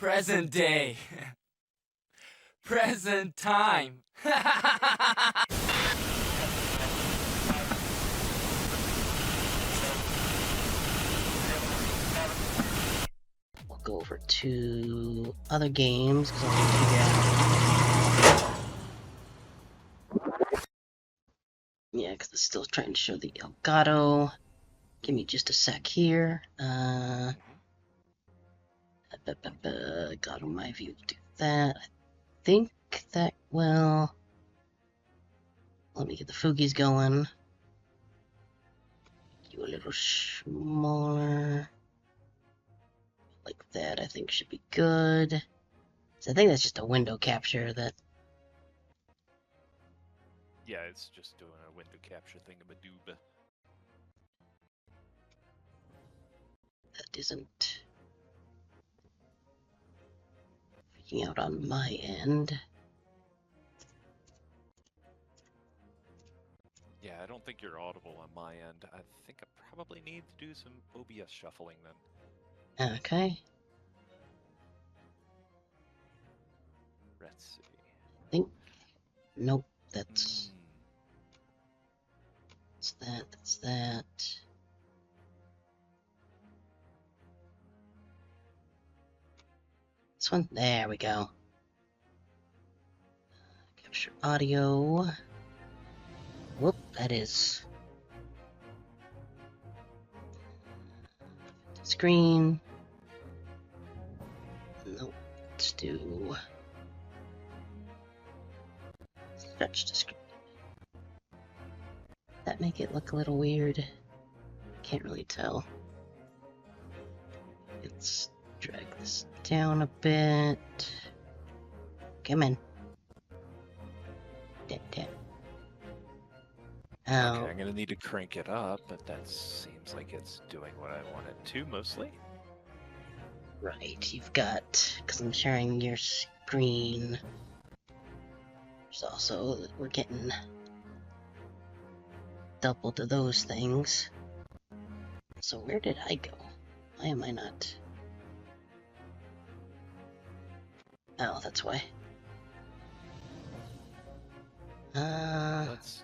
Present day. Present time. We'll go over to other games because I want to figure out. Yeah, because it's still trying to show the Elgato. Give me just a sec here. Got on my view to do that. I think that will. Let me get the Fugies going. You a little smaller. Like that, I think should be good. So I think that's just a window capture that. Yeah, it's just doing a window capture thingamadoob. That isn't freaking out on my end. Yeah, I don't think you're audible on my end. I think I probably need to do some OBS shuffling then. Okay. Let's see. I think. Nope, that's. That's that, that's that. This one? There we go. Capture audio. Whoop, that is. Screen. Nope, let's do. Stretch to screen. That make it look a little weird? Can't really tell. Let's drag this down a bit. Come in. Okay, Oh, I'm gonna need to crank it up, but that seems like it's doing what I want it to mostly. right. You've got, because I'm sharing your screen. There's also, we're getting double to those things. So where did I go? Why am I not? Oh, that's why. Let's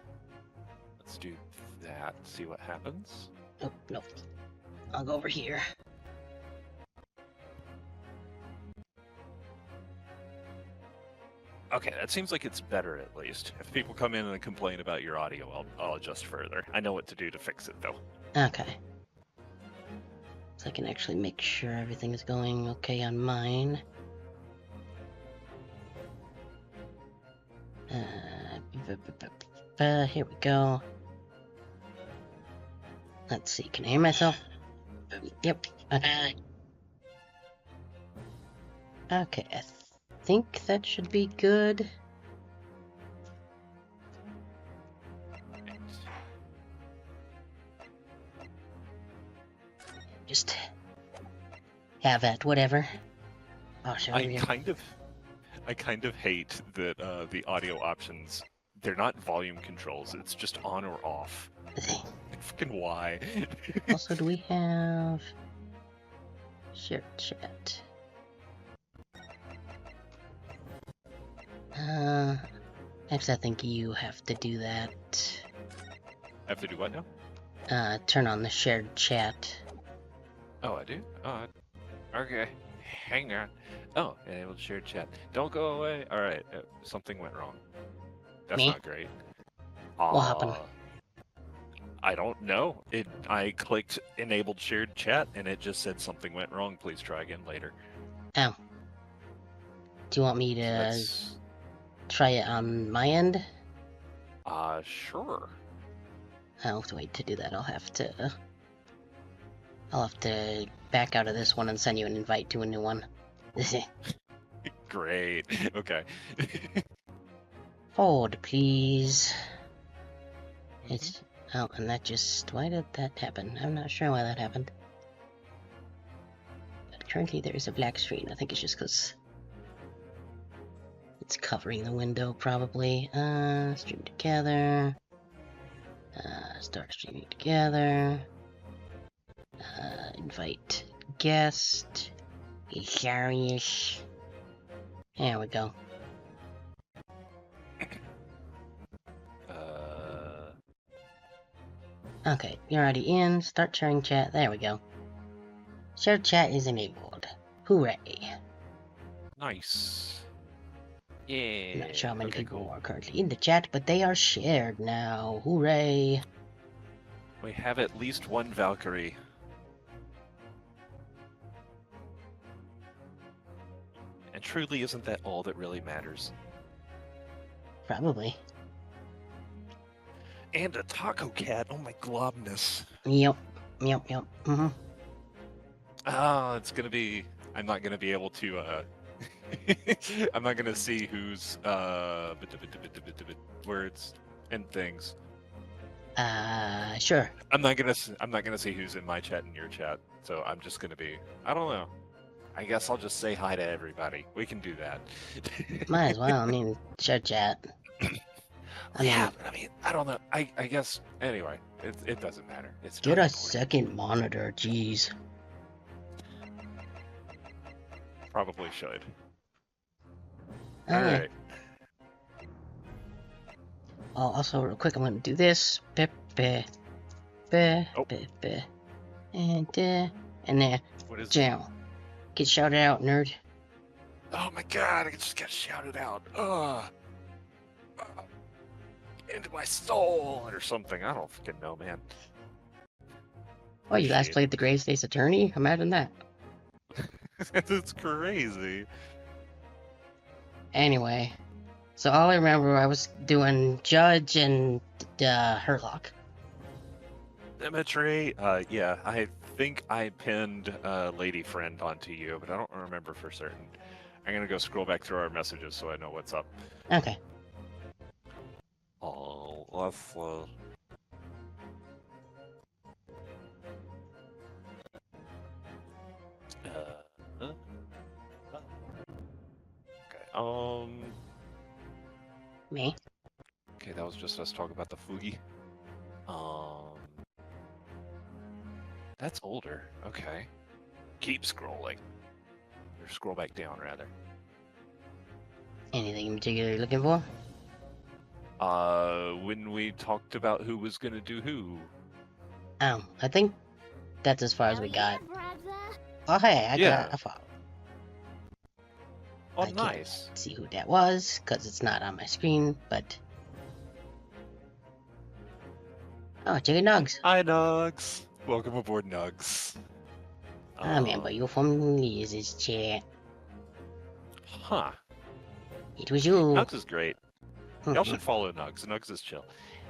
do that. See what happens. Nope, nope. I'll go over here. Okay, that seems like it's better at least. If people come in and complain about your audio, I'll adjust further. I know what to do to fix it though. Okay. So I can actually make sure everything is going okay on mine. Here we go. Let's see, can I hear myself? Yep. Okay, I think that should be good. Just have at whatever. Oh, I kind of hate that the audio options, they're not volume controls, it's just on or off. Fucking why? Also, do we have shared chat? Actually, I think you have to do that. I have to do what now? Turn on the shared chat. Oh, I do? Oh, okay. Hang on. Oh, enabled shared chat. Don't go away. Alright, something went wrong. That's Me? not great. What happened? I don't know. I clicked enabled shared chat and it just said something went wrong. Please try again later. Oh. Do you want me to try it on my end? Sure. I'll have to wait to do that. I'll have to back out of this one and send you an invite to a new one. Great. Okay. Hold, please. It's oh, and that just why did that happen? I'm not sure why that happened. But currently there is a black screen. I think it's just because it's covering the window, probably. Stream together. Start streaming together. Invite guest. You serious? There we go. Okay, you're already in. Start sharing chat. There we go. Share chat is enabled. Hooray. Nice. I'm Yeah. not sure how many Okay, people cool. are currently in the chat, but they are shared now. Hooray. We have at least one Valkyrie. And truly, isn't that all that really matters? Probably. And a taco cat. Oh my globness. Yep. Mm-hmm. Oh, it's gonna be. I'm not gonna be able to. I'm not gonna see who's words and things. Sure. I'm not gonna see who's in my chat and your chat. So I'm just gonna be. I don't know. I guess I'll just say hi to everybody. We can do that. Might as well. I mean, share chat. I mean, Yeah, I mean, I don't know. I guess anyway. It doesn't matter. It's get not a important. second monitor, jeez. Probably should. Oh, All yeah. right. Oh, also, real quick, I'm gonna do this. Oh. And there. What is? Jam. Get shouted out, nerd. Oh my God! I just got shouted out. Into my soul or something. I don't fucking know, man. Oh, you last Shit. played the Grave State's Attorney? Imagine that. That's crazy. Anyway, so all I remember, I was doing Judge and Herlock. Dimitri, yeah, I think I pinned Lady Friend onto you, but I don't remember for certain. I'm gonna go scroll back through our messages so I know what's up. Okay. Oh, let's huh? Okay. Me? Okay, that was just us talking about the Fugi. That's older. Okay. Keep scrolling. Or scroll back down, rather. Anything in particular you're looking for? When we talked about who was gonna do who. Oh, I think that's as far as we got. Brother. Oh, hey, I Yeah. got a follow. Oh, I can't nice. see who that was, because it's not on my screen, but... Oh, Chicken Nugs. Hi, Nugs. Welcome aboard, Nugs. I remember you from Liz's chat. Huh. It was you. Nugs is great. Y'all should follow Nugs. Nugs is chill.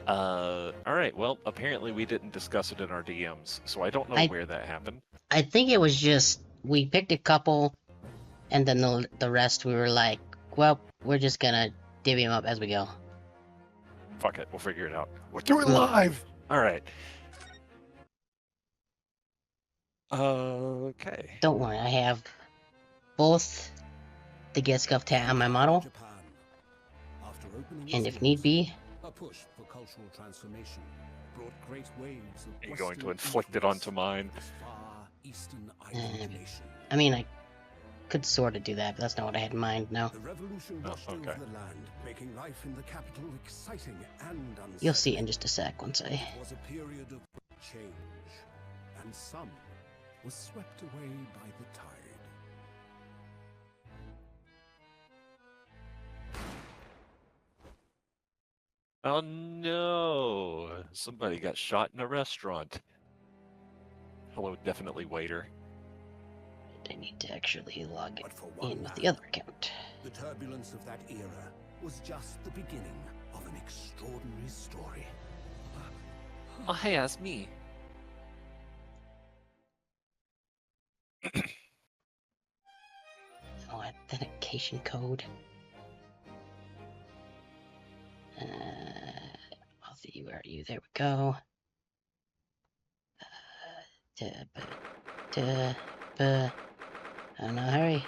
Alright, well, apparently we didn't discuss it in our DMs, so I don't know where that happened. I think it was just, we picked a couple, and then the rest we were like, well, we're just gonna divvy them up as we go. Fuck it, we'll figure it out. We're doing live! Alright. Okay. Don't worry, I have both the Get Scuff tat on my model, and if need be, a push for cultural transformation brought great waves of Are you going to Western inflict it influence onto mine? on this far Eastern island nation. I mean, I could sort of do that, but that's not what I had in mind, no. The revolution Oh, rushed okay. over the land, making life in the capital exciting and unsettling. You'll see in just a sec once I... It was a period of change, and some was swept away by the tide. Oh no! Somebody got shot in a restaurant. Hello, definitely waiter. I need to actually log But for one in with man, the other account. the turbulence of that era was just the beginning of an extraordinary story. Oh, hey, that's me. Authentication code. I'll see, where are you? There we go. Oh no, hurry.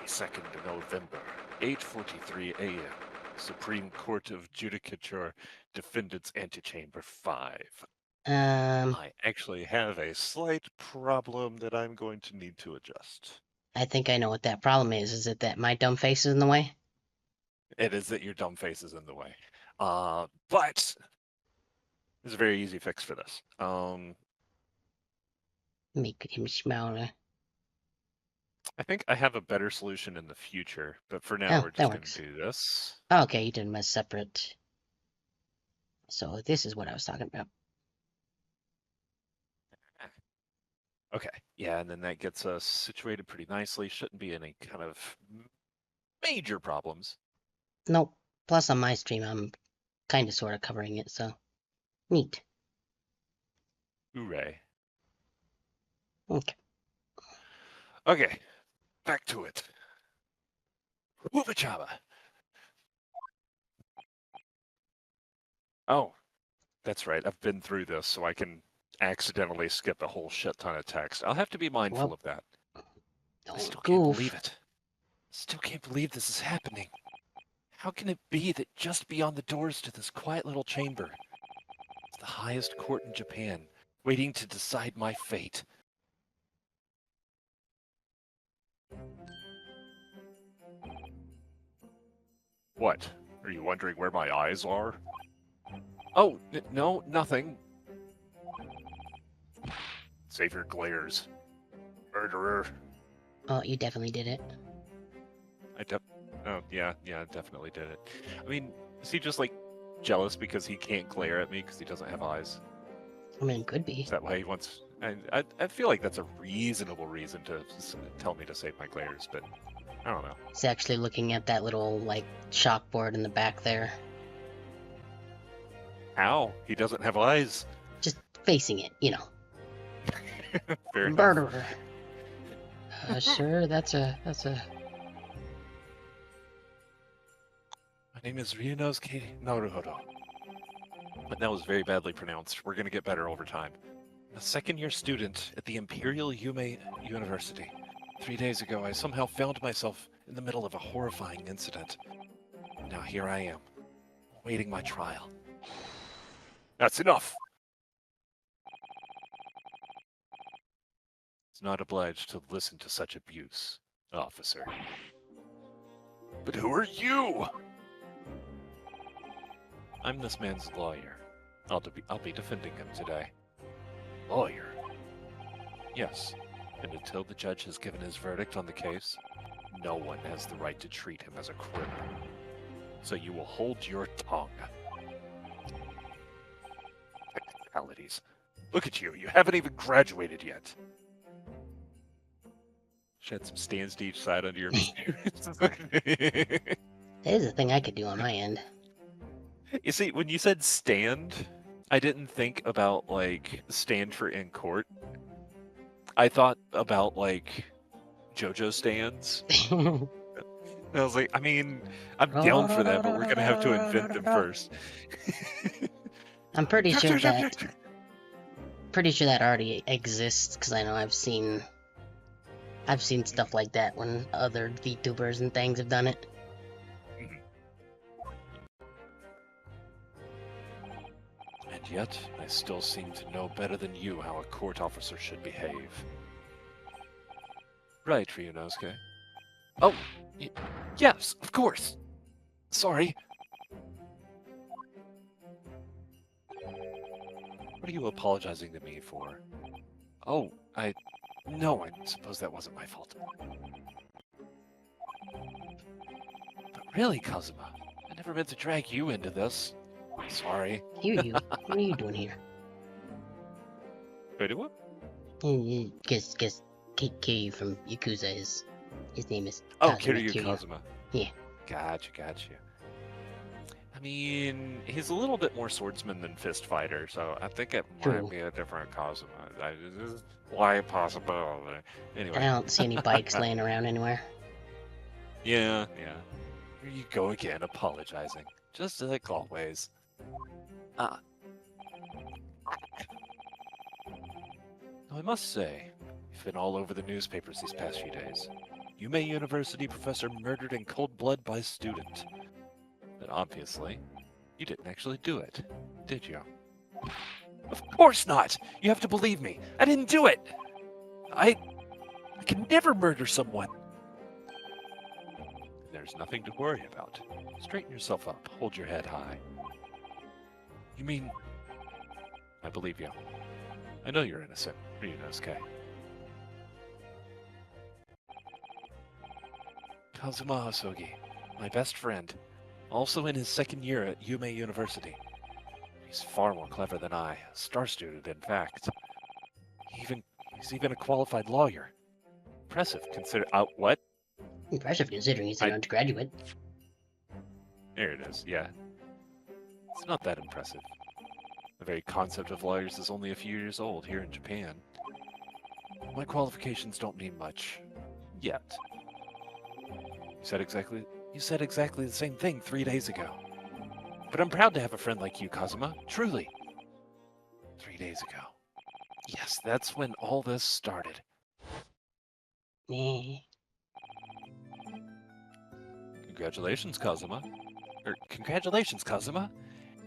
2nd of November, 8:43 a.m. Supreme Court of Judicature, Defendants Antechamber 5. I actually have a slight problem that I'm going to need to adjust. I think I know what that problem is. Is it that my dumb face is in the way? It is that your dumb face is in the way. But there's a very easy fix for this. Make him smaller. I think I have a better solution in the future, but for now Oh, we're that just going works. to do this. Okay, you did them as separate. So this is what I was talking about. Okay, yeah, and then that gets us situated pretty nicely. Shouldn't be any kind of major problems. Nope. Plus on my stream, I'm kind of sort of covering it, so neat. Hooray. Okay. Okay, back to it. Whoopachaba. Oh, that's right. I've been through this, so I can accidentally skip a whole shit ton of text. I'll have to be mindful Well, of that. I still Don't can't goof. believe it. Still can't believe this is happening. How can it be that just beyond the doors to this quiet little chamber is the highest court in Japan, waiting to decide my fate? What? Are you wondering where my eyes are? Oh, no, nothing. Save your glares. Murderer. Oh, you definitely did it. Oh, yeah, definitely did it. I mean, is he just, like, jealous because he can't glare at me because he doesn't have eyes? I mean, could be. Is that why he wants... I feel like that's a reasonable reason to tell me to save my glares, but I don't know. He's actually looking at that little, like, chalkboard in the back there. How? He doesn't have eyes. Just facing it, you know. Fair enough. Murderer. Sure, that's a... My name is Ryunosuke Naruhodo. But that was very badly pronounced. We're gonna get better over time. A second-year student at the Imperial Yume University. 3 days ago, I somehow found myself in the middle of a horrifying incident. Now here I am, awaiting my trial. That's enough! It's not obliged to listen to such abuse, officer. But who are you? I'm this man's lawyer. I'll be defending him today. Lawyer? Yes, and until the judge has given his verdict on the case, no one has the right to treat him as a criminal. So you will hold your tongue. Technicalities. Look at you, you haven't even graduated yet. Shed some stands to each side under your There's a thing I could do on my end. You see, when you said stand, I didn't think about, like, stand for in court. I thought about, like, JoJo stands. And I was like, I mean, I'm down for that, but we're gonna have to invent them first. I'm pretty sure that already exists, because I know I've seen stuff like that when other VTubers and things have done it. And yet, I still seem to know better than you how a court officer should behave. Right, Ryunosuke? Oh, yes, of course! Sorry. What are you apologizing to me for? Oh, no, I suppose that wasn't my fault. But really, Kazuma, I never meant to drag you into this. Sorry. You, what are you doing here? Wait, what? Guess Kiryu from Yakuza is... His name is Oh, Kazuma Kiryu Kazuma. Yeah. Gotcha. I mean, he's a little bit more swordsman than fist fighter, so I think it True. might be a different Kazuma. Why possible? Anyway. I don't see any bikes laying around anywhere. Yeah. Here you go again, apologizing. Just like always. Now, I must say, you've been all over the newspapers these past few days. Yume University professor murdered in cold blood by student. But obviously, you didn't actually do it, did you? Of course not! You have to believe me. I didn't do it! I can never murder someone. There's nothing to worry about. Straighten yourself up. Hold your head high. You mean... I believe you. I know you're innocent, Ryunosuke. Kazuma Hosogi, my best friend, also in his second year at Yume University. He's far more clever than I, a star student, in fact. He's even a qualified lawyer. Impressive, consider... what? Impressive considering he's an undergraduate. There it is, yeah. It's not that impressive. The very concept of lawyers is only a few years old here in Japan. My qualifications don't mean much. Yet. You said exactly the same thing 3 days ago. But I'm proud to have a friend like you, Kazuma. Truly. 3 days ago. Yes, that's when all this started. Eh. Congratulations, Kazuma. Congratulations, Kazuma.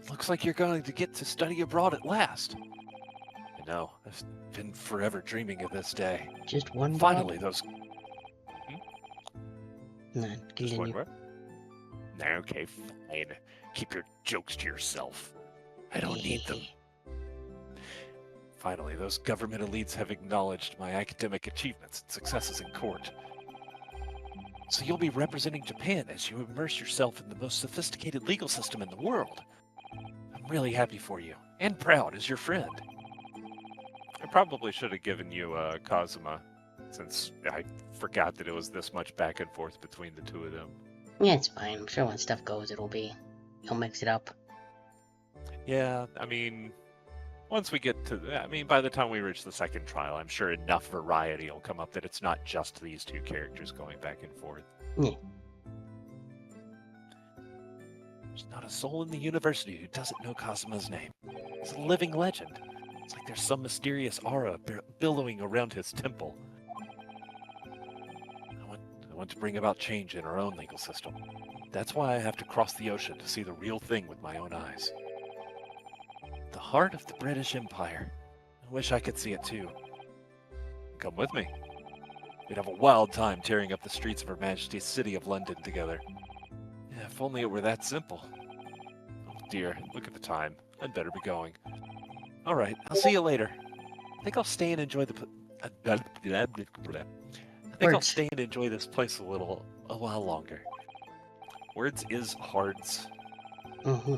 Looks like you're going to get to study abroad at last. I know. I've been forever dreaming of this day. Just one Finally, drop? those... No, Just one continue. word? Okay, fine. Keep your jokes to yourself. I don't need them. Finally, those government elites have acknowledged my academic achievements and successes in court. So you'll be representing Japan as you immerse yourself in the most sophisticated legal system in the world. I'm really happy for you, and proud as your friend. I probably should have given you Kazuma, since I forgot that it was this much back and forth between the two of them. Yeah, it's fine. I'm sure when stuff goes, he'll mix it up. Yeah, I mean, once we get to, by the time we reach the second trial, I'm sure enough variety will come up that it's not just these two characters going back and forth. Yeah. There's not a soul in the university who doesn't know Kazuma's name. He's a living legend. It's like there's some mysterious aura billowing around his temple. I want to bring about change in our own legal system. That's why I have to cross the ocean to see the real thing with my own eyes. The heart of the British Empire. I wish I could see it too. Come with me. We'd have a wild time tearing up the streets of Her Majesty's City of London together. Yeah, if only it were that simple. Oh dear, look at the time. I'd better be going. Alright, I'll see you later. I think I'll stay and enjoy I'll stay and enjoy this place a while longer. Words is hards. Mm-hmm.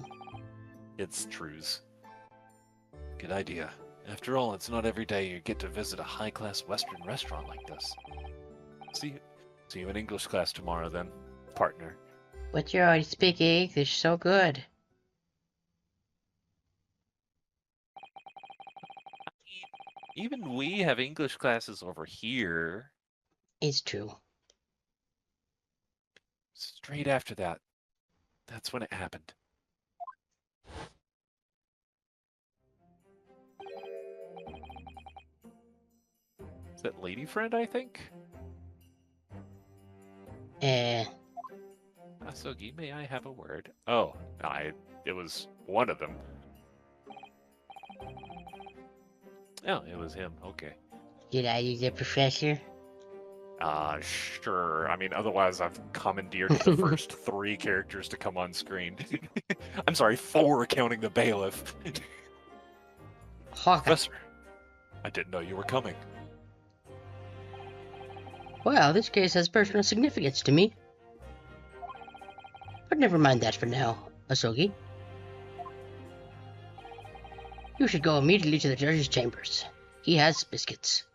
It's trues. Good idea. After all, it's not every day you get to visit a high-class Western restaurant like this. See you in English class tomorrow then, partner. But you already speak English so good. Even we have English classes over here. It's true. Straight after that. That's when it happened. Is that lady friend, I think? Asogi, may I have a word? Oh, it was one of them. Oh, it was him, okay. Did I use it, Professor? Sure. I mean, otherwise I've commandeered the first 3 characters to come on screen. I'm sorry, 4 counting the bailiff. Hawkeye. Professor, I didn't know you were coming. Well, this case has personal significance to me. But never mind that for now, Asogi. You should go immediately to the judge's chambers. He has biscuits.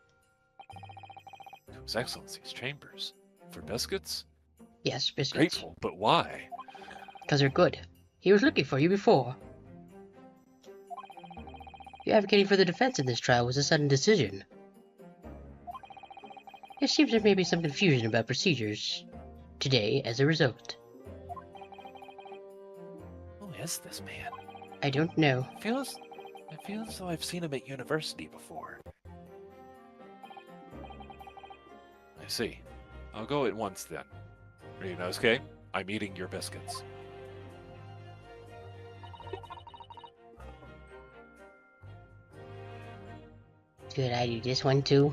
His Excellency's chambers. For biscuits? Yes, biscuits. Grateful, but why? Because they're good. He was looking for you before. You advocating for the defense in this trial was a sudden decision. It seems there may be some confusion about procedures today as a result. Who is this man? I don't know. I feel as though I've seen him at university before. I see. I'll go at once then. Ryunosuke, I'm eating your biscuits. Should I do this one too?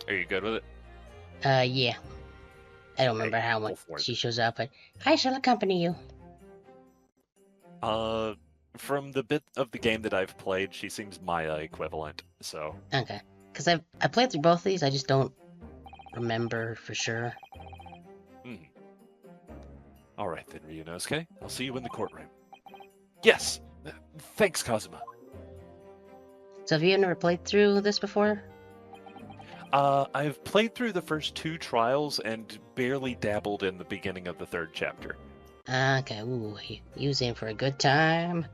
Are you good with it? Yeah. I don't remember Okay, how go much for it. she shows up, but I shall accompany you. From the bit of the game that I've played, she seems Maya equivalent, so... Okay. Because I played through both of these, I just don't remember for sure. Alright then, Ryunosuke. I'll see you in the courtroom. Yes! Thanks, Kazuma. So have you never played through this before? I've played through the first 2 trials and barely dabbled in the beginning of the 3rd chapter. Okay, ooh, you was in for a good time.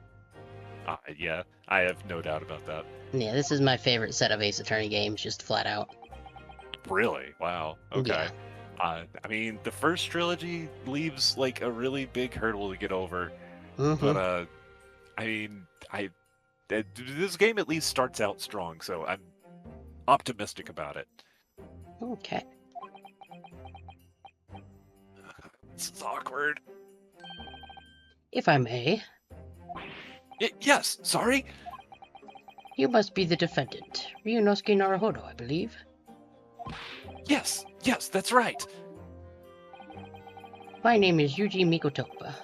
Yeah, I have no doubt about that. Yeah, this is my favorite set of Ace Attorney games, just flat out. Really? Wow. Okay. Yeah. I mean, the first trilogy leaves, like, a really big hurdle to get over. Mm-hmm. But, I mean, this game at least starts out strong, so I'm optimistic about it. Okay. This is awkward. If I may, Yes, sorry? you must be the defendant, Ryunosuke Naruhodo, I believe. Yes, that's right. My name is Yuji Mikotopa.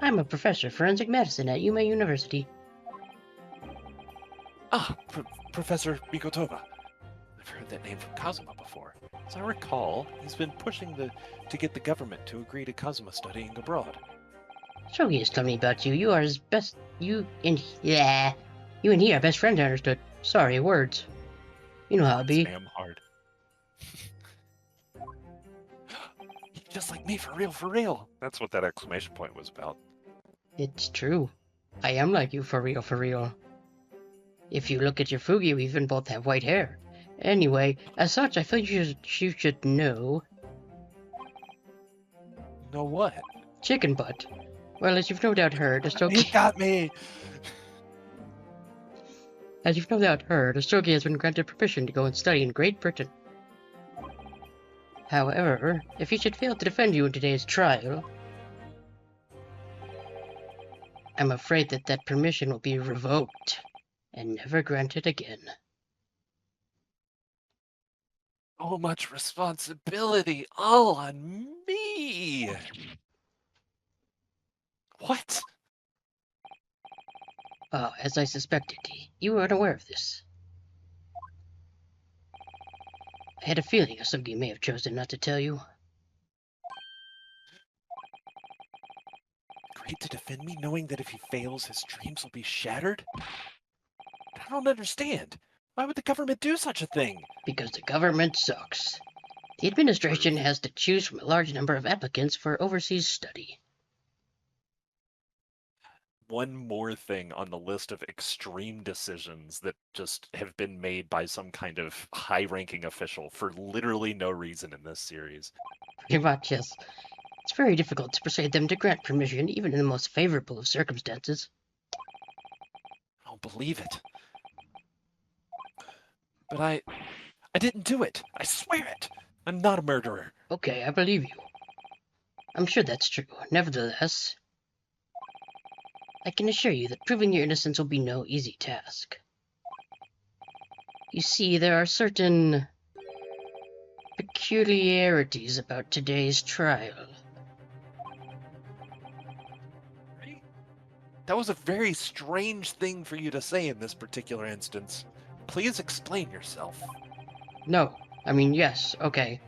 I'm a professor of forensic medicine at Yume University. Professor Mikotoba. I've heard that name from Kazuma before. As I recall, he's been pushing to get the government to agree to Kazuma studying abroad. Shogi has told me about you. You are his best. You and he are best friends. I understood. Sorry, words. You know how it be. Damn hard. Just like me, for real, for real. That's what that exclamation point was about. It's true. I am like you, for real, for real. If you look at your Fugi, we even both have white hair. Anyway, as such, I feel you should know. Know what? Chicken butt. Well, as you've no doubt heard, You got me! As you've no doubt heard, Astogi has been granted permission to go and study in Great Britain. However, if he should fail to defend you in today's trial, I'm afraid that permission will be revoked and never granted again. So much responsibility all on me! What? Oh, as I suspected, you were unaware of this. I had a feeling Asogi may have chosen not to tell you. Agreed to defend me, knowing that if he fails, his dreams will be shattered? I don't understand. Why would the government do such a thing? Because the government sucks. The administration has to choose from a large number of applicants for overseas study. One more thing on the list of extreme decisions that just have been made by some kind of high-ranking official for literally no reason in this series. Pretty much, yes. It's very difficult to persuade them to grant permission, even in the most favorable of circumstances. I don't believe it. But I didn't do it. I swear it. I'm not a murderer. Okay, I believe you. I'm sure that's true. Nevertheless, I can assure you that proving your innocence will be no easy task. You see, there are certain peculiarities about today's trial. That was a very strange thing for you to say in this particular instance. Please explain yourself. No, I mean, yes, okay.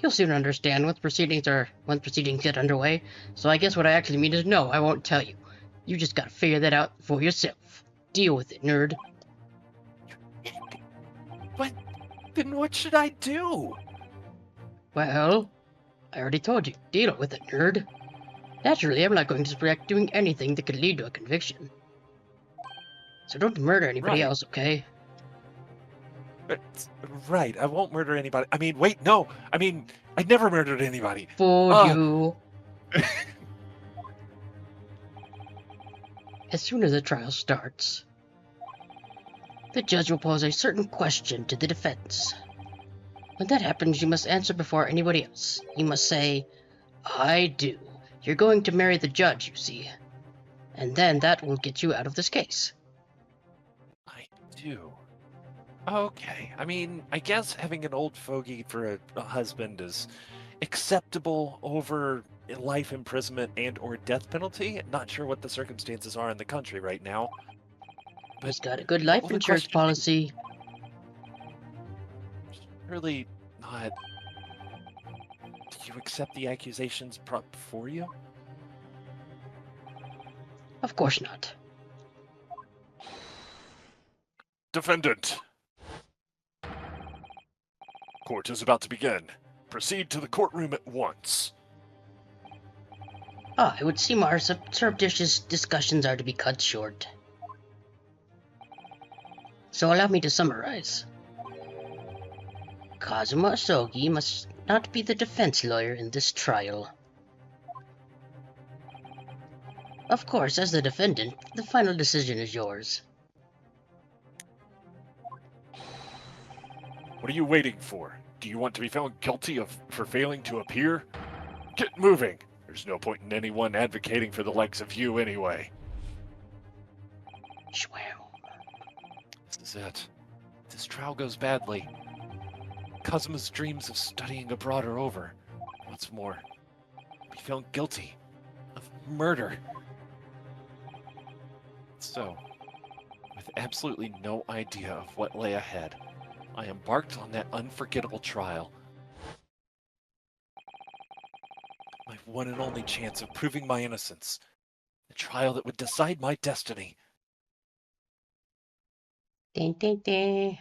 You'll soon understand once proceedings get underway, so I guess what I actually mean is no, I won't tell you. You just gotta figure that out for yourself. Deal with it, nerd. What? Then what should I do? Well, I already told you, deal with it, nerd. Naturally, I'm not going to suspect doing anything that could lead to a conviction. So don't murder anybody Right. else, okay? Right, I won't murder anybody. I mean, wait, no. I mean, I never murdered anybody. For you. As soon as the trial starts, the judge will pose a certain question to the defense. When that happens, you must answer before anybody else. You must say, I do. You're going to marry the judge, you see. And then that will get you out of this case. I do. Okay, I mean, I guess having an old fogey for a husband is acceptable over life imprisonment and or death penalty. Not sure what the circumstances are in the country right now. He's got a good What life will the insurance question be? policy. Really not. Do you accept the accusations brought before you? Of course not. Defendant! Court is about to begin. Proceed to the courtroom at once. Ah, it would seem our surreptitious discussions are to be cut short. So allow me to summarize. Kazuma Asogi must not be the defense lawyer in this trial. Of course, as the defendant, the final decision is yours. What are you waiting for? Do you want to be found guilty for failing to appear? Get moving! There's no point in anyone advocating for the likes of you anyway. Schwam. This is it. If this trial goes badly, Kazuma's dreams of studying abroad are over. What's more, be found guilty of murder. So, with absolutely no idea of what lay ahead, I embarked on that unforgettable trial. My one and only chance of proving my innocence. A trial that would decide my destiny. Ding, ding, ding.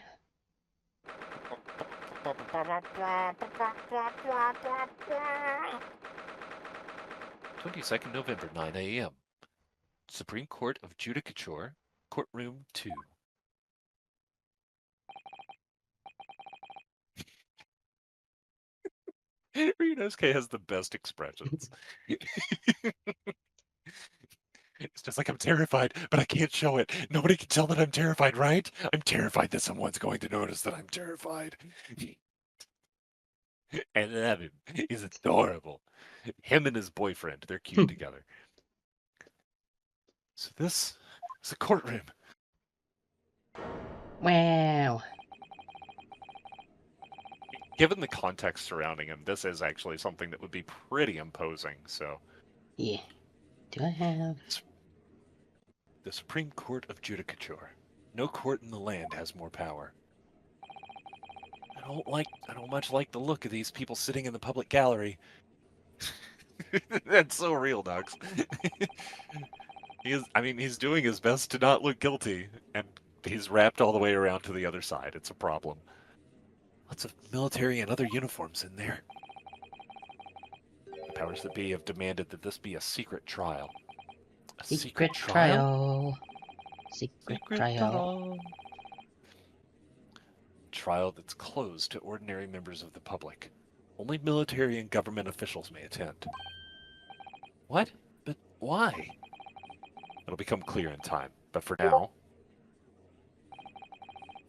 22nd November, 9 a.m. Supreme Court of Judicature, Courtroom 2. Ryunosuke has the best expressions. It's just like, I'm terrified, but I can't show it. Nobody can tell that I'm terrified, right? I'm terrified that someone's going to notice that I'm terrified. I love him. He's adorable. Him and his boyfriend, they're cute together. So this is a courtroom. Wow. Given the context surrounding him, this is actually something that would be pretty imposing, so. Yeah. Do I have... The Supreme Court of Judicature. No court in the land has more power. I don't much like the look of these people sitting in the public gallery. That's so real, Dogs. He's doing his best to not look guilty, and he's wrapped all the way around to the other side. It's a problem. Lots of military and other uniforms in there. The powers that be have demanded that this be a secret trial. A Secret trial. Secret trial. Trial that's closed to ordinary members of the public. Only military and government officials may attend. What? But why? It'll become clear in time, but for now,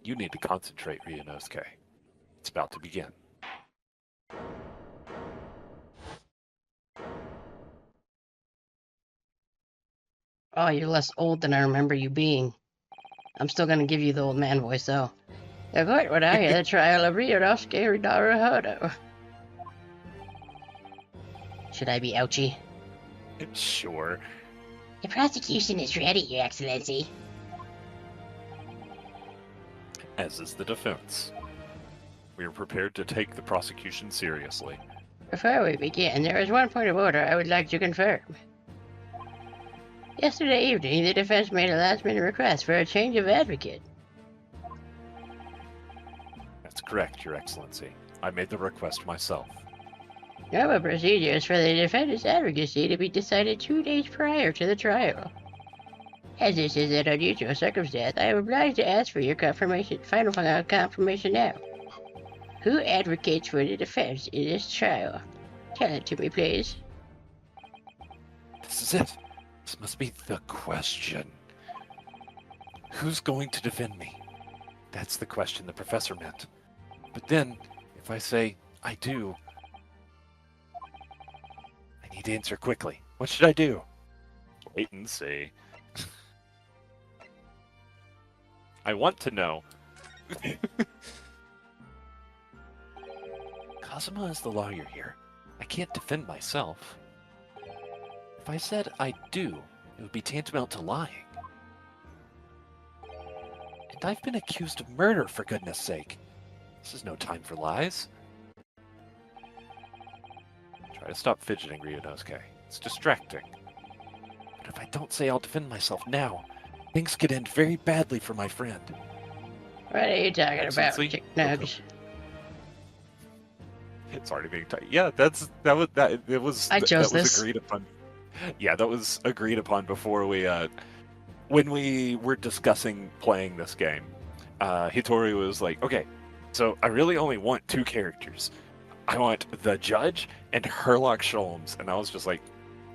you need to concentrate, Ryunosuke. It's about to begin. Oh, you're less old than I remember you being. I'm still gonna give you the old man voice, though. The court would argue the trial of Ryunosuke Naruhodo. Should I be ouchy? Sure. The prosecution is ready, Your Excellency. As is the defense. We are prepared to take the prosecution seriously. Before we begin, there is one point of order I would like to confirm. Yesterday evening, the defense made a last-minute request for a change of advocate. That's correct, Your Excellency. I made the request myself. Normal procedures for the defendant's advocacy to be decided 2 days prior to the trial. As this is an unusual circumstance, I am obliged to ask for your final confirmation now. Who advocates for the defense in this trial? Tell it to me, please. This is it. This must be the question. Who's going to defend me? That's the question the professor meant. But then, if I say, I do, I need to answer quickly. What should I do? Wait and see. I want to know Kazuma is the lawyer here. I can't defend myself. If I said I do, it would be tantamount to lying. And I've been accused of murder, for goodness sake. This is no time for lies. Try to stop fidgeting, Ryunosuke. It's distracting. But if I don't say I'll defend myself now, things could end very badly for my friend. What are you talking about, Excellency? Chick Nugs? It's already being tight. Yeah, it was I chose that was this. agreed upon. Yeah, that was agreed upon before we when we were discussing playing this game. Hitori was like, okay, so I really only want 2 characters. I want the judge and Herlock Sholmes, and I was just like,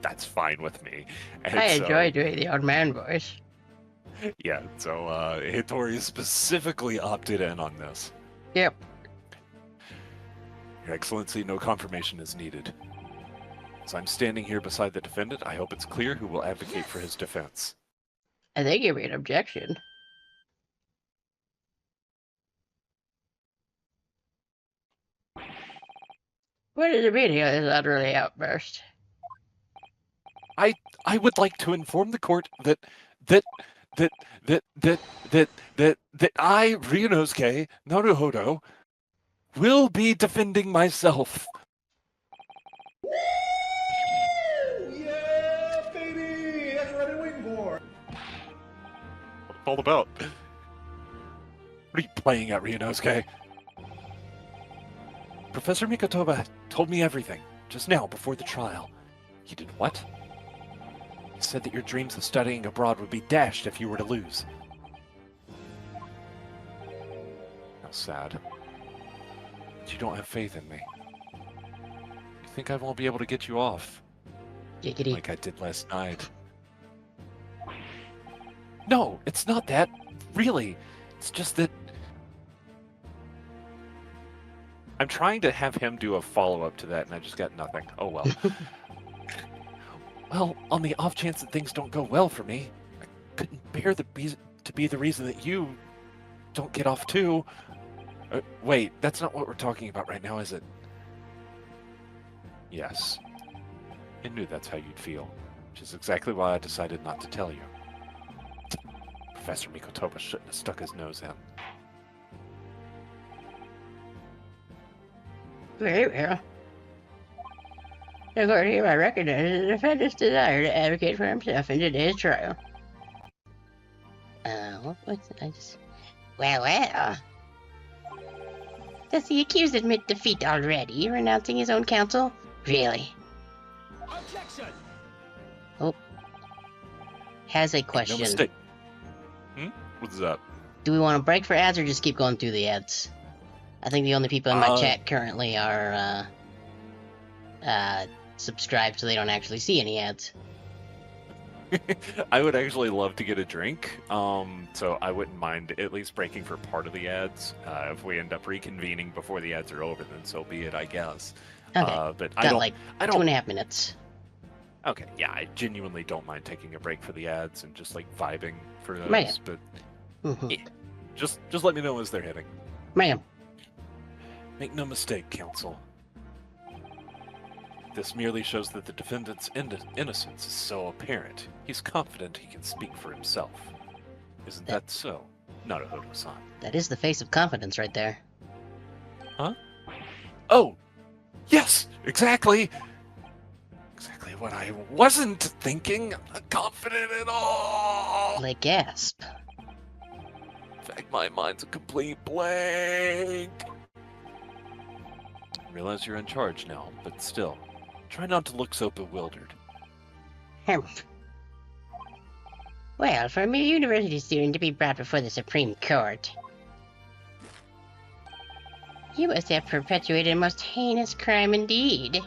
that's fine with me. And I so, enjoy doing the old man voice. Yeah, so Hitori specifically opted in on this. Yep. Your Excellency, no confirmation is needed. As I'm standing here beside the defendant, I hope it's clear who will advocate for his defense. I think you made an objection. What is the meaning of this unruly outburst? I would like to inform the court that I, Ryunosuke Naruhodo, will be defending myself. Yeah, baby! That's what I've been waiting for! What's it all about? What are you playing at, Ryunosuke? Professor Mikotoba told me everything, just now, before the trial. He did what? He said that your dreams of studying abroad would be dashed if you were to lose. How sad. But you don't have faith in me. You think I won't be able to get you off, Giggity. like I did last night. No, it's not that. Really. It's just that I'm trying to have him do a follow-up to that, and I just got nothing. Oh well. Well, on the off chance that things don't go well for me, I couldn't bear to be the reason that you don't get off too. Wait, that's not what we're talking about right now, is it? Yes. I knew that's how you'd feel, which is exactly why I decided not to tell you. Professor Mikotoba shouldn't have stuck his nose in. Very well. According to him, I recognize the defendant's desire to advocate for himself in today's trial. Well. Does the accused admit defeat already, renouncing his own counsel? Really? Objection! Has a No question. mistake. What's up? Do we want to break for ads or just keep going through the ads? I think the only people in my chat currently are subscribed, so they don't actually see any ads. I would actually love to get a drink, so I wouldn't mind at least breaking for part of the ads. If we end up reconvening before the ads are over, then so be it, I guess. Okay, But got like I 2.5 minutes. Okay, yeah, I genuinely don't mind taking a break for the ads and just like vibing for those. Right. But Mhm. yeah, just let me know as they're hitting. Ma'am. Make no mistake, counsel. This merely shows that the defendant's innocence is so apparent. He's confident he can speak for himself. Isn't that so, Naruhodo-san? That is the face of confidence right there. Oh! Yes! Exactly! Exactly what I wasn't thinking! I'm not confident at all! Like gasp. In fact, my mind's a complete blank! I realize you're in charge now, but still, try not to look so bewildered. Humph. Well, for a mere university student to be brought before the Supreme Court, you must have perpetuated a most heinous crime indeed.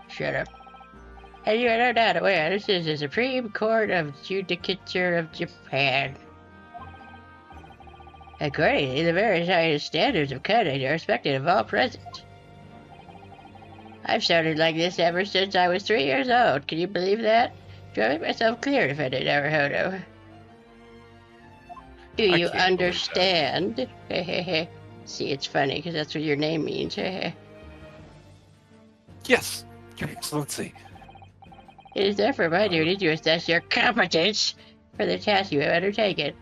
Shut up. As you are no doubt aware, this is the Supreme Court of Judicature of Japan. Accordingly, the very highest standards of conduct are expected of all present. I've sounded like this ever since I was 3 years old. Can you believe that? Do I make myself clear, Defendant Naruhodo? Do I you can't believe that. understand? See, it's funny because that's what your name means. It Yes, Your Excellency. is therefore my duty to assess your competence for the task you have undertaken.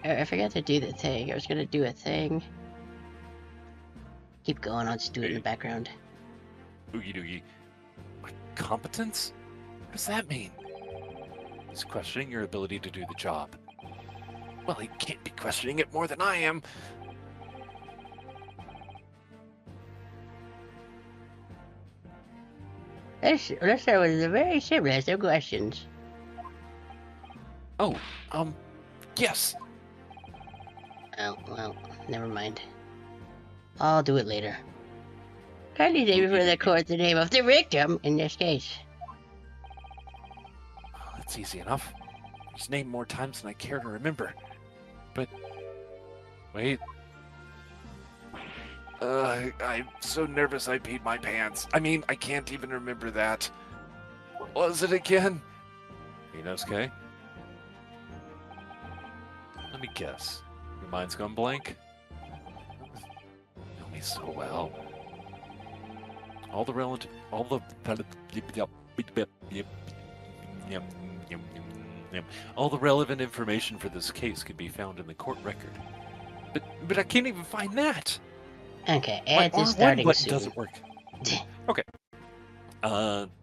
I forgot to do the thing. I was gonna do a thing. Keep going, I'll just do it in the background. Oogie doogie. Competence? What does that mean? He's questioning your ability to do the job. Well, he can't be questioning it more than I am. Let's start with the very simplest of questions. Oh, yes. Oh, well, never mind. I'll do it later. Kindly say before the court the name of the victim in this case. Oh, that's easy enough. He's named more times than I care to remember. But wait. I'm so nervous I peed my pants. I mean, I can't even remember that. What was it again? Inosuke? Let me guess. Your mind's gone blank? You know me so well. All the relevant information for this case could be found in the court record. But I can't even find that. Okay, My ads is R1 starting button soon. doesn't work. Okay.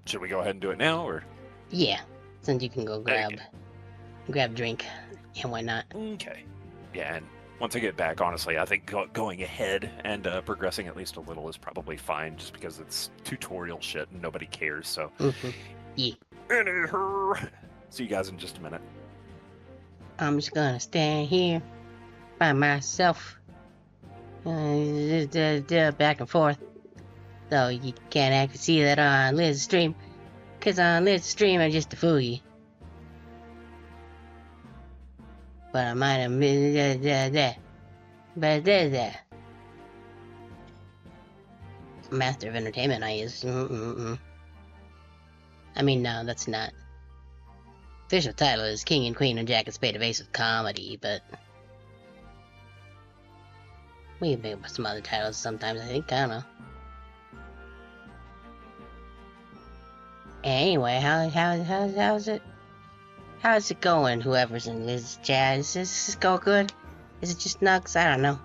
Should we go ahead and do it now, or? Yeah, since you can go There you grab drink, and why not? Okay. Yeah, and once I get back, honestly, I think going ahead and progressing at least a little is probably fine, just because it's tutorial shit and nobody cares. So. Yeah. Anyhow, see you guys in just a minute. I'm just gonna stand here by myself. Back and forth. So you can't actually see that on Liz's stream. Cause on Liz's stream I'm just a foogie. But I might have but there's that. Master of Entertainment I is. I mean, no, that's not. Official title is King and Queen and Jack and Spade of Ace of Comedy, but we can make up some other titles sometimes, I think. I don't know. Anyway, how's it? How's it going, whoever's in Liz's chat? Is this go good? Is it just nugs? I don't know.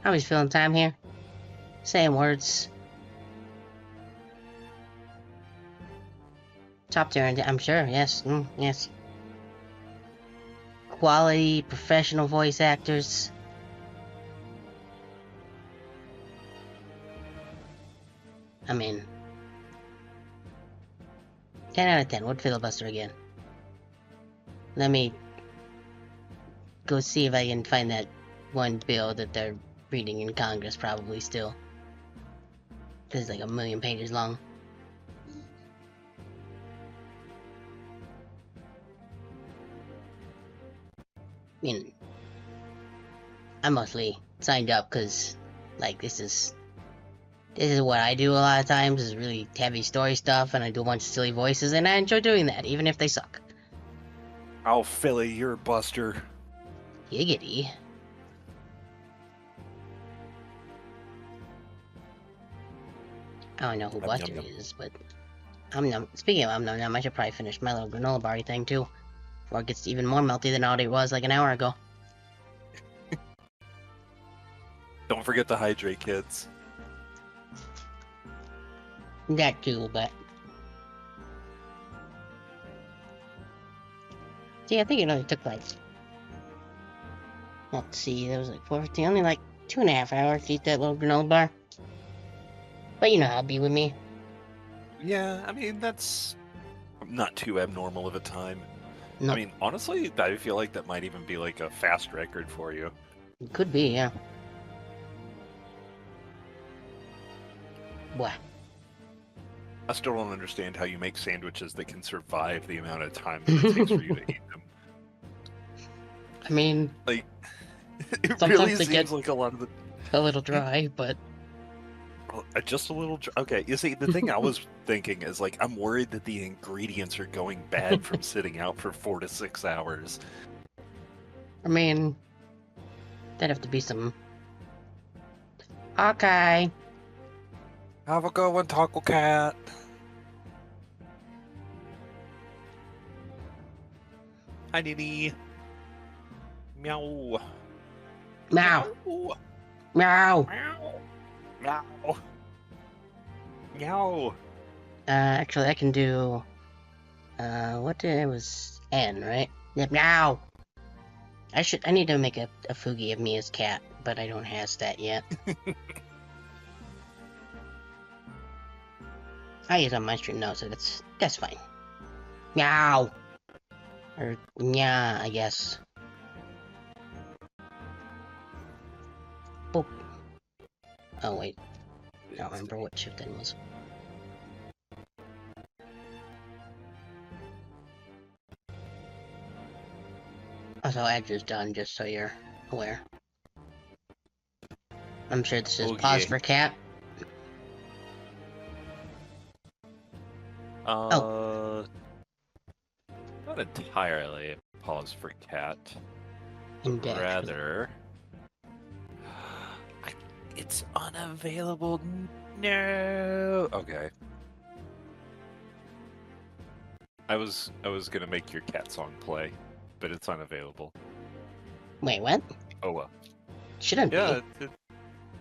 How was feeling time here? Saying words. Top tier, I'm sure. Yes, yes. Quality, professional voice actors. I mean, 10 out of 10. Would filibuster again. Let me go see if I can find that one bill that they're reading in Congress probably still. This is like 1,000,000 pages long. I mean, I mostly signed up because, like, this is what I do a lot of times, is really heavy story stuff, and I do a bunch of silly voices, and I enjoy doing that, even if they suck. Oh, Philly, you're a buster. Giggity. I don't know who Buster is, but speaking of Num, I should probably finish my little granola bar thing too, before it gets even more melty than it already was like an hour ago. Don't forget to hydrate, kids. That too, but see, I think it only took like, let's see, that was like 4:15, only like 2.5 hours to eat that little granola bar. But you know how it'd be with me. Yeah, I mean, that's not too abnormal of a time. No, I mean, honestly, I feel like that might even be like a fast record for you. it could be, yeah. What? I still don't understand how you make sandwiches that can survive the amount of time that it takes for you to eat them. I mean, Like, it Sometimes really they seems get- like a lot of the... a little dry, but Just a little. Okay, you see, the thing I was thinking is like, I'm worried that the ingredients are going bad from sitting out for 4 to 6 hours. I mean, that'd have to be some. Okay. Have a good one, Taco Cat. Hi, Nini. Meow. Meow. Meow. Meow. Meow. Meow. Actually, I can do. What did it was N, right? Yep. Meow. I need to make a Fugi of me as cat, but I don't have that yet. I use on my stream now, so that's fine. Meow. Or nya, I guess. Boop. Oh wait, I don't remember what chip that was. Also, Edge is done, just so you're aware. I'm sure this is pause for cat. Not entirely pause for cat. Indeed. Rather, it's unavailable. No. Okay. I was gonna make your cat song play, but it's unavailable. Wait, what? Oh well. Shouldn't Yeah. be.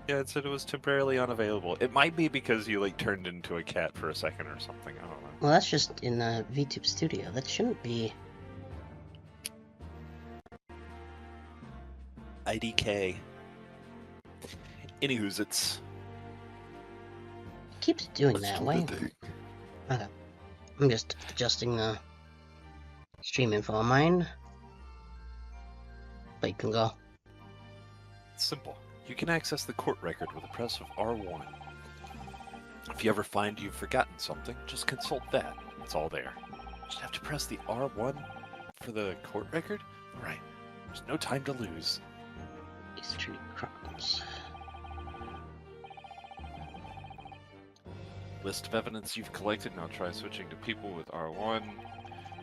It said it was temporarily unavailable. It might be because you like turned into a cat for a second or something. I don't know. Well, that's just in the VTube Studio. That shouldn't be. IDK. Anywho's It keeps doing that. Why? Okay. I'm just adjusting the stream info on mine. But you can go. It's simple. You can access the court record with a press of R1. If you ever find you've forgotten something, just consult that. It's all there. Just have to press the R1 for the court record? Right. There's no time to lose. History Chronicles. List of evidence you've collected. Now try switching to people with R1.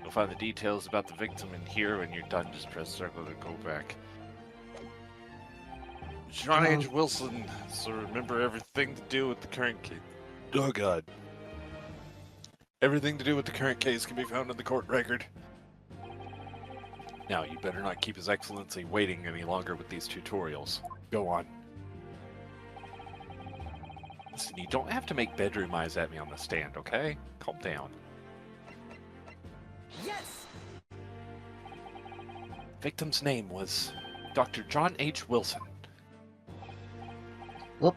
You'll find the details about the victim in here. When you're done, just press circle to go back. John H. Wilson, so remember everything to do with the current case. Oh god. Everything to do with the current case can be found in the court record. Now, you better not keep His Excellency waiting any longer with these tutorials. Go on. Listen, you don't have to make bedroom eyes at me on the stand, okay? Calm down. Yes! Victim's name was Dr. John H. Wilson. Whoop.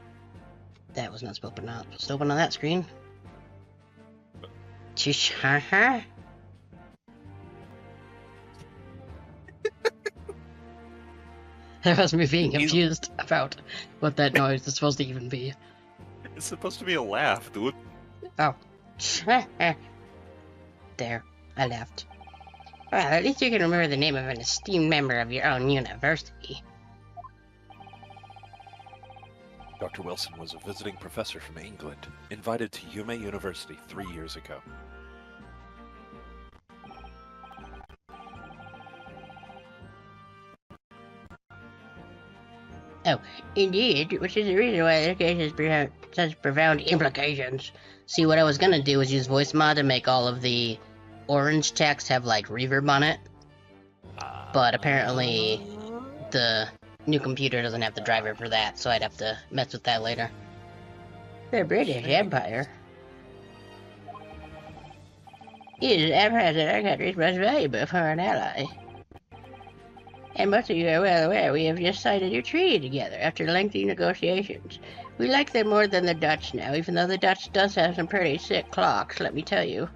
That was not supposed to open on that screen. Chish, haha. That was me being confused about what that noise is supposed to even be. It's supposed to be a laugh, dude. Oh. There, I laughed. Well, at least you can remember the name of an esteemed member of your own university. Dr. Wilson was a visiting professor from England, invited to Yume University 3 years ago. Oh, indeed, which is the reason why this case has such profound implications. See, what I was gonna do was use voice mod to make all of the orange text have, like, reverb on it. But apparently, the new computer doesn't have the driver for that, so I'd have to mess with that later. The British Empire is an empire that our country's most valuable foreign ally. And most of you are well aware we have just signed a new treaty together after lengthy negotiations. We like them more than the Dutch now, even though the Dutch does have some pretty sick clocks, let me tell you.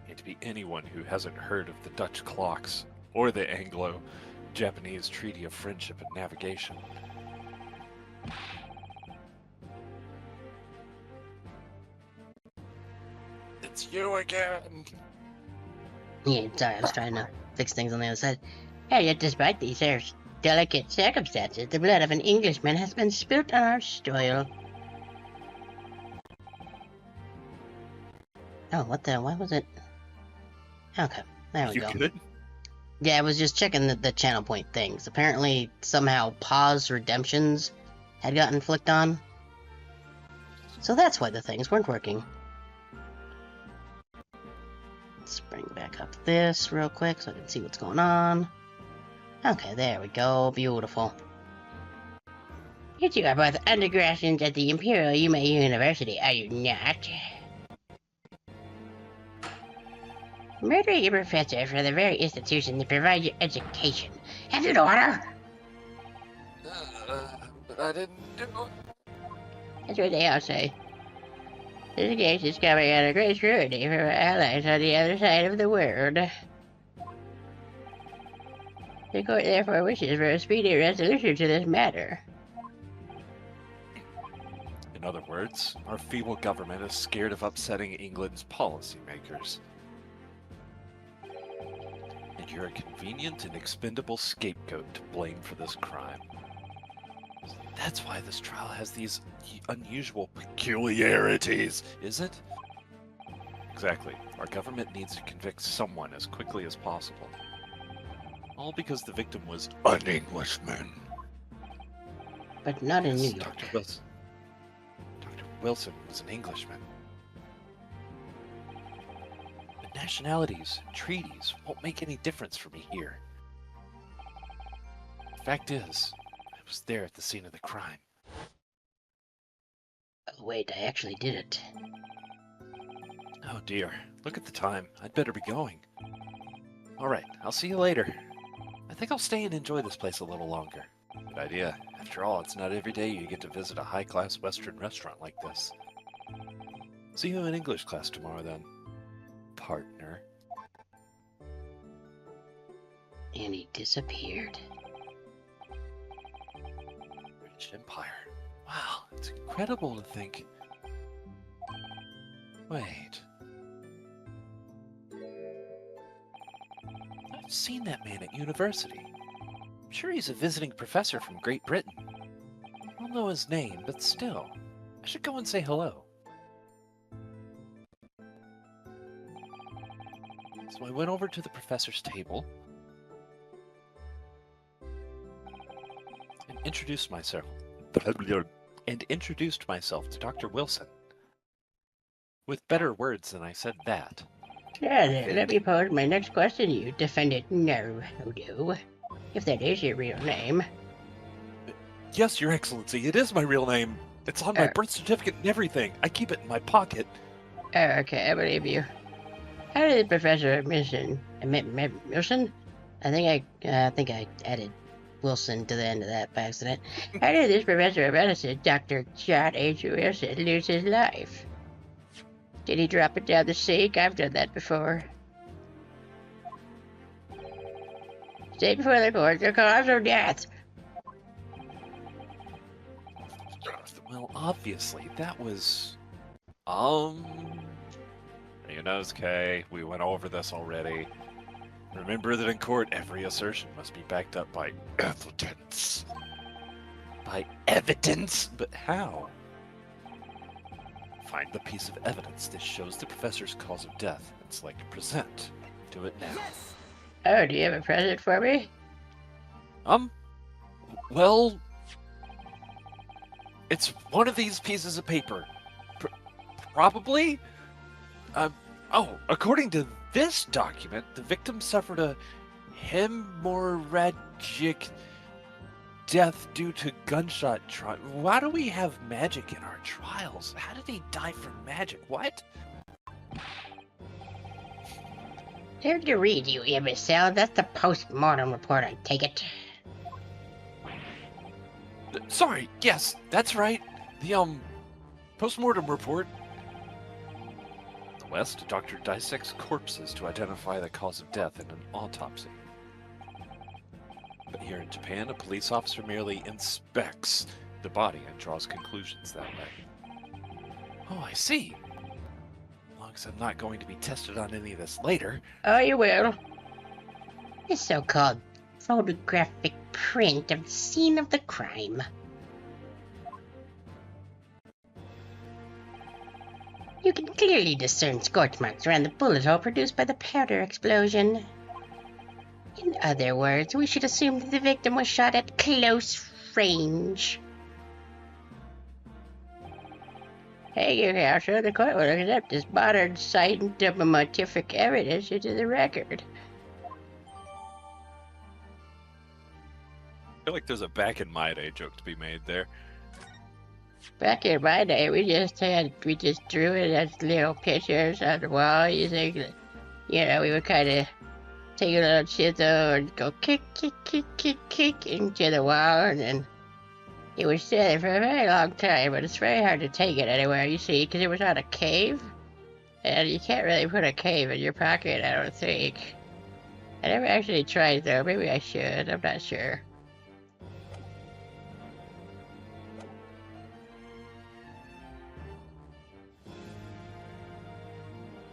And to be anyone who hasn't heard of the Dutch clocks, or the Anglo-Japanese Treaty of Friendship and Navigation. It's you again! Yeah, sorry, I was trying to fix things on the other side. Hey, yet despite these delicate circumstances, the blood of an Englishman has been spilt on our soil. Oh, what the? Why was it? Okay, there we You go. good? Yeah, I was just checking the channel point things. Apparently, somehow pause redemptions had gotten flicked on. So that's why the things weren't working. Let's bring back up this real quick so I can see what's going on. Okay, there we go. Beautiful. You two are both undergraduates at the Imperial Yuma University, are you not? Murdering a professor for the very institution that provides your education. Have you an order? I didn't do That's what they all say. This case is coming under great scrutiny from our allies on the other side of the world. The court therefore wishes for a speedy resolution to this matter. In other words, our feeble government is scared of upsetting England's policymakers. And you're a convenient and expendable scapegoat to blame for this crime. That's why this trial has these unusual peculiarities, is it? Exactly. Our government needs to convict someone as quickly as possible. All because the victim was an Englishman. But not in New Yes, York. Dr. Wilson. Dr. Wilson was an Englishman. But nationalities and treaties won't make any difference for me here. The fact is, I was there at the scene of the crime. Oh, wait, I actually did it. Oh dear, look at the time. I'd better be going. Alright, I'll see you later. I think I'll stay and enjoy this place a little longer. Good idea. After all, it's not every day you get to visit a high-class Western restaurant like this. See you in English class tomorrow then, partner. And he disappeared. British Empire. Wow, it's incredible to think. Wait. I've seen that man at university. I'm sure he's a visiting professor from Great Britain. I don't know his name, but still. I should go and say hello. So I went over to the professor's table and introduced myself to Dr. Wilson. With better words than I said that. Now then, let me pose my next question to you, Defendant Naruhodo. If that is your real name. Yes, Your Excellency, it is my real name. It's on my birth certificate and everything. I keep it in my pocket. Oh, okay, I believe you. How did Professor Milson? I think I added Wilson to the end of that by accident. How did this Professor of Medicine, Dr. John H. Wilson, lose his life? Did he drop it down the sink? I've done that before. State before the court the cause of death. Well, obviously, that was... Ryunosuke, we went over this already. Remember that in court, every assertion must be backed up by evidence. By evidence? But how? Find the piece of evidence that shows the professor's cause of death and select present. Do it now. Oh, do you have a present for me? Well... It's one of these pieces of paper. Probably? According to this document, the victim suffered a hemorrhagic death due to gunshot trauma. Why do we have magic in our trials? How did he die from magic? What? Time to read, you imbecile. That's the post-mortem report, I take it. Sorry, yes, that's right. The, post-mortem report. In the West, a doctor dissects corpses to identify the cause of death in an autopsy. But here in Japan, a police officer merely inspects the body and draws conclusions that way. Oh, I see. As long as I'm not going to be tested on any of this later. Oh, you will. This so-called photographic print of the scene of the crime. You can clearly discern scorch marks around the bullet hole produced by the powder explosion. In other words, we should assume that the victim was shot at close range. Thank you, Counsel. The court will accept this modern scientific evidence into the record. I feel like there's a back in my day joke to be made there. Back in my day, we just drew it as little pictures on the wall. You think that, we would kind of take a little chisel and go kick into the wall, and then it would stay there for a very long time, but it's very hard to take it anywhere, you see, because it was on a cave, and you can't really put a cave in your pocket, I don't think. I never actually tried, though. Maybe I should. I'm not sure.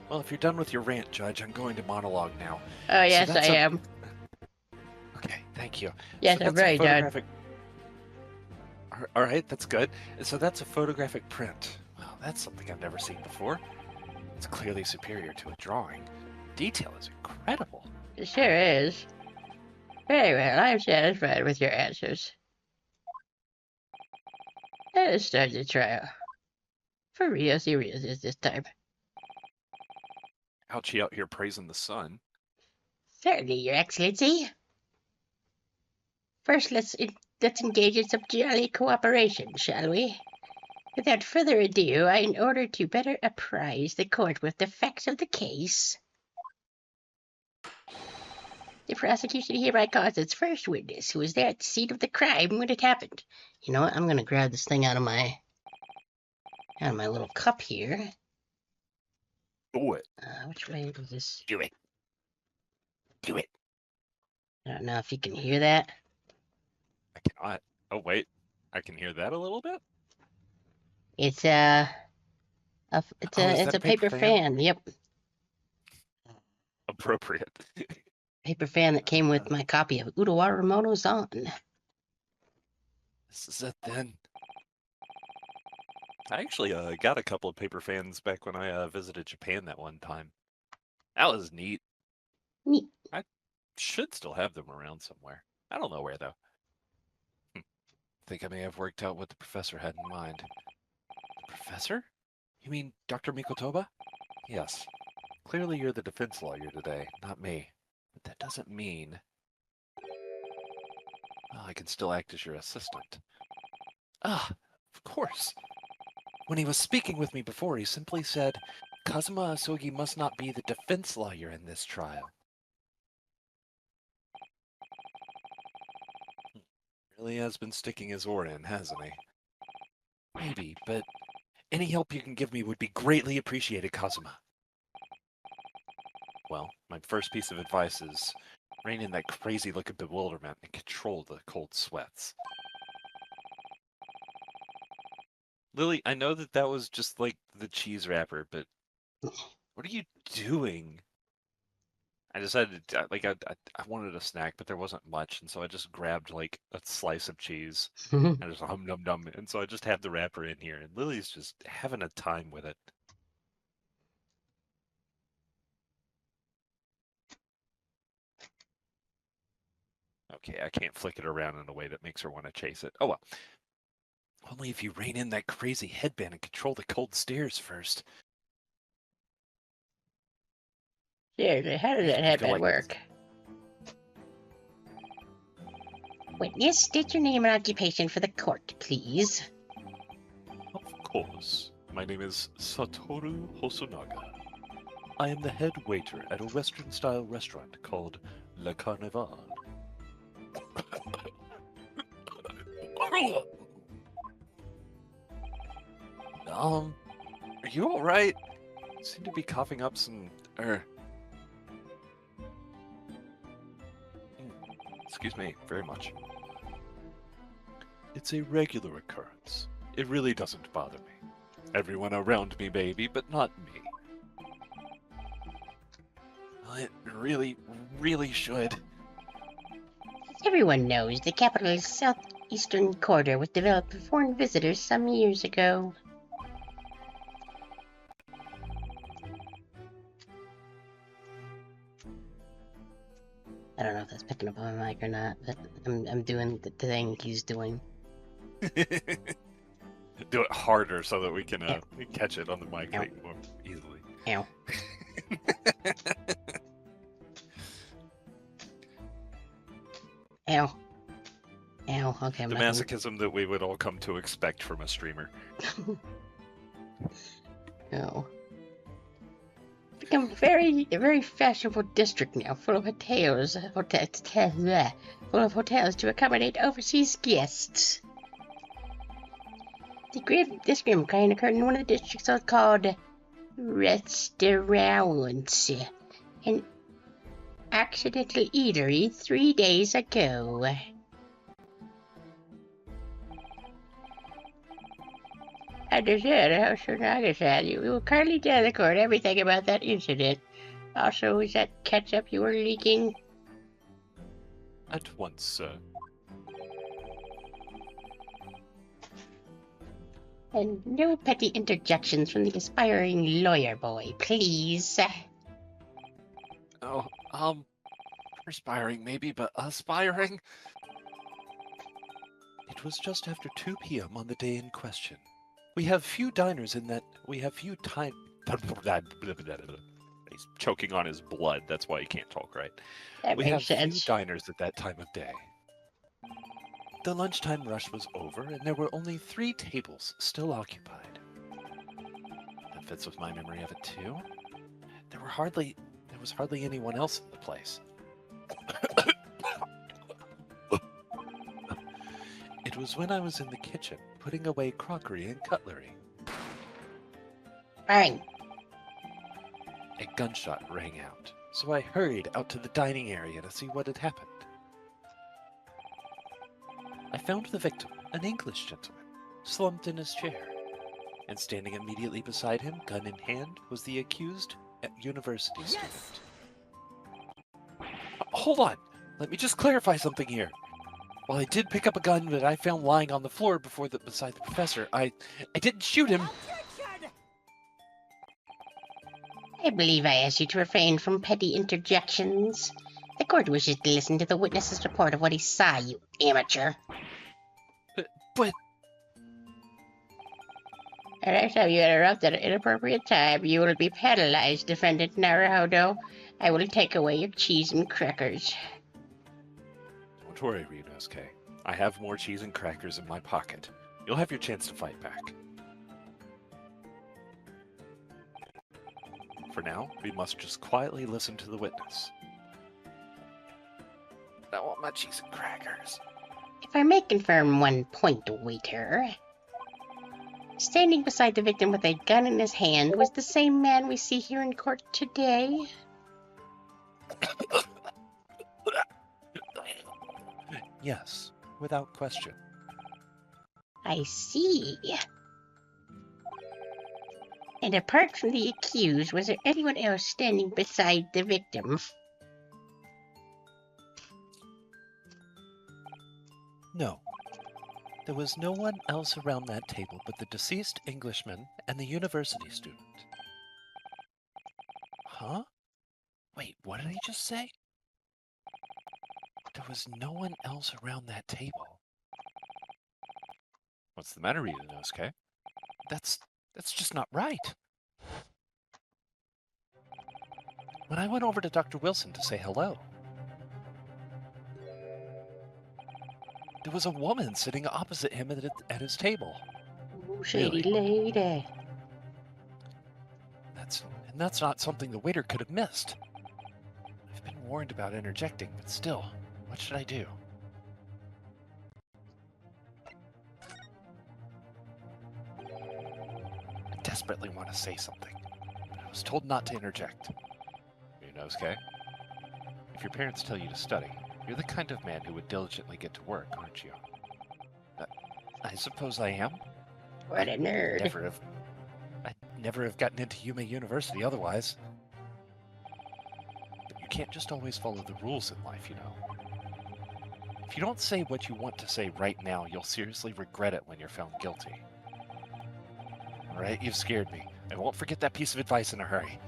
Well, if you're done with your rant, Judge, I'm going to monologue now. Oh, yes, I am. Okay, thank you. Yes, I'm very done. All right, that's good. So that's a photographic print. Well, that's something I've never seen before. It's clearly superior to a drawing. Detail is incredible. It sure is. Very well, I'm satisfied with your answers. Let us start the trial. For real serious this time. Ouchie out here praising the sun. Certainly, Your Excellency. First, let's engage in some jolly cooperation, shall we? Without further ado, in order to better apprise the court with the facts of the case, the prosecution hereby calls its first witness, who was there at the scene of the crime when it happened. You know what? I'm gonna grab this thing out of my little cup here. Do it. Which way was this? Do it. Do it. I don't know if you can hear that. I cannot. Oh, wait. I can hear that a little bit? It's a that a paper fan. Yep. Appropriate. Paper fan that came with my copy of Udawara Mono-zan. This is it then. I actually got a couple of paper fans back when I visited Japan that one time. That was neat. Neat. I should still have them around somewhere. I don't know where, though. Think I may have worked out what the professor had in mind. The professor? You mean Dr. Mikotoba? Yes. Clearly you're the defense lawyer today, not me. But that doesn't mean... Well, I can still act as your assistant. Ah, of course. When he was speaking with me before, he simply said, Kazuma Asogi must not be the defense lawyer in this trial. Really has been sticking his oar in, hasn't he? Maybe, but any help you can give me would be greatly appreciated, Kazuma. Well, my first piece of advice is rein in that crazy look of bewilderment and control the cold sweats. Lily, I know that was just like the cheese wrapper, but what are you doing? I decided, I wanted a snack, but there wasn't much, and so I just grabbed like a slice of cheese and just num, and so I just had the wrapper in here, and Lily's just having a time with it. Okay, I can't flick it around in a way that makes her want to chase it. Oh well. Only if you rein in that crazy headband and control the cold stares first. Seriously, how does that headband work? Witness, state your name and occupation for the court, please. Of course. My name is Satoru Hosonaga. I am the head waiter at a Western-style restaurant called Le Carnival. Are you alright? You seem to be coughing up some... Excuse me, very much. It's a regular occurrence. It really doesn't bother me. Everyone around me, maybe, but not me. Well, it really, really should. Everyone knows the capital's southeastern corridor was developed for foreign visitors some years ago. I don't know if that's picking up on my mic or not, but I'm doing the thing he's doing. Do it harder so that we can Yeah. catch it on the mic Ow. more easily. Ow. Ow. Ow. Okay, I'm The not gonna- masochism that we would all come to expect from a streamer. No. Become a very fashionable district now, full of hotels to accommodate overseas guests. This grim crime occurred in one of the districts called Restaurants, an accidental eatery 3 days ago. Understood, House Nagasaki. We will kindly tell the court everything about that incident. Also, is that ketchup you were leaking? At once, sir. And no petty interjections from the aspiring lawyer boy, please. Oh, perspiring maybe, but aspiring? It was just after 2 p.m. on the day in question. We have few diners in that. We have few time. He's choking on his blood. That's why he can't talk right. That We have makes sense. few diners at that time of day. The lunchtime rush was over, and there were only 3 tables still occupied. That fits with my memory of it too. There was hardly anyone else in the place. It was when I was in the kitchen, putting away crockery and cutlery. Bang. A gunshot rang out, so I hurried out to the dining area to see what had happened. I found the victim, an English gentleman, slumped in his chair, and standing immediately beside him, gun in hand, was the accused university student. Hold on! Let me just clarify something here. While I did pick up a gun that I found lying on the floor beside the professor, I didn't shoot him. I believe I asked you to refrain from petty interjections. The court wishes to listen to the witness's report of what he saw, you amateur. But The next time you interrupt at an inappropriate time, you will be penalized, Defendant Naruhodo. I will take away your cheese and crackers. don't worry, Ryunosuke. I have more cheese and crackers in my pocket. You'll have your chance to fight back. For now, we must just quietly listen to the witness. I want my cheese and crackers. If I may confirm one point, waiter. Standing beside the victim with a gun in his hand was the same man we see here in court today. Yes, without question. I see. And apart from the accused, was there anyone else standing beside the victim? No. There was no one else around that table but the deceased Englishman and the university student. Huh? Wait, what did he just say? There was no one else around that table. What's the matter, Ryunosuke? That's just not right. When I went over to Dr. Wilson to say hello, there was a woman sitting opposite him at his table. Ooh, shady lady. That's not something the waiter could have missed. I've been warned about interjecting, but still, what should I do? I desperately want to say something, but I was told not to interject. Ryunosuke, if your parents tell you to study, you're the kind of man who would diligently get to work, aren't you? I suppose I am. What a nerd. I'd never have gotten into Yume University otherwise. But you can't just always follow the rules in life, you know. If you don't say what you want to say right now, you'll seriously regret it when you're found guilty. Alright, you've scared me. I won't forget that piece of advice in a hurry.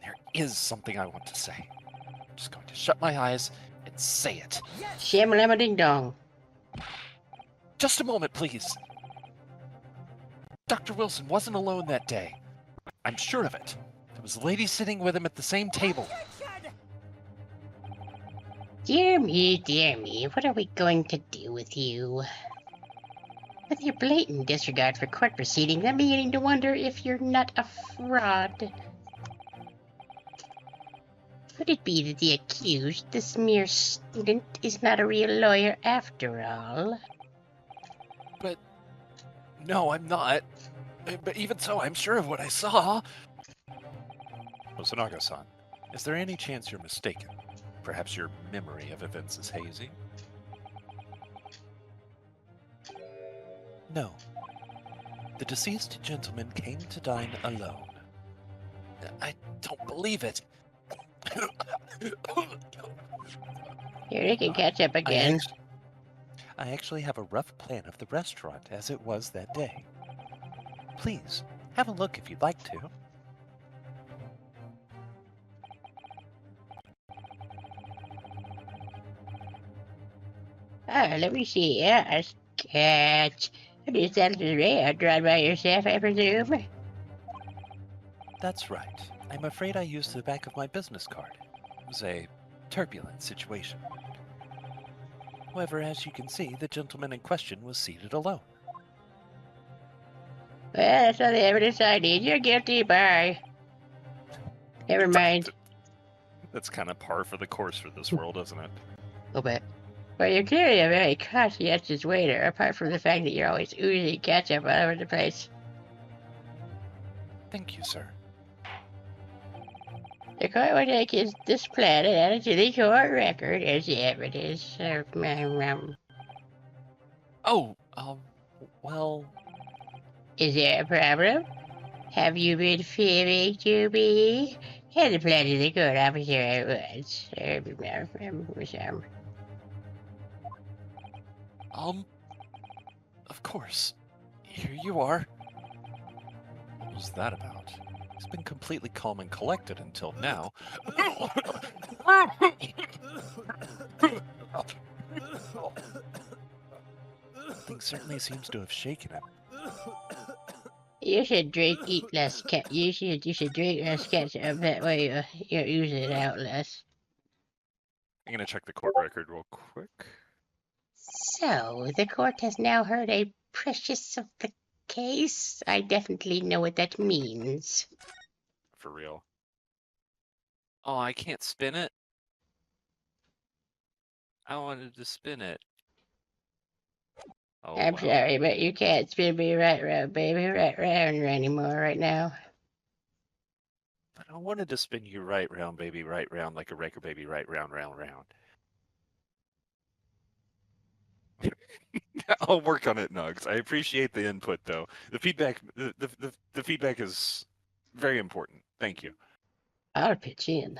There is something I want to say. I'm just going to shut my eyes and say it. Shamalama ding dong. Just a moment, please. Dr. Wilson wasn't alone that day. I'm sure of it. There was a lady sitting with him at the same table. Dear me, what are we going to do with you? With your blatant disregard for court proceedings, I'm beginning to wonder if you're not a fraud. Could it be that the accused, this mere student, is not a real lawyer after all? But no, I'm not. But even so, I'm sure of what I saw. Osanaga-san, is there any chance you're mistaken? Perhaps your memory of events is hazy? No. The deceased gentleman came to dine alone. I don't believe it. Here, you can catch up again. I actually have a rough plan of the restaurant as it was that day. Please, have a look if you'd like to. Let me see. A sketch. Is that the layout drawn by yourself, I presume? That's right. I'm afraid I used the back of my business card. It was a turbulent situation. However, as you can see, the gentleman in question was seated alone. Well, that's all the evidence I need. You're guilty, bye. Never mind. That's kind of par for the course for this world, isn't it? A little bit. Well, you're clearly a very conscientious waiter, apart from the fact that you're always oozing ketchup all over the place. Thank you, sir. The court will take this plan and add it to the court record as the evidence. Well... Is there a problem? Have you been fibbing to me? Hand the plan to the court officer at once. Of course. Here you are. What was that about? He's been completely calm and collected until now. Something certainly seems to have shaken him. You should eat less cat. You should drink less ketchup. That way you use it out less. I'm gonna check the court record real quick. So, the court has now heard a precious of the case. I definitely know what that means. For real. Oh, I can't spin it? I wanted to spin it. Oh, I'm well. sorry, but you can't spin me right round, baby, right round anymore right now. But I wanted to spin you right round, baby, right round, like a record baby, right round, round, round. I'll work on it, Nugs. I appreciate the input, though. The feedback, the feedback is very important. Thank you. I'll pitch in.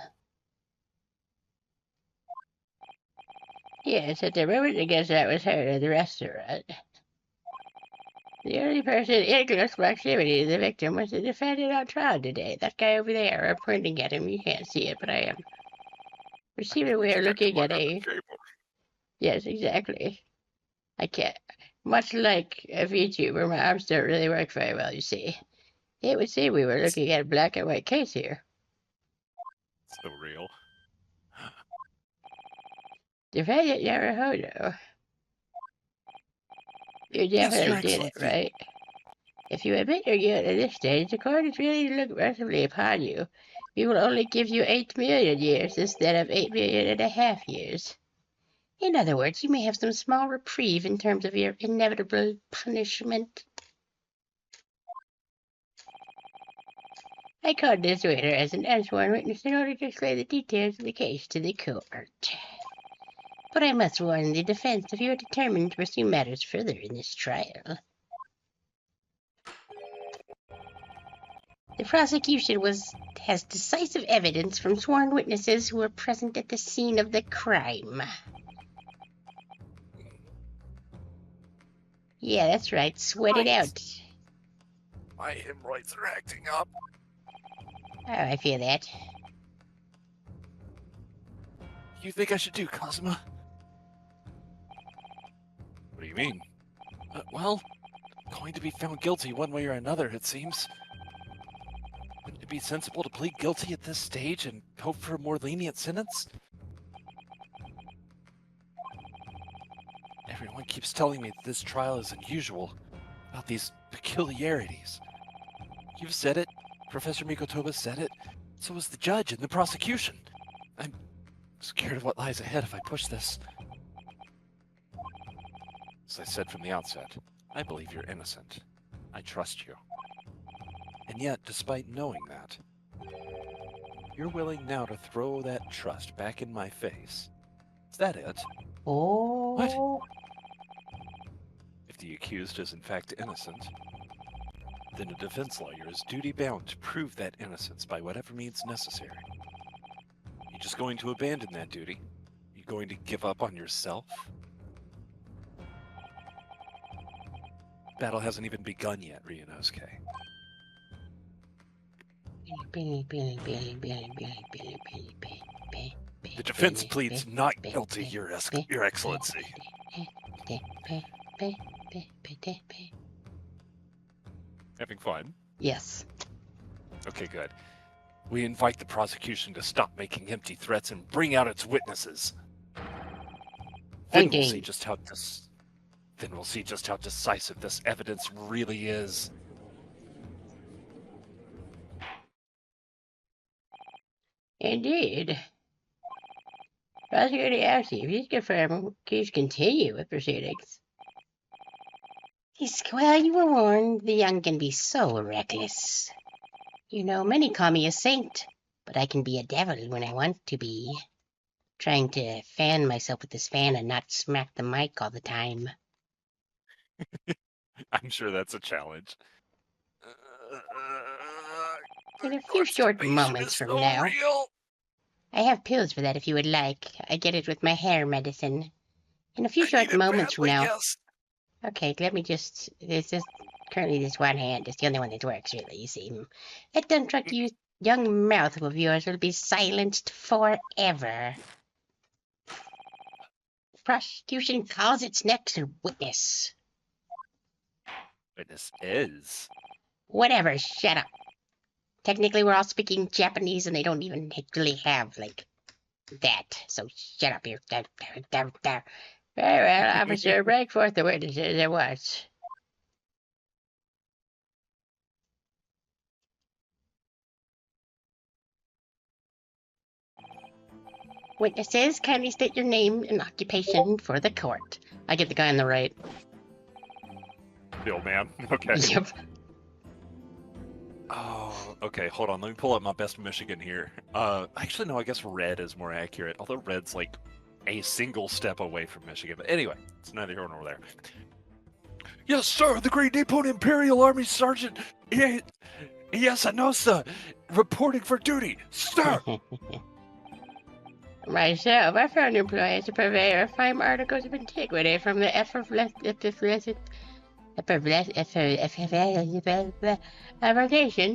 Yes, at the moment against that was heard at the restaurant. The only person in close proximity to the victim was the defendant on trial today. That guy over there. I'm pointing at him. You can't see it, but I am. Receiving, we are looking at a... Yes, exactly. I can't. Much like a VTuber, my arms don't really work very well, you see. It would seem we were looking at a black and white case here. So real. Defendant Naruhodo. You definitely did it, right? If you admit your guilt at this stage, the court is really to look mercifully upon you. We will only give you 8 million years instead of 8.5 million years. In other words, you may have some small reprieve in terms of your inevitable punishment. I called this waiter as an unsworn witness in order to explain the details of the case to the court. But I must warn the defense if you are determined to pursue matters further in this trial. The prosecution has decisive evidence from sworn witnesses who were present at the scene of the crime. Yeah, that's right. Sweat it Right. out. My hemorrhoids are acting up. Oh, I feel that. You think I should do, Cosima? What do you mean? Well, going to be found guilty one way or another, it seems. Wouldn't it be sensible to plead guilty at this stage and hope for a more lenient sentence? Everyone keeps telling me that this trial is unusual, about these peculiarities. You've said it, Professor Mikotoba said it, so was the judge and the prosecution. I'm scared of what lies ahead if I push this. As I said from the outset, I believe you're innocent. I trust you. And yet, despite knowing that, you're willing now to throw that trust back in my face. Is that it? Oh. If the accused is in fact innocent, then a defense lawyer is duty-bound to prove that innocence by whatever means necessary. You just going to abandon that duty? You going to give up on yourself? Battle hasn't even begun yet, Ryunosuke. The defense pleads not guilty, Your Excellency. Having fun? Yes. Okay, good. We invite the prosecution to stop making empty threats and bring out its witnesses. Then we'll see just how decisive this evidence really is. Indeed. Prosecutor Yossi, please confirm, please continue with proceedings. Well, you were warned the young can be so reckless. You know, many call me a saint, but I can be a devil when I want to be. Trying to fan myself with this fan and not smack the mic all the time. I'm sure that's a challenge. In a few short moments from now. I have pills for that if you would like. I get it with my hair medicine. In a few short moments from now. Yes. Okay, let me just. There's just currently this one hand. It's the only one that works, really, you see. That unstruck young mouth of yours will be silenced forever. Prosecution calls its next witness. Witness is. Whatever, shut up. Technically, we're all speaking Japanese, and they don't even actually have, like, that. So shut up here. Very well, officer, break forth the witnesses at once. Witnesses, kindly state your name and occupation for the court. I get the guy on the right. The old man. Okay. Yep. Oh, okay. Hold on. Let me pull up my best Michigan here. Actually, no. I guess red is more accurate. Although red's like a single step away from Michigan. But anyway, it's neither here nor there. Yes, sir. The Great Nippon Imperial Army Sergeant Yasanosa reporting for duty, sir. Myself, I found employees to purveyor of fine articles of antiquity from the effervescent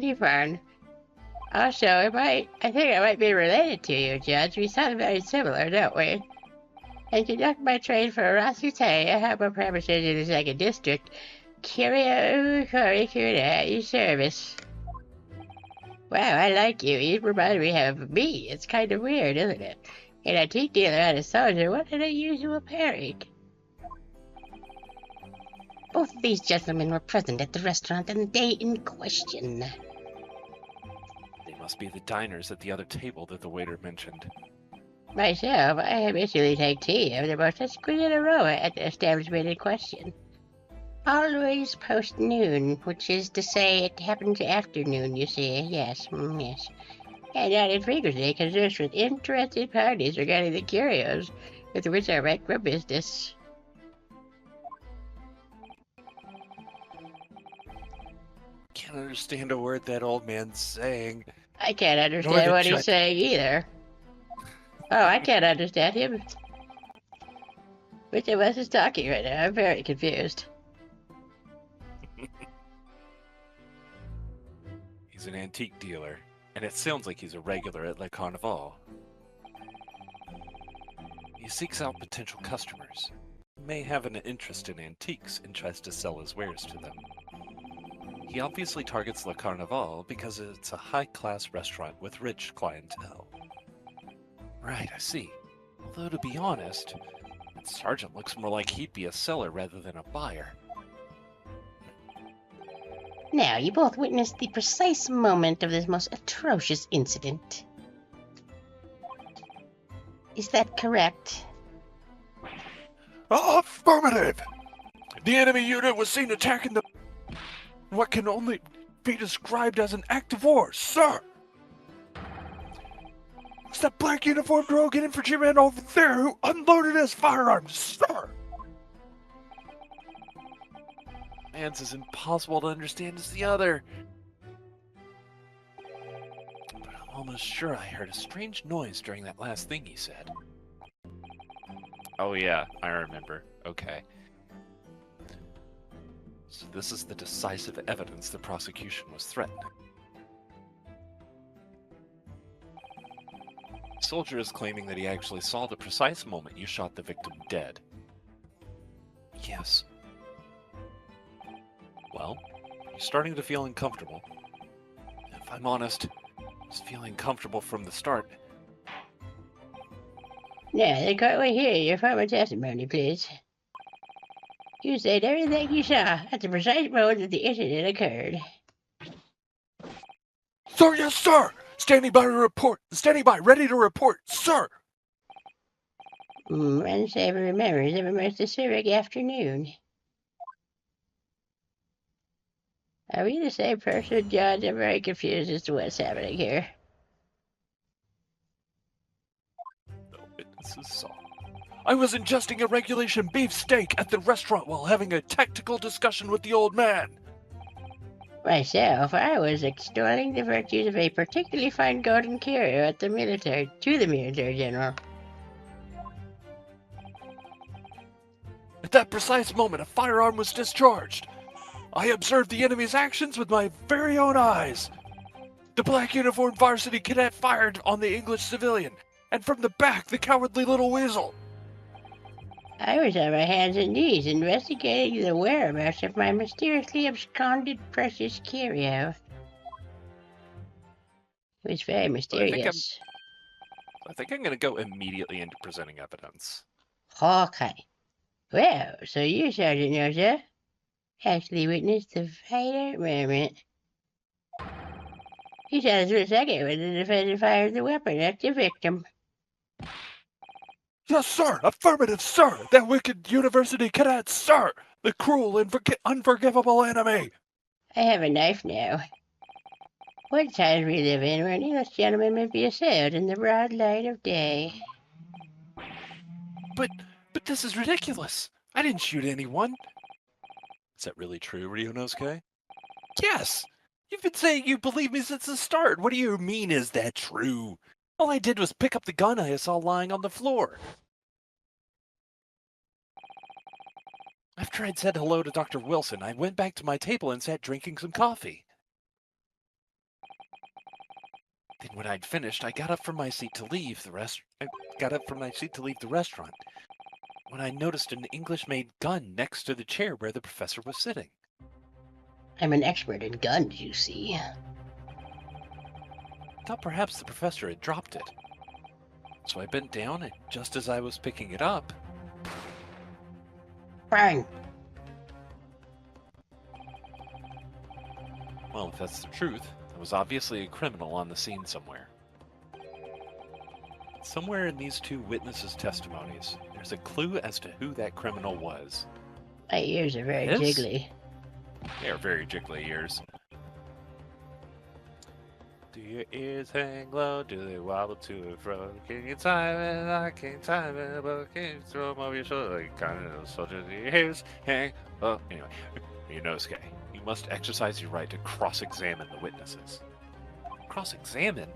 you found. Also, I think I might be related to you, Judge. We sound very similar, don't we? And conduct my trade for Rasute, a helper premises in the 2nd District. Curio Kurikuda at your service. Wow, I like you. You remind me of me. It's kind of weird, isn't it? An antique dealer and a soldier, what an unusual pairing. Both of these gentlemen were present at the restaurant on the day in question. They must be the diners at the other table that the waiter mentioned. Myself, I habitually take tea of the most exquisite aroma at the establishment in question. Always post-noon, which is to say it happens afternoon, you see. Yes, yes. And not infrequently converse with interested parties regarding the curios with which I rank for business. Can't understand a word that old man's saying. I can't understand what he's saying either. Oh, I can't understand him. Which of us is talking right now? I'm very confused. He's an antique dealer, and it sounds like he's a regular at Le Carnival. He seeks out potential customers, who may have an interest in antiques and tries to sell his wares to them. He obviously targets Le Carnival because it's a high-class restaurant with rich clientele. Right, I see. Although, to be honest, that sergeant looks more like he'd be a seller rather than a buyer. Now, you both witnessed the precise moment of this most atrocious incident. Is that correct? Affirmative! The enemy unit was seen attacking what can only be described as an act of war, sir! It's that black uniformed rogue infantryman over there who unloaded his firearms, sir! Man's as impossible to understand as the other. But I'm almost sure I heard a strange noise during that last thing he said. Oh yeah, I remember. Okay. So this is the decisive evidence the prosecution was threatening. The soldier is claiming that he actually saw the precise moment you shot the victim dead. Yes. Well, he's starting to feel uncomfortable. If I'm honest, he's feeling comfortable from the start. Now, the court will hear your formal testimony, please. You said everything you saw at the precise moment that the incident occurred. Sir, yes, sir! Standing by to report. Standing by, ready to report, sir! Unsavory memories of a most disturbing afternoon. Are we the same person, John? I'm very confused as to what's happening here. No witnesses saw. I was ingesting a regulation beef steak at the restaurant while having a tactical discussion with the old man. Myself, I was extolling the virtues of a particularly fine golden curio to the military general. At that precise moment, a firearm was discharged. I observed the enemy's actions with my very own eyes. The black uniformed varsity cadet fired on the English civilian, and from the back, the cowardly little weasel. I was on my hands and knees investigating the whereabouts of my mysteriously absconded precious curio. It was very mysterious. I think I'm going to go immediately into presenting evidence. Okay. Well, so you, Sergeant Noza, actually witnessed the fatal moment. You saw this for a second when the defendant fired the weapon at the victim. Yes, sir! Affirmative, sir! That wicked university cadet, sir! The cruel and unforgivable enemy! I have a knife now. What times we live in where an English gentleman may be assailed in the broad light of day. But this is ridiculous! I didn't shoot anyone! Is that really true, Ryunosuke? Yes! You've been saying you believe me since the start! What do you mean, is that true? All I did was pick up the gun I saw lying on the floor. After I'd said hello to Dr. Wilson, I went back to my table and sat drinking some coffee. Then when I'd finished, I got up from my seat to leave the restaurant when I noticed an English-made gun next to the chair where the professor was sitting. I'm an expert in guns, you see. Thought perhaps the professor had dropped it. So I bent down, and just as I was picking it up... Bang! Well, if that's the truth, there was obviously a criminal on the scene somewhere. Somewhere in these two witnesses' testimonies, there's a clue as to who that criminal was. My ears are very Yes? jiggly. They are very jiggly ears. Do your ears hang low? Do they wobble to and fro? Can you time it? I can't time it, but can you throw them over your shoulder like kind of soldier? Do your ears hang low? Anyway, Ryunosuke, you must exercise your right to cross-examine the witnesses. Cross-examine?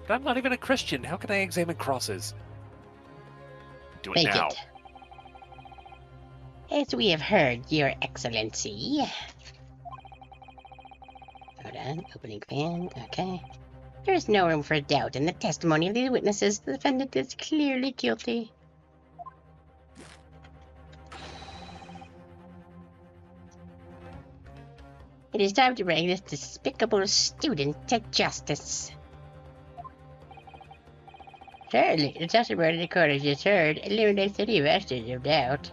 But I'm not even a Christian. How can I examine crosses? Do it Make now. it. As we have heard, Your Excellency. Hold Opening fan, okay. There is no room for doubt in the testimony of these witnesses. The defendant is clearly guilty. It is time to bring this despicable student to justice. Certainly, the testimony the court has just heard eliminates any vestige of doubt.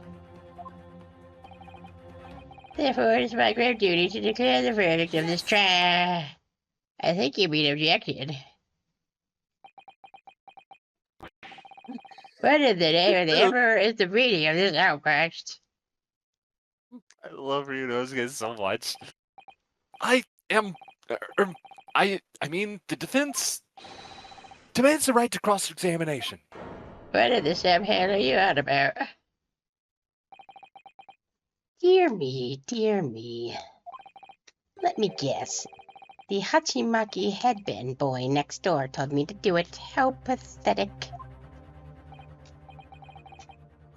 Therefore, it is my grave duty to declare the verdict of this trial. I think you mean objection. What in the name of the Emperor is the meaning of this outburst? I love Ryunosuke so much. I am. I mean, the defense demands the right to cross-examination. What in the Sam hell are you on about? Dear me, dear me. Let me guess. The Hachimaki headband boy next door told me to do it. How pathetic.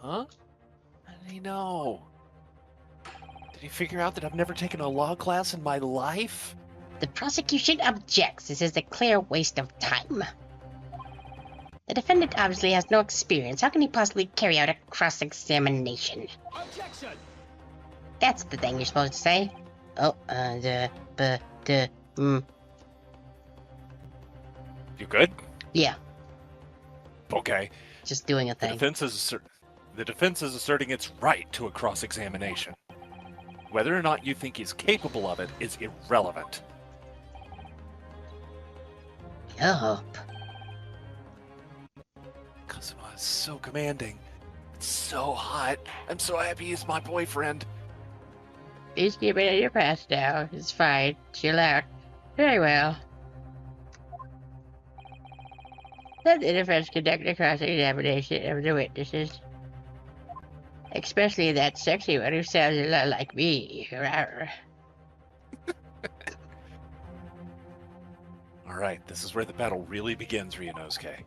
Huh? How did he know? Did he figure out that I've never taken a law class in my life? The prosecution objects. This is a clear waste of time. The defendant obviously has no experience. How can he possibly carry out a cross-examination? Objection! That's the thing you're supposed to say. Oh, You good? yeah, Okay. just doing a The thing. defense is asserting its right to a cross-examination. Whether or not you think he's capable of it is irrelevant. Oh, Kazuma is so commanding. It's so hot. I'm so happy he's my boyfriend. please keep it in your past now. It's fine. Chill out. Very well. Let the defense conduct a cross-examination of the witnesses. Especially that sexy one who sounds a lot like me. Rawr. Alright, this is where the battle really begins, Ryunosuke.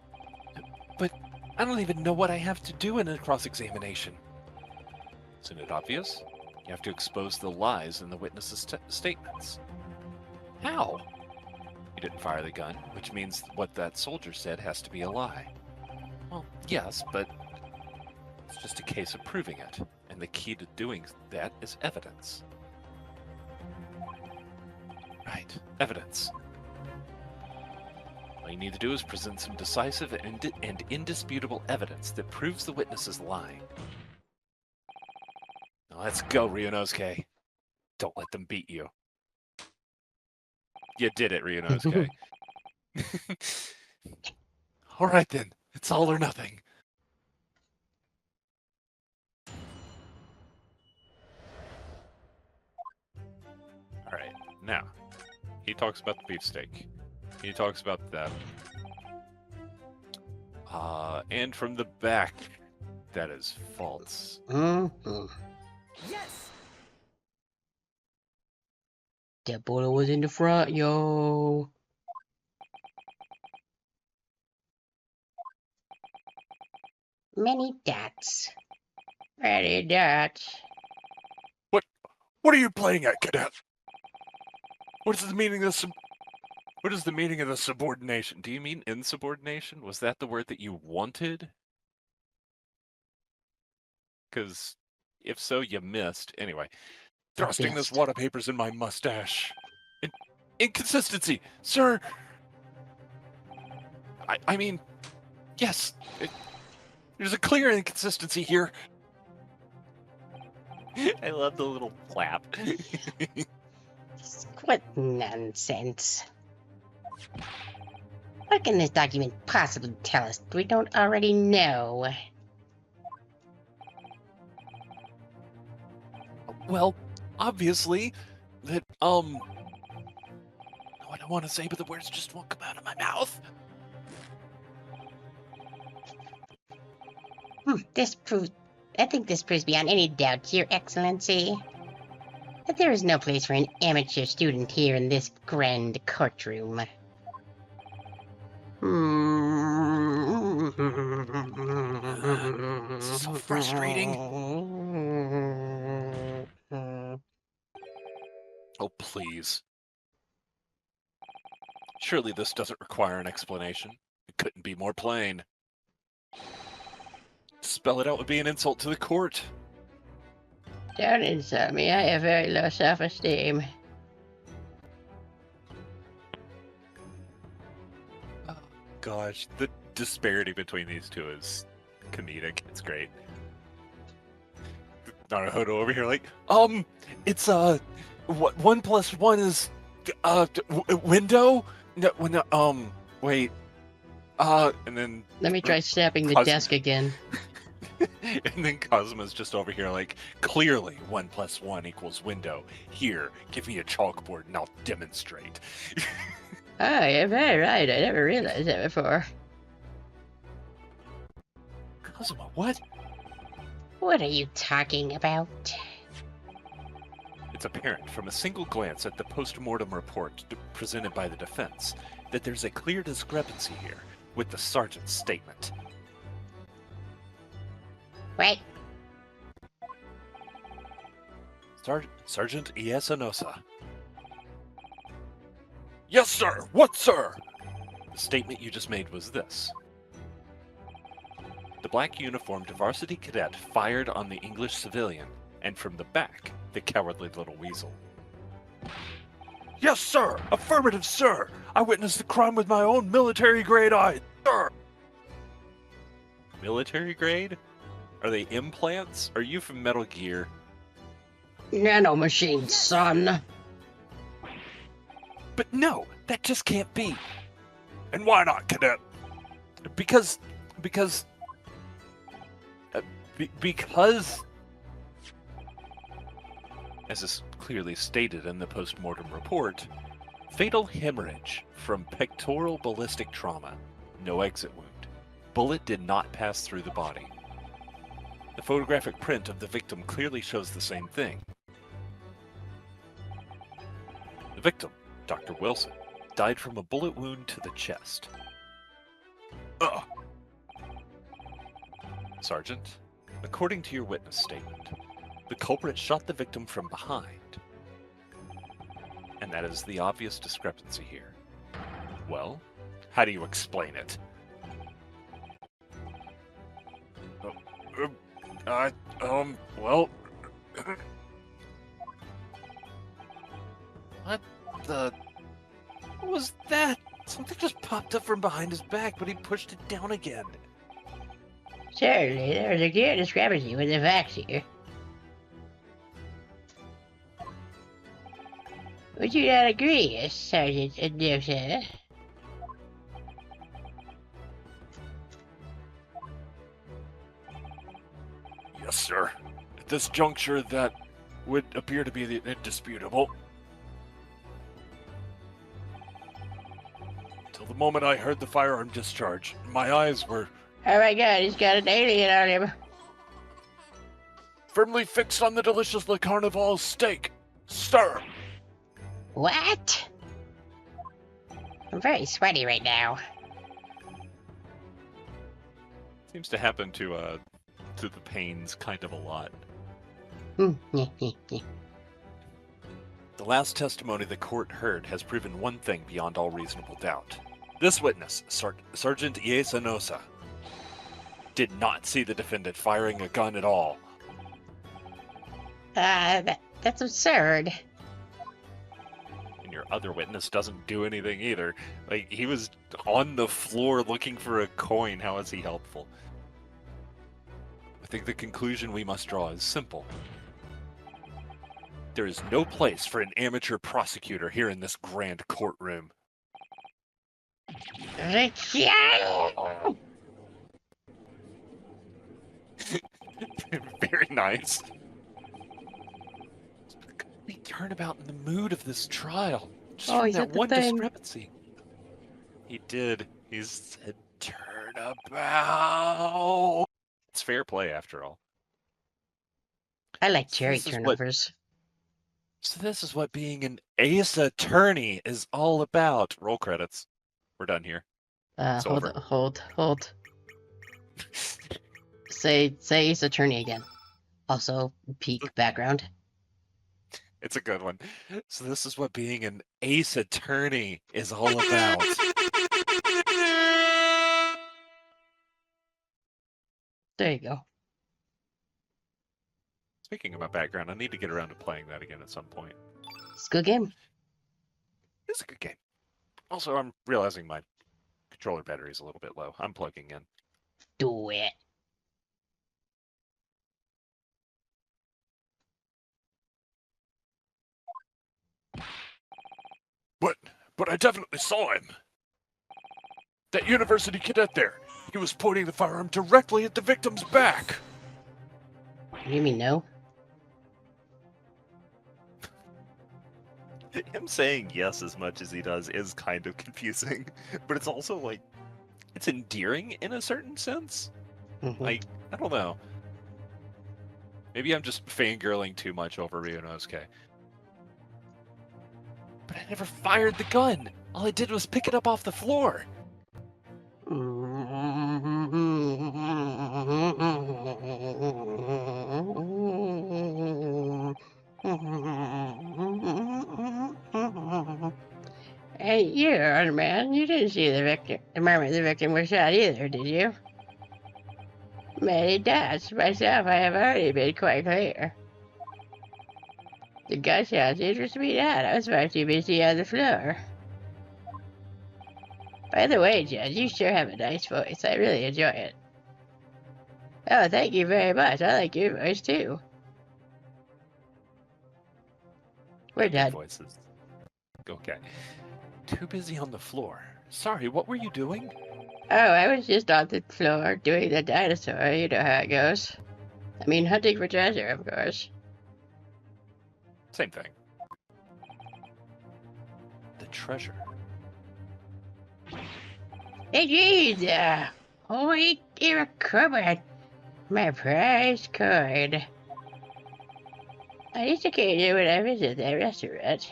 But I don't even know what I have to do in a cross-examination. Isn't it obvious? You have to expose the lies in the witnesses' statements. How? You didn't fire the gun, which means what that soldier said has to be a lie. Well, yes, but it's just a case of proving it, and the key to doing that is evidence. Right, evidence. All you need to do is present some decisive and indisputable evidence that proves the witness is lying. Now let's go, Ryunosuke. Don't let them beat you. You did it, Ryunosuke. All right then, it's all or nothing. All right, now he talks about the beefsteak. He talks about that. And from the back, that is false. Mm-hmm. Yes! That boy was in the front, yo. Many dots. Many dots. What are you playing at, cadet? What is the meaning of What is the meaning of the subordination? Do you mean insubordination? Was that the word that you wanted? Because if so, you missed. Anyway, thrusting this Missed. wad of papers in my mustache. Inconsistency, sir. I mean, yes. There's a clear inconsistency here. I love the little clap. What nonsense. What can this document possibly tell us that we don't already know? Well, obviously, that, I don't want to say, but the words just won't come out of my mouth. I think this proves beyond any doubt, Your Excellency, that there is no place for an amateur student here in this grand courtroom. This is so frustrating. Oh, please. Surely this doesn't require an explanation. It couldn't be more plain. To spell it out would be an insult to the court. Don't insult me. I have very low self-esteem. Gosh, the disparity between these two is comedic. It's great. Naruhodo over here like, it's, what, 1 + 1 is, window? No, wait. And then... Let me try snapping the Cos- desk again. And then Cosmo's just over here like, clearly 1 + 1 = window. Here, give me a chalkboard and I'll demonstrate. Oh, you're very right. I never realized that before. Cosmo, what? What are you talking about? It's apparent from a single glance at the post-mortem report presented by the defense that there's a clear discrepancy here with the sergeant's statement. What? Sergeant Iesanosa. Yes, sir! What, sir? The statement you just made was this. The black uniformed varsity cadet fired on the English civilian, and from the back, the cowardly little weasel. Yes, sir! Affirmative, sir! I witnessed the crime with my own military-grade eyes, sir! Military grade? Are they implants? Are you from Metal Gear? Nanomachine, son. But no, that just can't be. And why not, cadet? Because... As is clearly stated in the post-mortem report, fatal hemorrhage from pectoral ballistic trauma, no exit wound. Bullet did not pass through the body. The photographic print of the victim clearly shows the same thing. The victim, Dr. Wilson, died from a bullet wound to the chest. Ugh. Sergeant, according to your witness statement, the culprit shot the victim from behind. And that is the obvious discrepancy here. Well, how do you explain it? Well... What the... What was that? Something just popped up from behind his back, but he pushed it down again. Certainly, there is a clear discrepancy with the facts here. Would you not agree, Sergeant Anusa? Yes, sir. At this juncture, that would appear to be indisputable. Till the moment I heard the firearm discharge, my eyes were Oh my god, he's got an alien on him. firmly fixed on the delicious Le Carnival steak. Sir! What? I'm very sweaty right now. Seems to happen to the Pains kind of a lot. Hmm. The last testimony the court heard has proven one thing beyond all reasonable doubt. This witness, Sergeant Iesanosa, did not see the defendant firing a gun at all. That's absurd. And your other witness doesn't do anything either. Like, he was on the floor looking for a coin. How is he helpful? I think the conclusion we must draw is simple. There is no place for an amateur prosecutor here in this grand courtroom. Very nice. We turnabout in the mood of this trial. Just Oh, from he that said the one thing. discrepancy. He did. He said turnabout. It's fair play after all. I like So cherry this is what- turnovers. So this is what being an ace attorney is all about. Roll credits. We're done here. It's Hold, over. hold. Say Ace Attorney again. Also, peak background. It's a good one. So this is what being an ace attorney is all about. There you go. Speaking of my background, I need to get around to playing that again at some point. It's a good game. It's a good game. Also, I'm realizing my controller battery is a little bit low. I'm plugging in. Do it. But I definitely saw him. That university cadet there. He was pointing the firearm directly at the victim's back. You mean no? Him saying yes as much as he does is kind of confusing, but it's also like, it's endearing in a certain sense. Mhm. I don't know. Maybe I'm just fangirling too much over Ryunosuke. But I never fired the gun. All I did was pick it up off the floor. Hey, you're on, man. You didn't see the victim. Remember, the victim was shot either, did you? Many doubts. Myself, I have already been quite clear. The gunshots interested me not. I was far too busy on the floor. By the way, Judge, you sure have a nice voice. I really enjoy it. Oh, thank you very much. I like your voice, too. We're Big done. voices. Okay. Too busy on the floor. Sorry, what were you doing? Oh, I was just on the floor doing the dinosaur. You know how it goes. I mean, hunting for treasure, of course. Same thing. The treasure. Hey, geez, holy dear cupboard. My prized coin. On each occasion when I visit that restaurant,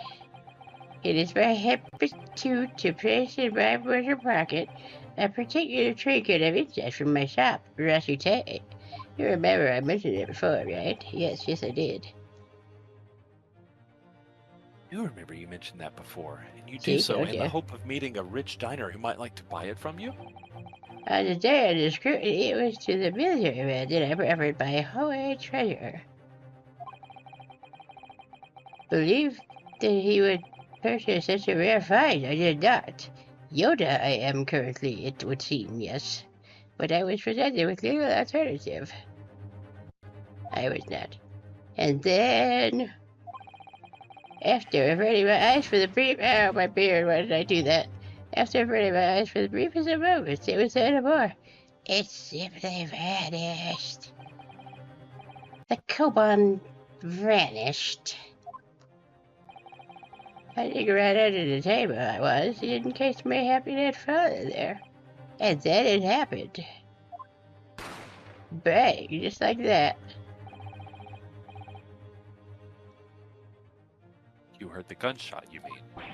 it is my habit to place in my bosom pocket a particular trinket of interest from my shop, Rasute. You remember I mentioned it before, right? Yes, I did. I do remember you mentioned that before, and you See, do so don't in ya? the hope of meeting a rich diner who might like to buy it from you? On the day of the scrutiny, it was to the military man that I offered my holy treasure. Believed that he would purchase such a rare find, I did not. Yoda I am currently, it would seem, yes. But I was presented with little alternative. I was not. And then, after averting my eyes for the brief— oh, my beard, why did I do that? After averting my eyes for the briefest of moments, it was there no more. It simply vanished. The Koban vanished. Hiding right under the table I was, in case my happy dead father there. And then it happened. Bang, just like that. You heard the gunshot, you mean?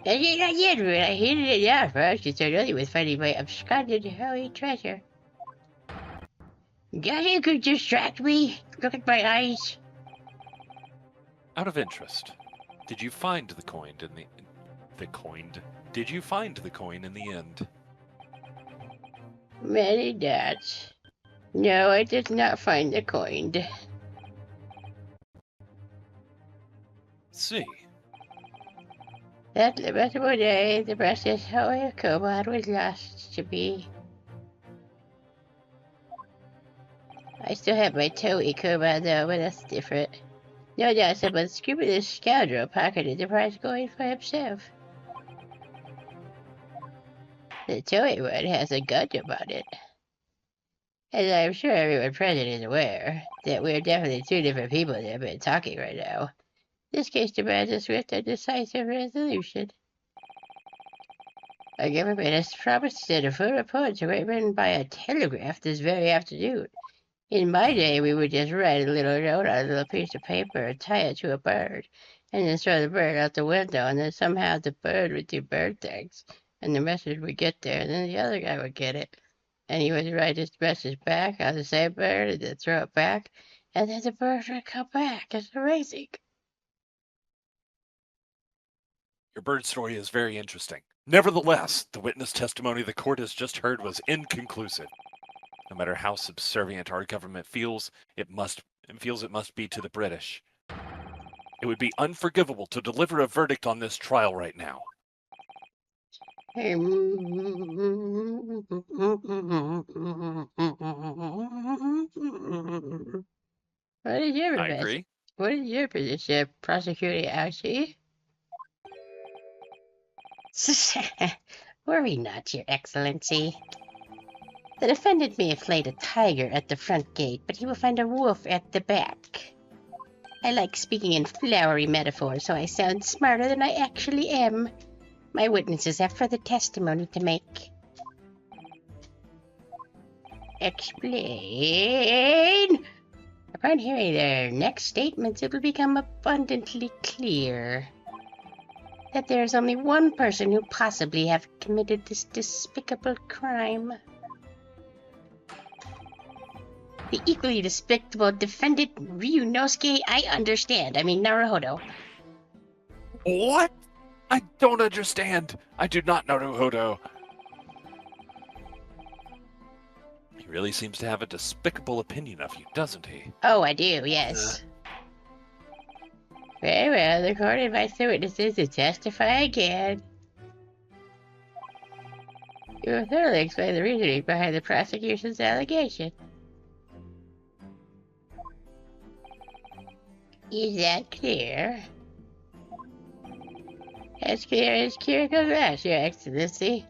And yet I did, but I hated it now for I was concerned only with finding my absconded holy treasure. Guess you could distract me? Look at my eyes. Out of interest, did you find the coin in the coined? Did you find the coin in the end? Many dots. No, I did not find the coin. See. That lamentable day, the precious holy Koban was lost to me. I still have my Toei Koban though, but that's different. No doubt some unscrupulous scoundrel pocketed the prize coin for himself. The Toei one has a Gundam on it. And I'm sure everyone present is aware that we're definitely two different people that have been talking right now. This case demands a swift and decisive resolution. Our government has promised to send a full report to Raymond by a telegraph this very afternoon. In my day, we would just write a little note on a little piece of paper and tie it to a bird, and then throw the bird out the window, and then somehow the bird would do bird things, and the message would get there, and then the other guy would get it, and he would write his message back on the same bird, and then throw it back, and then the bird would come back. It's amazing. Your bird story is very interesting. Nevertheless, the witness testimony the court has just heard was inconclusive. No matter how subservient our government feels it must be to the British. It would be unforgivable to deliver a verdict on this trial right now. What is your I position? agree. What is your position, Prosecutor Archie? Worry not, Your Excellency. The defendant may have flayed a tiger at the front gate, but he will find a wolf at the back. I like speaking in flowery metaphors, so I sound smarter than I actually am. My witnesses have further testimony to make. Explain! Upon hearing their next statements, it will become abundantly clear that there is only one person who possibly have committed this despicable crime. The equally despicable defendant Ryunosuke, I understand. I mean, Naruhodo. What? I don't understand. I do not know Naruhodo. He really seems to have a despicable opinion of you, doesn't he? Oh, I do, yes. Very well, the court invites the witnesses to testify again. You will thoroughly explain the reasoning behind the prosecution's allegation. Is that clear? As clear as curical glass, Your Excellency.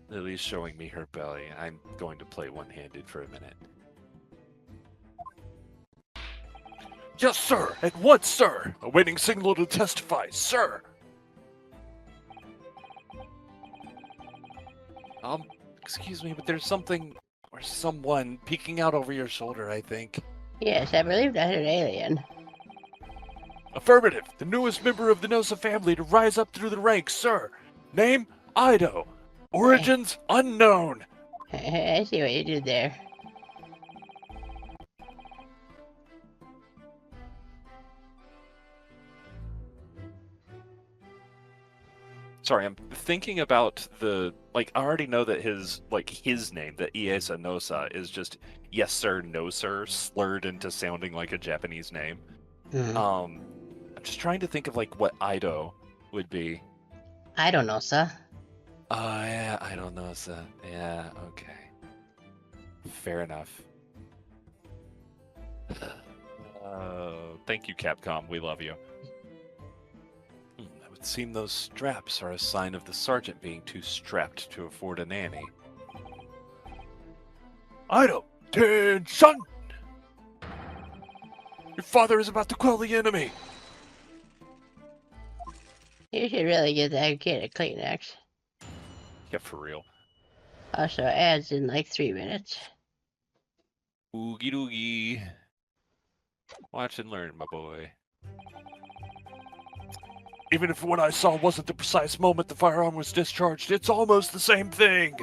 Lily's showing me her belly. I'm going to play one-handed for a minute. Yes, sir! At once, sir! Awaiting signal to testify, sir! Excuse me, but there's something or someone peeking out over your shoulder, I think. Yes, I believe that's an alien. Affirmative! The newest member of the Nosa family to rise up through the ranks, sir! Name, Ido. Origins, unknown! I see what you did there. Sorry, I'm thinking about the, I already know that his name, that Iesa Nosa, is just yes sir, no sir, slurred into sounding like a Japanese name. Mm-hmm. I'm just trying to think of, what Ido would be. I don't know, sir. Oh, yeah, I don't know, sir. Yeah, okay. Fair enough. Thank you, Capcom. We love you. It would seem those straps are a sign of the sergeant being too strapped to afford a nanny. Ido, attention! Your father is about to quell the enemy! You should really get that kid a Kleenex. Yeah, for real. Also, ads in 3 minutes. Oogie doogie. Watch and learn, my boy. Even if what I saw wasn't the precise moment the firearm was discharged, it's almost the same thing!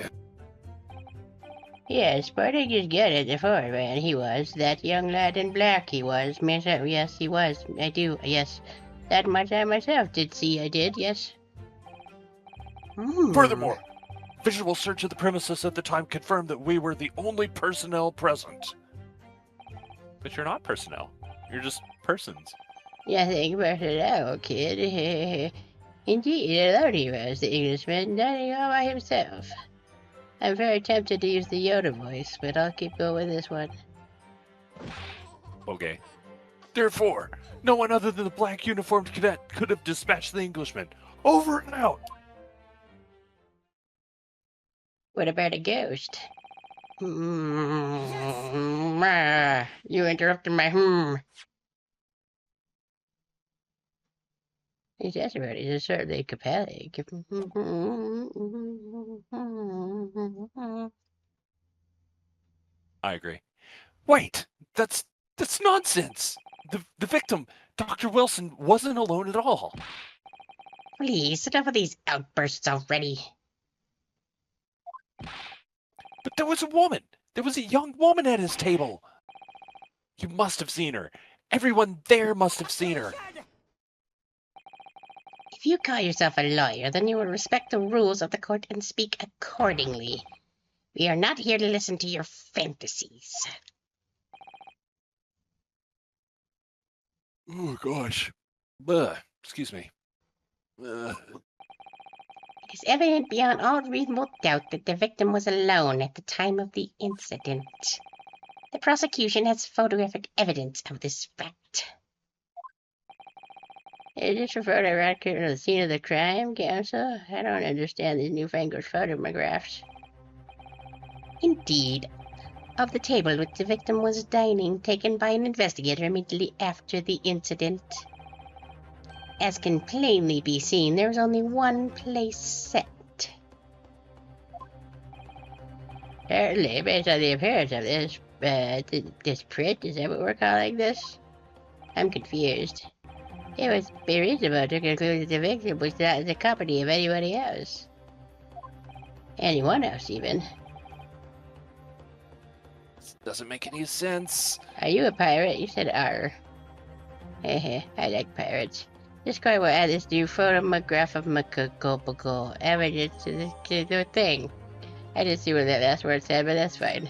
Yes, Spartacus got it before, man. He was. That young lad in black, he was. Yes, he was. I do, yes. That much I myself did see, I did, yes. Furthermore, visual search of the premises at the time confirmed that we were the only personnel present. But you're not personnel. You're just persons. You think personnel, kid. Indeed, alone he was, the Englishman, dining all by himself. I'm very tempted to use the Yoda voice, but I'll keep going with this one. Okay. Therefore, no one other than the black uniformed cadet could have dispatched the Englishman. Over and out! What about a ghost? You interrupted my These testimonies are certainly compelling. I agree. Wait! That's nonsense! The victim, Dr. Wilson, wasn't alone at all. Please, enough of these outbursts already. But there was a woman! There was a young woman at his table! You must have seen her. Everyone there must have seen her. If you call yourself a lawyer, then you will respect the rules of the court and speak accordingly. We are not here to listen to your fantasies. Oh gosh. Bleh. Excuse me. It is evident beyond all reasonable doubt that the victim was alone at the time of the incident. The prosecution has photographic evidence of this fact. Is this a photograph of the scene of the crime, counsel? I don't understand these newfangled photographs. Indeed, of the table which the victim was dining, taken by an investigator immediately after the incident. As can plainly be seen, there is only one place set. Certainly, based on the appearance of this print, is that what we're calling this? I'm confused. It would be reasonable to conclude that the victim was not in the company of anybody else. Anyone else, even. Doesn't make any sense. Are you a pirate? You said R. Hehe, I like pirates. This court will add this new photograph of McCulpable evidence to the thing. I didn't see what that last word said, but that's fine.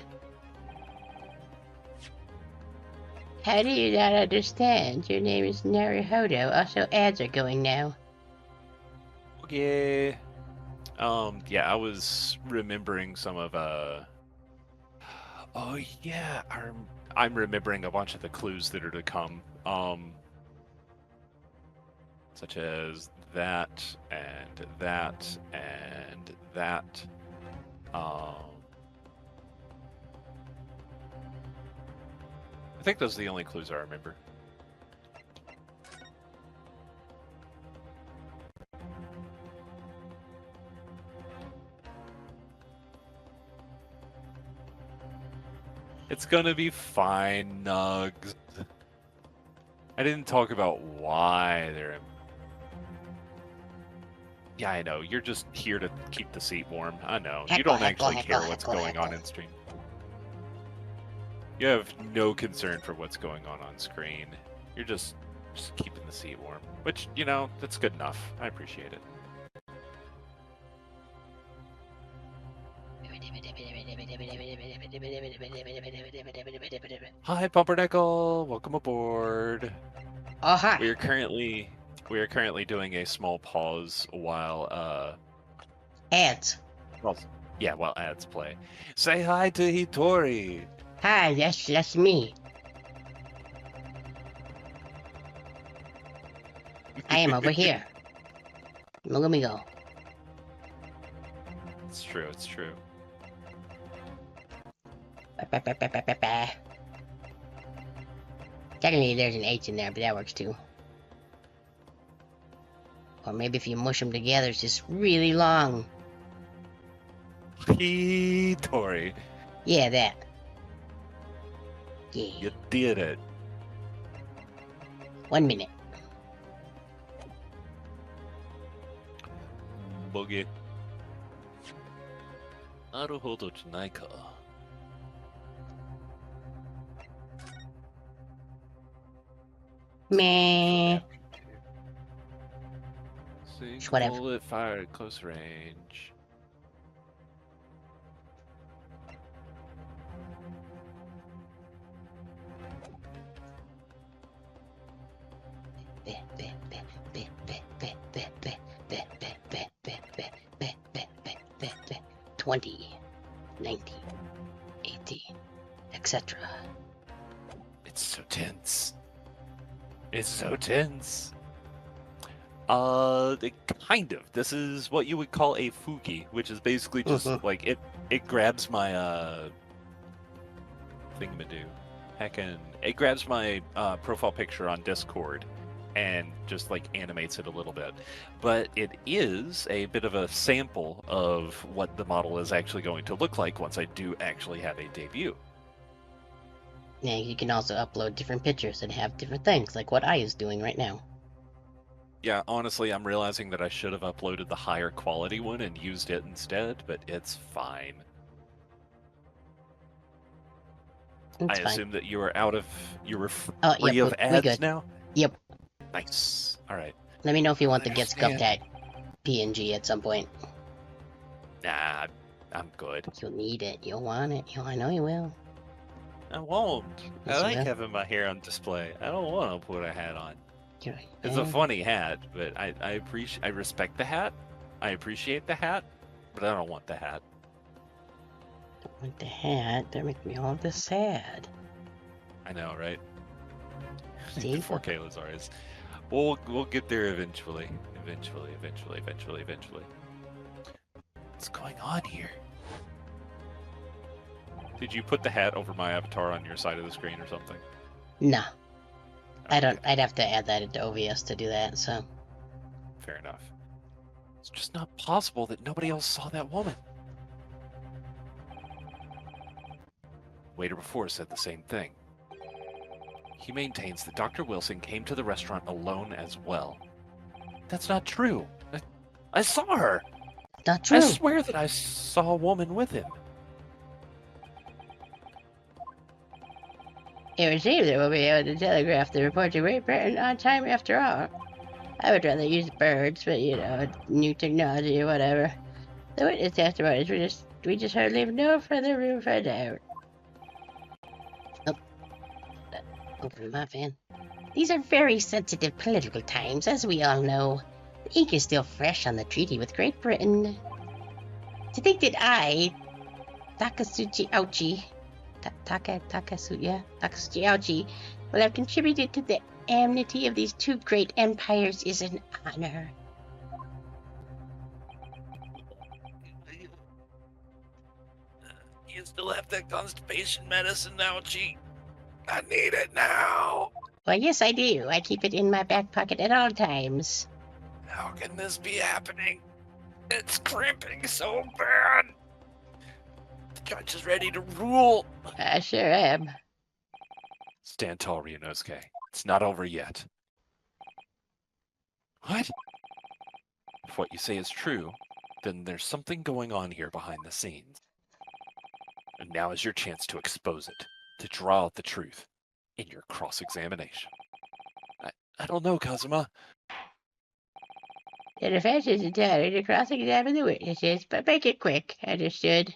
How do you not understand? Your name is Naruhodo. Also, ads are going now. Okay. Yeah, I was remembering some of Oh yeah, I'm remembering a bunch of the clues that are to come. Such as that and that and that. I think those are the only clues I remember. It's gonna be fine, Nugs. I didn't talk about why they're in. Yeah, I know. You're just here to keep the seat warm. I know. You don't actually care what's going on in stream. You have no concern for what's going on screen. You're just keeping the seat warm. Which, you know, that's good enough. I appreciate it. Hi, Pumpernickel. Welcome aboard. Oh, hi. We are currently doing a small pause while Ads. while ads play. Say hi to Hitori. Hi, that's me. I am over here. Look at me go. It's true, it's true. Technically, there's an H in there, but that works too. Or maybe if you mush them together, it's just really long. Hitori. Yeah, that. Yeah. You did it. 1 minute. Boogie. Naruhodo janai ka. Meh. Whatever. Bullet fired at close range. $20, $19, $18, etc. It's so tense. It's so tense. Kind of. This is what you would call a fuki, which is basically just like it grabs my thingamadoo. Heckin', it grabs my profile picture on Discord and just like animates it a little bit. But it is a bit of a sample of what the model is actually going to look like once I do actually have a debut. Yeah, you can also upload different pictures and have different things, like what I is doing right now. Yeah, honestly, I'm realizing that I should have uploaded the higher quality one and used it instead, but it's fine. It's I fine. assume that you were free yep, of we ads good. now? Yep. Nice. All right. Let me know if you want the Get Understand. Scuffed at PNG at some point. Nah, I'm good. You'll need it. You'll want it. I know you will. I won't. Yes, I you like will. having my hair on display. I don't want to put a hat on. You're- It's a funny hat, but I respect the hat. I appreciate the hat, but I don't want the hat. With the hat, that makes me all this sad. I know, right? See? Before Kayla's ours. We'll get there eventually. Eventually. What's going on here? Did you put the hat over my avatar on your side of the screen or something? No, I don't. Okay, I'd have to add that into OBS to do that. So fair enough. It's just not possible that nobody else saw that woman. Waiter before said the same thing. He maintains that Dr. Wilson came to the restaurant alone as well. That's not true. I saw her. not true. I swear that I saw a woman with him. It would seem that we'll be able to telegraph the report to Great Britain on time after all. I would rather use birds, but new technology or whatever. The witness testimonies we just heard leave no further room for doubt. Oh, open my fan. These are very sensitive political times, as we all know. The ink is still fresh on the treaty with Great Britain. To think that I, Takasuchi Auchi, Takasuchi Auchi, will have contributed to the amity of these two great empires is an honor. You still have that constipation medicine now, Chi? I need it now. Well, yes, I do. I keep it in my back pocket at all times. How can this be happening? It's cramping so bad. The judge is ready to rule. I sure am. Stand tall, Ryunosuke. It's not over yet. What? If what you say is true, then there's something going on here behind the scenes. And now is your chance to expose it, to draw out the truth in your cross-examination. I don't know, Kazuma. The defense is entitled to cross-examine the witnesses, but make it quick. Understood?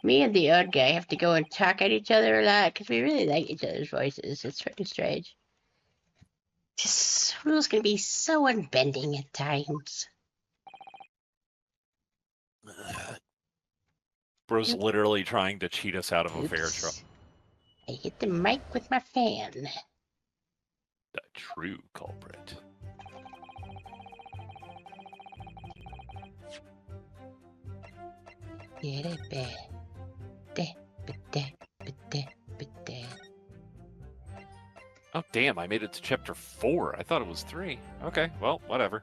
Me and the old guy have to go and talk at each other a lot because we really like each other's voices. It's pretty strange. This rule's gonna be so unbending at times. Bro's literally trying to cheat us out of a fair Oops. trial. I hit the mic with my fan. The true culprit. Oh, damn, I made it to chapter 4. I thought it was 3. Okay, well, whatever.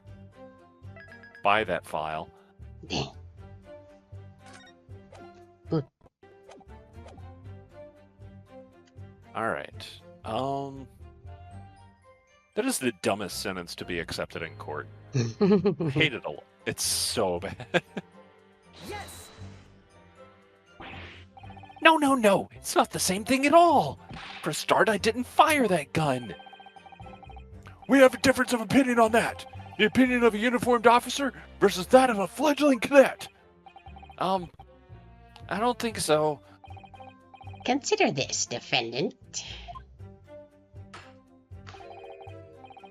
Buy that file. Alright. That is the dumbest sentence to be accepted in court. I hate it a lot. It's so bad. Yes! No, it's not the same thing at all. For a start, I didn't fire that gun. We have a difference of opinion on that. The opinion of a uniformed officer versus that of a fledgling cadet. I don't think so. Consider this, defendant.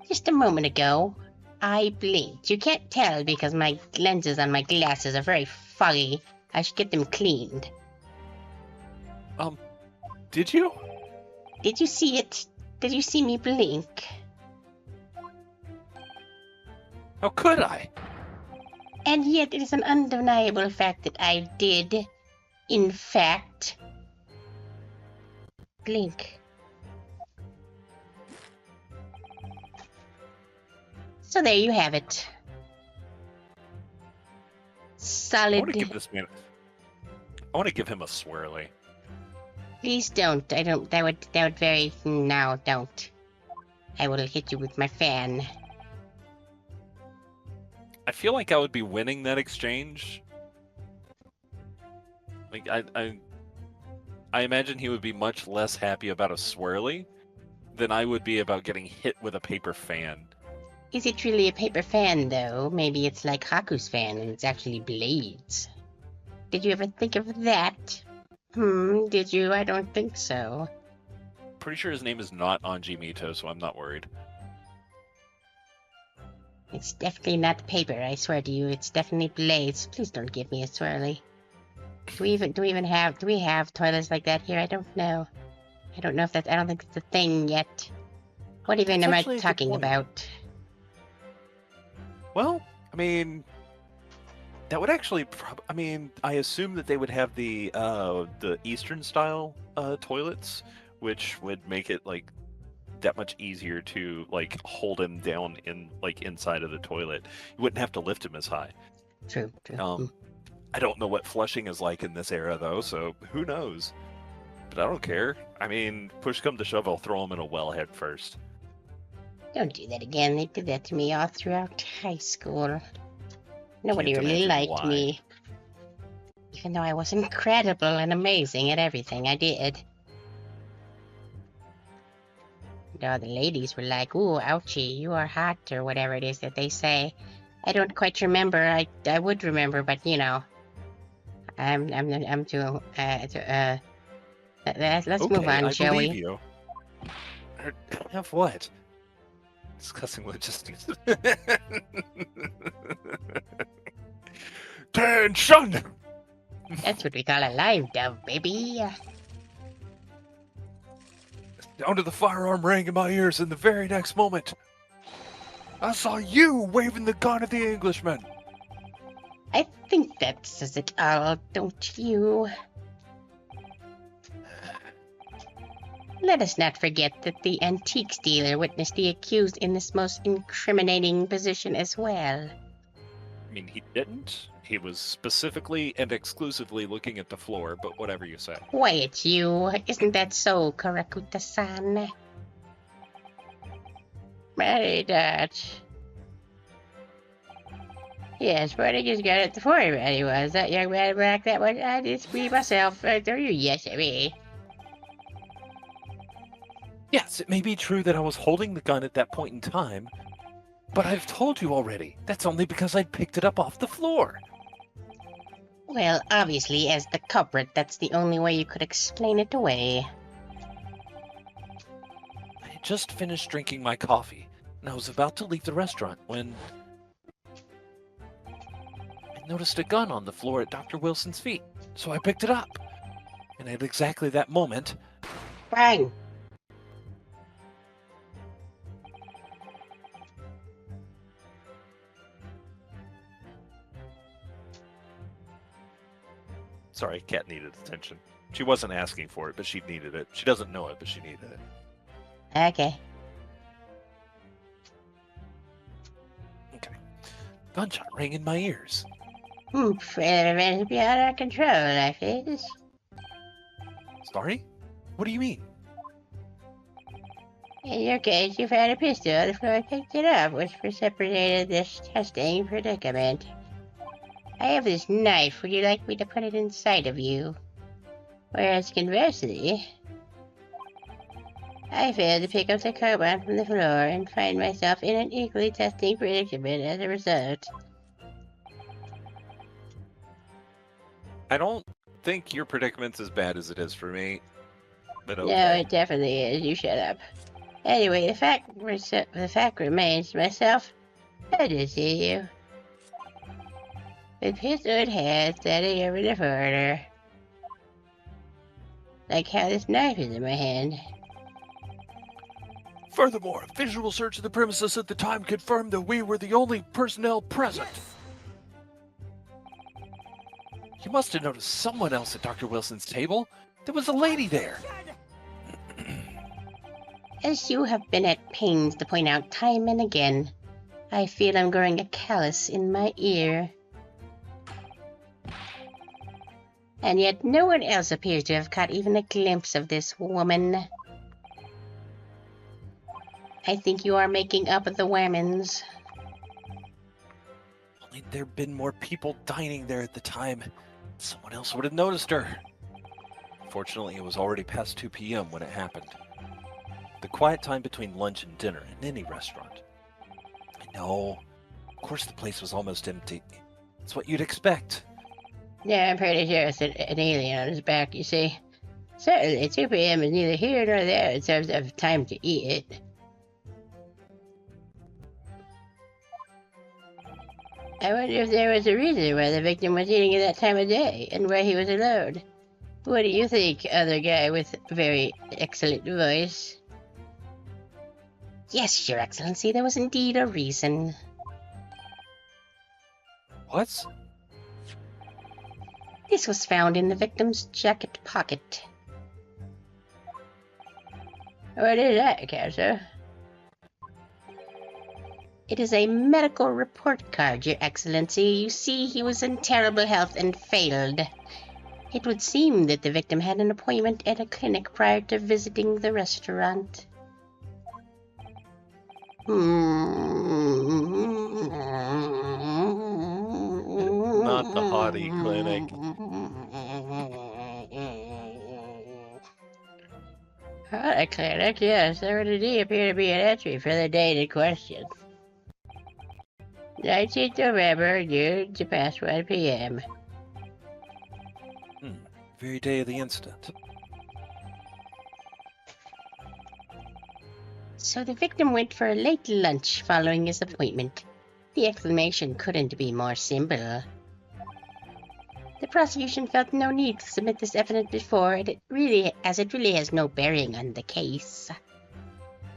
Just a moment ago, I blinked. You can't tell because my lenses on my glasses are very foggy. I should get them cleaned. Did you? Did you see it? Did you see me blink? How could I? And yet it is an undeniable fact that I did, in fact, blink. So there you have it. I Solid. want to give this man. I want to give him a swirly. Please don't. I don't. That would very. No, don't. I will hit you with my fan. I feel like I would be winning that exchange. Like I imagine he would be much less happy about a swirly than I would be about getting hit with a paper fan. Is it really a paper fan, though? Maybe it's like Haku's fan and it's actually blades. Did you ever think of that? Did you? I don't think so. Pretty sure his name is not Anji Mito, so I'm not worried. It's definitely not paper, I swear to you. It's definitely blades. Please don't give me a swirly. Do we have toilets like that here? I don't know. I don't know if that's, I don't think it's a thing yet. What even That's am I actually a good talking point. about? Well, I mean, that would actually. I mean, I assume that they would have the Eastern style toilets, which would make it like that much easier to like hold him down in like inside of the toilet. You wouldn't have to lift him as high. True. I don't know what flushing is like in this era though, so who knows? But I don't care. I mean, push come to shove, I'll throw him in a well head first. Don't do that again. They did that to me all throughout high school. Nobody Can't really imagine liked why. me. Even though I was incredible and amazing at everything I did. No, the ladies were like, ooh, ouchie, you are hot, or whatever it is that they say. I don't quite remember. I would remember, but you know. I'm too, let's move on, I shall believe we? you. Have what? Discussing logistics. Tension! That's what we call a live dove, baby. Down to the firearm rang in my ears in the very next moment. I saw you waving the gun at the Englishman. I think that says it all, don't you? Let us not forget that the antiques dealer witnessed the accused in this most incriminating position as well. I mean, he didn't. He was specifically and exclusively looking at the floor, but whatever you say. Quiet, you. Isn't that so, Karakuta-san? Right, that. Yes, but I just got it before everybody was. That young man back that one, I just be myself. Don't you? Yes, me. Yes, it may be true that I was holding the gun at that point in time, but I've told you already. That's only because I picked it up off the floor. Well, obviously, as the culprit, that's the only way you could explain it away. I had just finished drinking my coffee, and I was about to leave the restaurant when I noticed a gun on the floor at Dr. Wilson's feet, so I picked it up. And at exactly that moment, Bang! sorry, Cat needed attention. She wasn't asking for it, but she needed it. She doesn't know it, but she needed it. Okay. Okay. Gunshot rang in my ears. Events beyond our control, life is. Sorry? What do you mean? In your case, you found a pistol on the floor and picked it up, which precipitated this testing predicament. I have this knife. Would you like me to put it inside of you? Whereas conversely, I failed to pick up the carbon from the floor and find myself in an equally testing predicament as a result. I don't think your predicament's as bad as it is for me. But okay. No, it definitely is. You shut up. Anyway, the fact remains, myself, I did see you. With pistol in hand, standing over the foreigner. Like how this knife is in my hand. Furthermore, a visual search of the premises at the time confirmed that we were the only personnel present. Yes! You must have noticed someone else at Dr. Wilson's table. There was a lady there. As you have been at pains to point out time and again, I feel I'm growing a callus in my ear. And yet no one else appears to have caught even a glimpse of this woman. I think you are making up the whammons. Only there'd been more people dining there at the time. Someone else would have noticed her. Fortunately, it was already past 2 p.m. when it happened. The quiet time between lunch and dinner in any restaurant. I No. Of course the place was almost empty. It's what you'd expect. Yeah, I'm pretty sure it's an alien on his back, you see. Certainly, 2 p.m. is neither here nor there in terms of time to eat it. I wonder if there was a reason why the victim was eating at that time of day, and why he was alone. What do you think, other guy with a very excellent voice? Yes, Your Excellency, there was indeed a reason. What? This was found in the victim's jacket pocket. What is that, Kaiser? It is a medical report card, Your Excellency. You see, he was in terrible health and failed. It would seem that the victim had an appointment at a clinic prior to visiting the restaurant. Not the Hottie Clinic. Hottie Clinic, yes, there would indeed appear to be an entry for the date in question. 19th November, noon to past 1 p.m. Very day of the incident. So the victim went for a late lunch following his appointment. The explanation couldn't be more simple. The prosecution felt no need to submit this evidence before, as it really has no bearing on the case.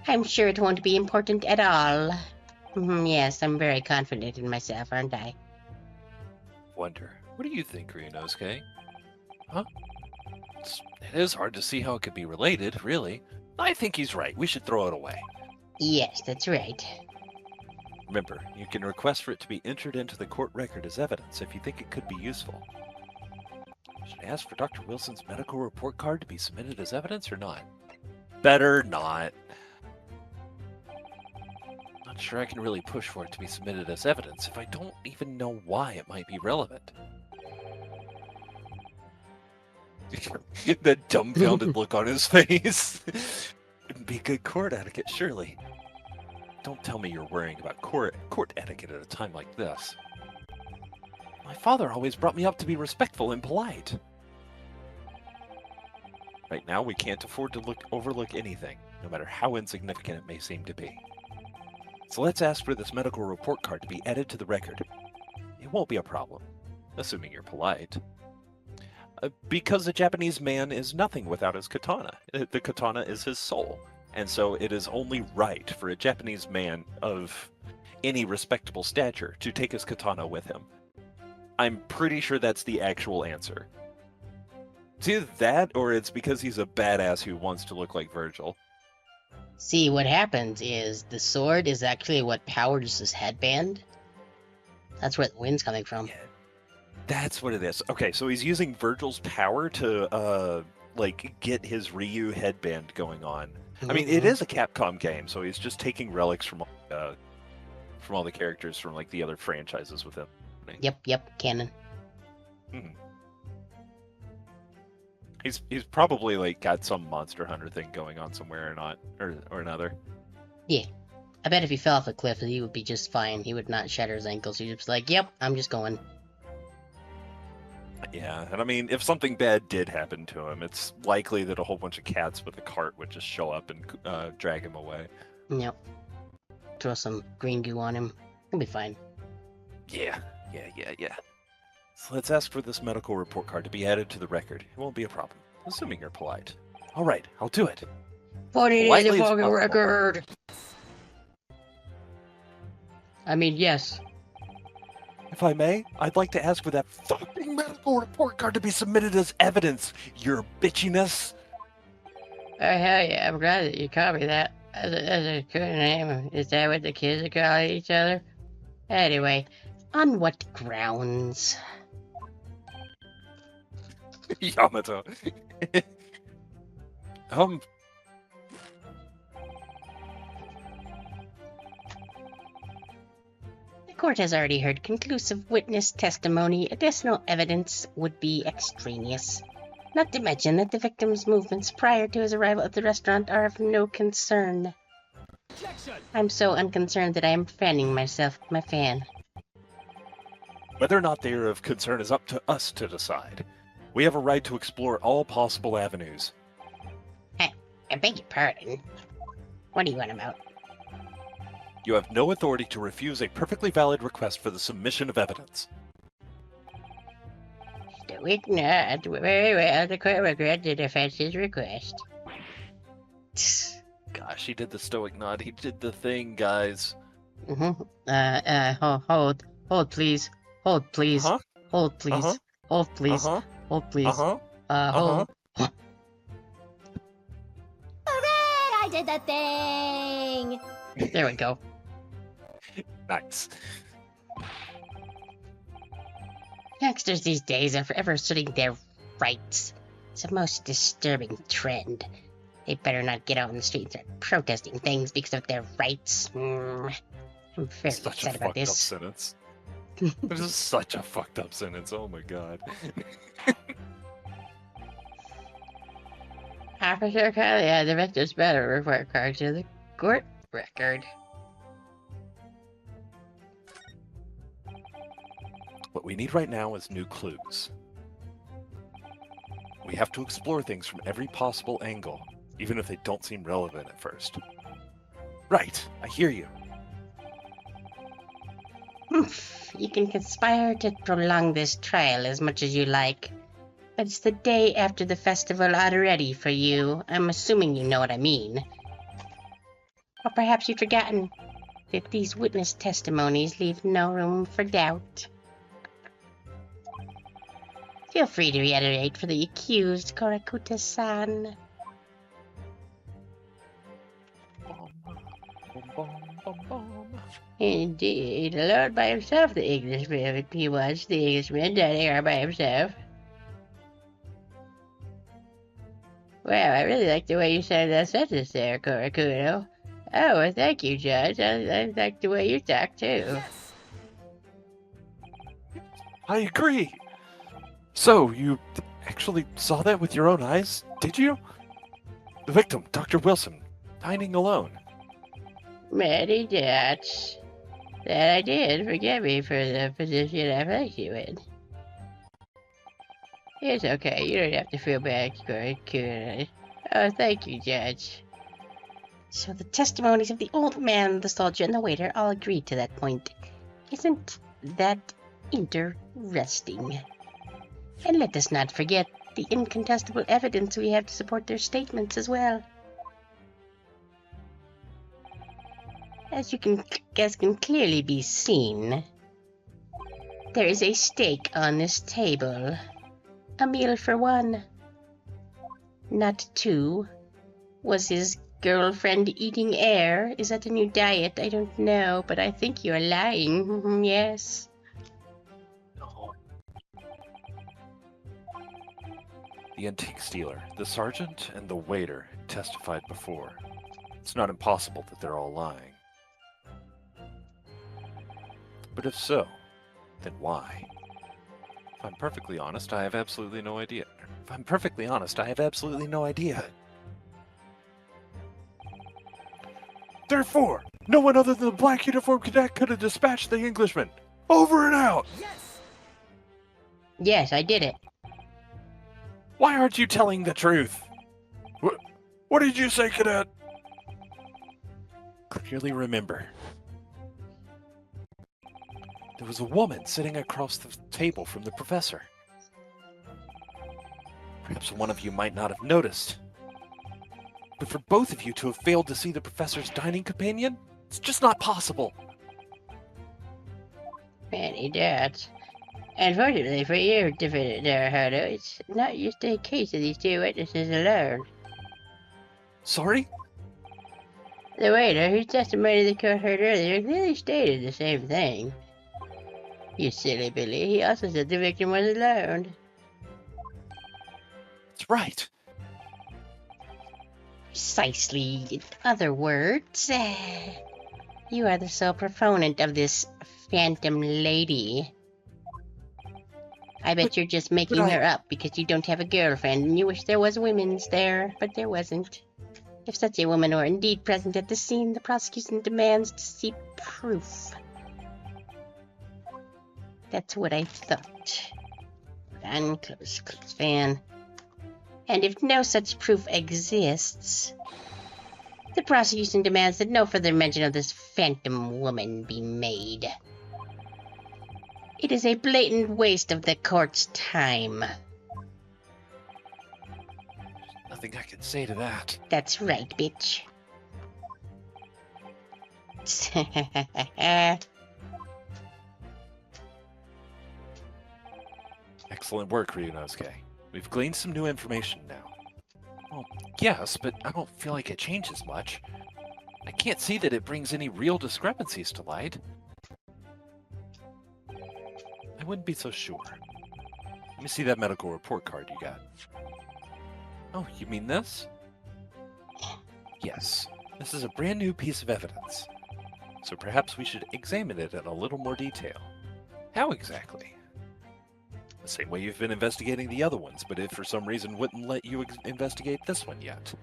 I'm sure it won't be important at all. Yes, I'm very confident in myself, aren't I? Wonder, what do you think, Ryunosuke? Huh? It is hard to see how it could be related, really. I think he's right. We should throw it away. Yes, that's right. Remember, you can request for it to be entered into the court record as evidence if you think it could be useful. Should I ask for Dr. Wilson's medical report card to be submitted as evidence or not? Better not. Not sure I can really push for it to be submitted as evidence if I don't even know why it might be relevant. That dumbfounded look on his face. It'd be good court etiquette, surely. Don't tell me you're worrying about court etiquette at a time like this. My father always brought me up to be respectful and polite. Right now, we can't afford to overlook anything, no matter how insignificant it may seem to be. So let's ask for this medical report card to be added to the record. It won't be a problem, assuming you're polite. Because a Japanese man is nothing without his katana. The katana is his soul. And so it is only right for a Japanese man of any respectable stature to take his katana with him. I'm pretty sure that's the actual answer. It's either that, or it's because he's a badass who wants to look like Virgil. See, what happens is the sword is actually what powers his headband. That's where the wind's coming from. Yeah, that's what it is. Okay, so he's using Virgil's power to, get his Ryu headband going on. I mean, it is a Capcom game, so he's just taking relics from all the characters from, the other franchises with him. Yep, canon. Mm-hmm. He's probably, got some Monster Hunter thing going on somewhere or another. Yeah. I bet if he fell off a cliff, he would be just fine. He would not shatter his ankles. He'd just be like, yep, I'm just going. Yeah, and I mean, if something bad did happen to him, it's likely that a whole bunch of cats with a cart would just show up and drag him away. Yep. Throw some green goo on him. He'll be fine. Yeah. So let's ask for this medical report card to be added to the record. It won't be a problem, assuming you're polite. All right, I'll do it. 40 days Politely of as fucking possible. record! I mean, yes. If I may, I'd like to ask for that fucking medical report card to be submitted as evidence, your bitchiness. Oh, hell yeah, I'm glad that you called me that. That's a good name. Is that what the kids are calling each other? Anyway, on what grounds? Yamato. The court has already heard conclusive witness testimony. Additional evidence would be extraneous. Not to mention that the victim's movements prior to his arrival at the restaurant are of no concern. Objection! I'm so unconcerned that I am fanning myself with my fan. Whether or not they are of concern is up to us to decide. We have a right to explore all possible avenues. I beg your pardon. What are you on about? You have no authority to refuse a perfectly valid request for the submission of evidence. The witness, very well, the court regrets the defense's request. Gosh, he did the stoic nod. He did the thing, guys. Hold, please. Hold, please. Uh-huh. Hold, please. Uh-huh. Hold, please. Uh-huh. Hold, please. Uh-huh. Hold. Hooray! I did the thing! There we go. Nice. Youngsters these days are forever asserting their rights. It's a most disturbing trend. They better not get out in the street and start protesting things because of their rights. I'm very Such a upset about fucked up this. sentence. This is such a fucked up sentence. Oh my god. Officer Kylie, the victim's better report card to the court record. What we need right now is new clues. We have to explore things from every possible angle, even if they don't seem relevant at first. Right, I hear you. You can conspire to prolong this trial as much as you like, but it's the day after the festival already for you. I'm assuming you know what I mean. Or perhaps you've forgotten that these witness testimonies leave no room for doubt. Feel free to reiterate for the accused, Korakuta-san. Indeed, the Lord by himself, the Englishman. He was the Englishman dining out by himself. Well, I really like the way you said that sentence there, Korakudo. Oh, well, thank you, Judge. I like the way you talk, too. Yes! I agree. So, you actually saw that with your own eyes, did you? The victim, Dr. Wilson, dining alone. Many doubts. That I did. Forgive me for the position I placed you in. It's okay. You don't have to feel bad, Korakudo. Oh, thank you, Judge. So the testimonies of the old man, the soldier, and the waiter all agreed to that point. Isn't that interesting? And let us not forget the incontestable evidence we have to support their statements as well. As can clearly be seen, there is a steak on this table. A meal for one. Not two. Was his girlfriend eating air? Is that a new diet? I don't know, but I think you're lying. Yes. No. The antique dealer, the sergeant, and the waiter testified before. It's not impossible that they're all lying. But if so, then why? If I'm perfectly honest, I have absolutely no idea. Therefore, no one other than the black uniformed cadet could have dispatched the Englishman. Over and out! Yes! Yes, I did it. Why aren't you telling the truth? What did you say, cadet? Clearly remember. There was a woman sitting across the table from the professor. Perhaps one of you might not have noticed. But for both of you to have failed to see the professor's dining companion, it's just not possible. Many doubts. Unfortunately for you, Defendant Naruhodo, it's not just a case of these two witnesses alone. Sorry? The waiter, whose testimony the court heard earlier, clearly stated the same thing. You silly Billy, he also said the victim was alone. That's right. Precisely. In other words, you are the sole proponent of this phantom lady. I bet you're just making but I- her up because you don't have a girlfriend and you wish there was women's there, but there wasn't. If such a woman were indeed present at the scene, the prosecution demands to see proof. That's what I thought. Fan, close fan. And if no such proof exists, the prosecution demands that no further mention of this phantom woman be made. It is a blatant waste of the court's time. Nothing I can say to that. That's right, bitch. Excellent work, Ryunosuke. We've gleaned some new information now. Well, yes, but I don't feel like it changes much. I can't see that it brings any real discrepancies to light. I wouldn't be so sure. Let me see that medical report card you got. Oh, you mean this? Yes, this is a brand new piece of evidence. So perhaps we should examine it in a little more detail. How exactly? The same way you've been investigating the other ones, but if for some reason wouldn't let you investigate this one yet.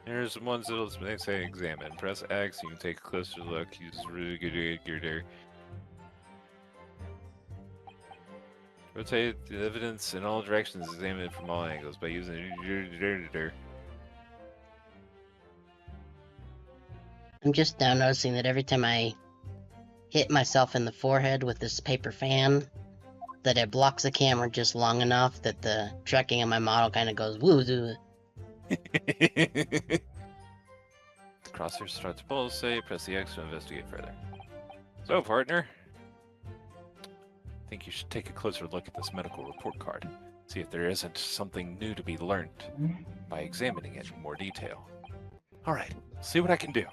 Here's the ones that'll say examine. Press X, you can take a closer look. Use really good. Rotate the evidence in all directions, examine it from all angles by using. I'm just now noticing that every time I hit myself in the forehead with this paper fan, that it blocks the camera just long enough that the tracking of my model kind of goes woo. The crosshair starts to pulsate. Press the X to investigate further. So, partner, I think you should take a closer look at this medical report card. See if there isn't something new to be learned by examining it in more detail. All right, see what I can do.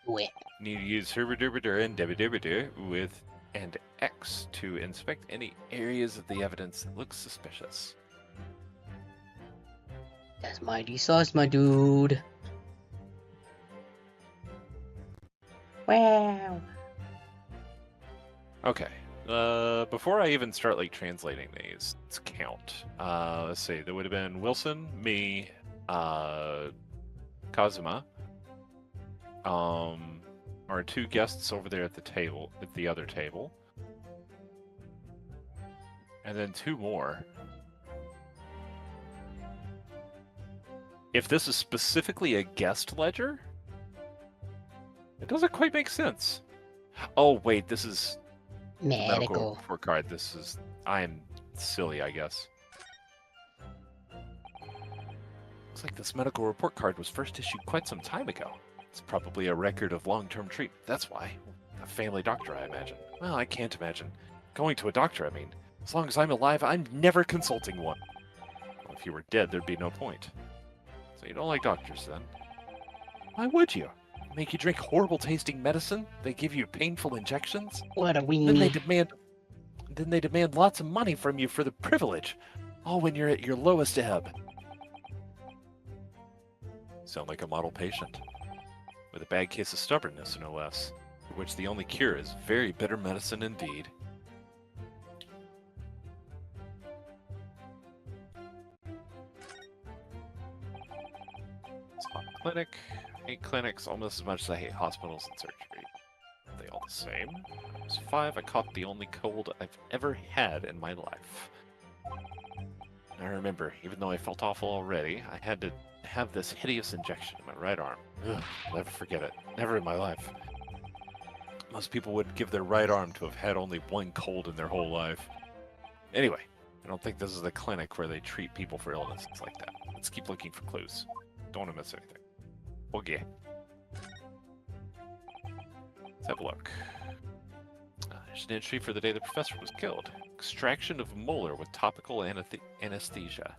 Wait. Need to use Herbidurbidura and Debidurbidura with and X to inspect any areas of the evidence that look suspicious. That's mighty sauce, my dude. Wow. Okay. Before I even start like translating these, let's count. Let's see. There would have been Wilson, me, Kazuma, our two guests over there at the table, at the other table, and then two more. If this is specifically a guest ledger, it doesn't quite make sense. Oh wait, this is Medical. report card. This is. I'm silly, I guess. Looks like this medical report card was first issued quite some time ago. It's probably a record of long-term treatment. That's why. A family doctor, I imagine. Well, I can't imagine. Going to a doctor, I mean. As long as I'm alive, I'm never consulting one. Well, if you were dead, there'd be no point. So you don't like doctors, then? Why would you? Make you drink horrible-tasting medicine? They give you painful injections? What a Then they weenie. demand lots of money from you for the privilege, all when you're at your lowest ebb. Sound like a model patient. With a bad case of stubbornness, no less, for which the only cure is very bitter medicine indeed. It's a clinic. I hate clinics almost as much as I hate hospitals and surgery. Are they all the same? I was 5, I caught the only cold I've ever had in my life. I remember, even though I felt awful already, I had to have this hideous injection in my right arm. Ugh, I'll never forget it. Never in my life. Most people would give their right arm to have had only one cold in their whole life. Anyway, I don't think this is the clinic where they treat people for illnesses like that. Let's keep looking for clues. Don't want to miss anything. Okay. Let's have a look. There's an entry for the day the professor was killed. Extraction of molar with topical anesthesia.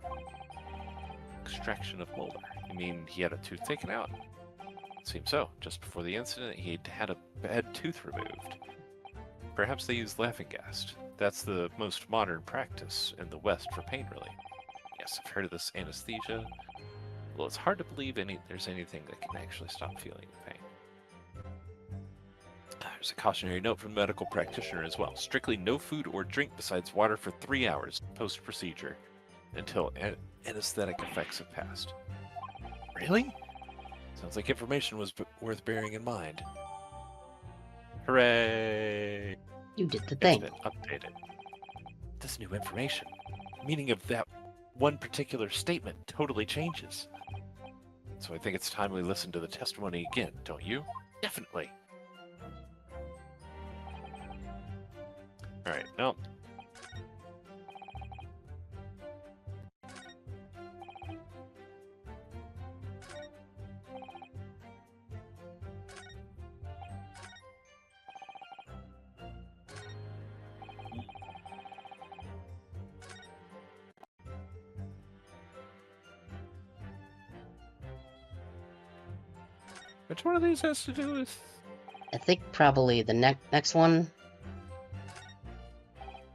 Extraction of molar. You mean he had a tooth taken out? Seems so. Just before the incident, he'd had a bad tooth removed. Perhaps they used laughing gas. That's the most modern practice in the West for pain relief. Yes, I've heard of this anesthesia. Well, it's hard to believe there's anything that can actually stop feeling the pain. There's a cautionary note from the medical practitioner as well. Strictly no food or drink besides water for 3 hours post-procedure. until anesthetic effects have passed. Really? Sounds like information was worth bearing in mind. Hooray! You did the It's thing. been updated. This new information, meaning of that one particular statement, totally changes. So I think it's time we listen to the testimony again, don't you? Definitely. Alright, now. Which one of these has to do with... I think probably the next one,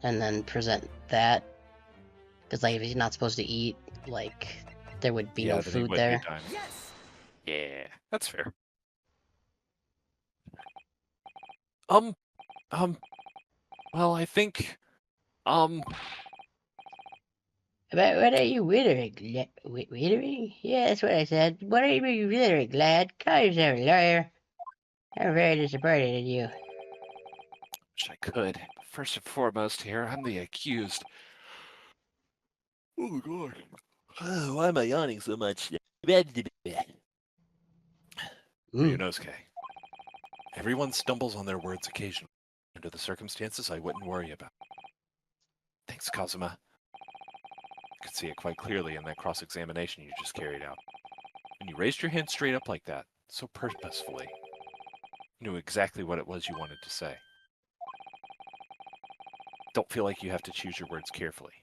and then present that. Because like, if he's not supposed to eat, like there would be no then it food would be there. time. Yes! Yeah, that's fair. Well, I think, But what are you withering? Withering? Yeah, that's what I said. What are you withering, lad? Call yourself a lawyer. I'm very disappointed in you. Wish I could. First and foremost here, I'm the accused. oh god. Why am I yawning so much? Ryunosuke. Everyone stumbles on their words occasionally. Under the circumstances, I wouldn't worry about. Thanks, Kazuma. I could see it quite clearly in that cross-examination you just carried out. And you raised your hand straight up like that, so purposefully. You knew exactly what it was you wanted to say. Don't feel like you have to choose your words carefully.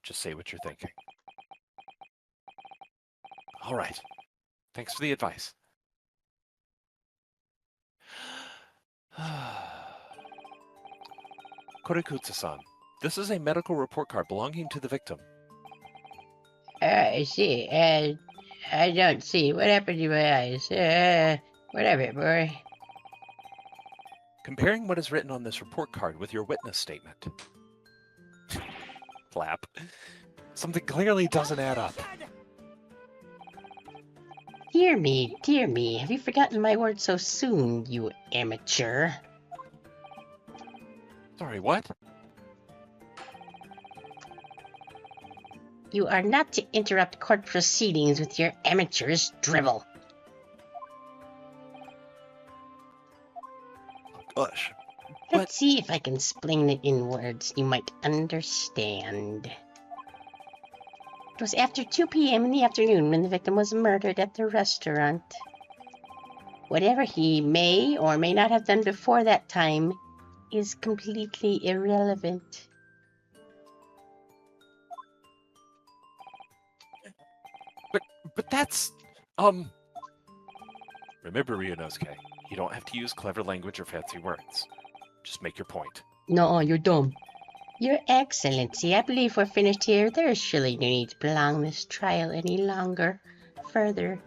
Just say what you're thinking. All right. Thanks for the advice. Korikutsu-san, this is a medical report card belonging to the victim. I see. I don't see. What happened to my eyes? Whatever, boy. Comparing what is written on this report card with your witness statement. Flap. Something clearly doesn't add up. Dear me, have you forgotten my words so soon, you amateur? Sorry, what? You are not to interrupt court proceedings with your amateurish drivel. Gosh. Let's see if I can explain it in words you might understand. It was after 2 p.m. in the afternoon when the victim was murdered at the restaurant. Whatever he may or may not have done before that time is completely irrelevant. But that's... Remember, Ryunosuke, you don't have to use clever language or fancy words. Just make your point. No, you're dumb. Your Excellency, I believe we're finished here. There is surely no need to prolong this trial any longer. Further,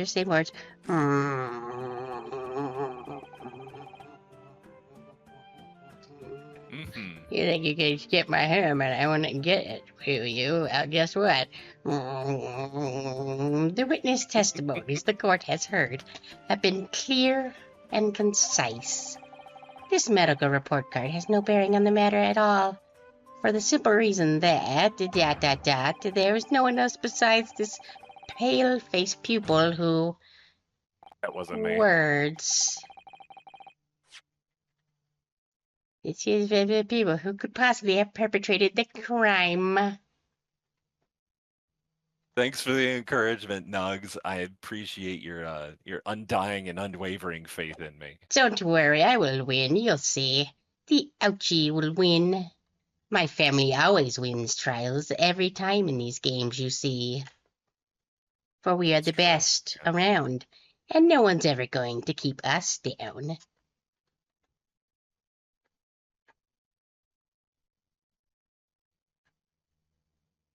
same words. You think you can skip my hair, but I wouldn't get it, will you? Well, guess what? The witness testimonies the court has heard have been clear and concise. This medical report card has no bearing on the matter at all, for the simple reason that, there is no one else besides this pale-faced pupil who... That wasn't me. Words. It is the people who could possibly have perpetrated the crime. Thanks for the encouragement, Nugs. I appreciate your undying and unwavering faith in me. Don't worry, I will win, you'll see. The ouchie will win. My family always wins trials every time in these games, you see. For we are the best around, and no one's ever going to keep us down.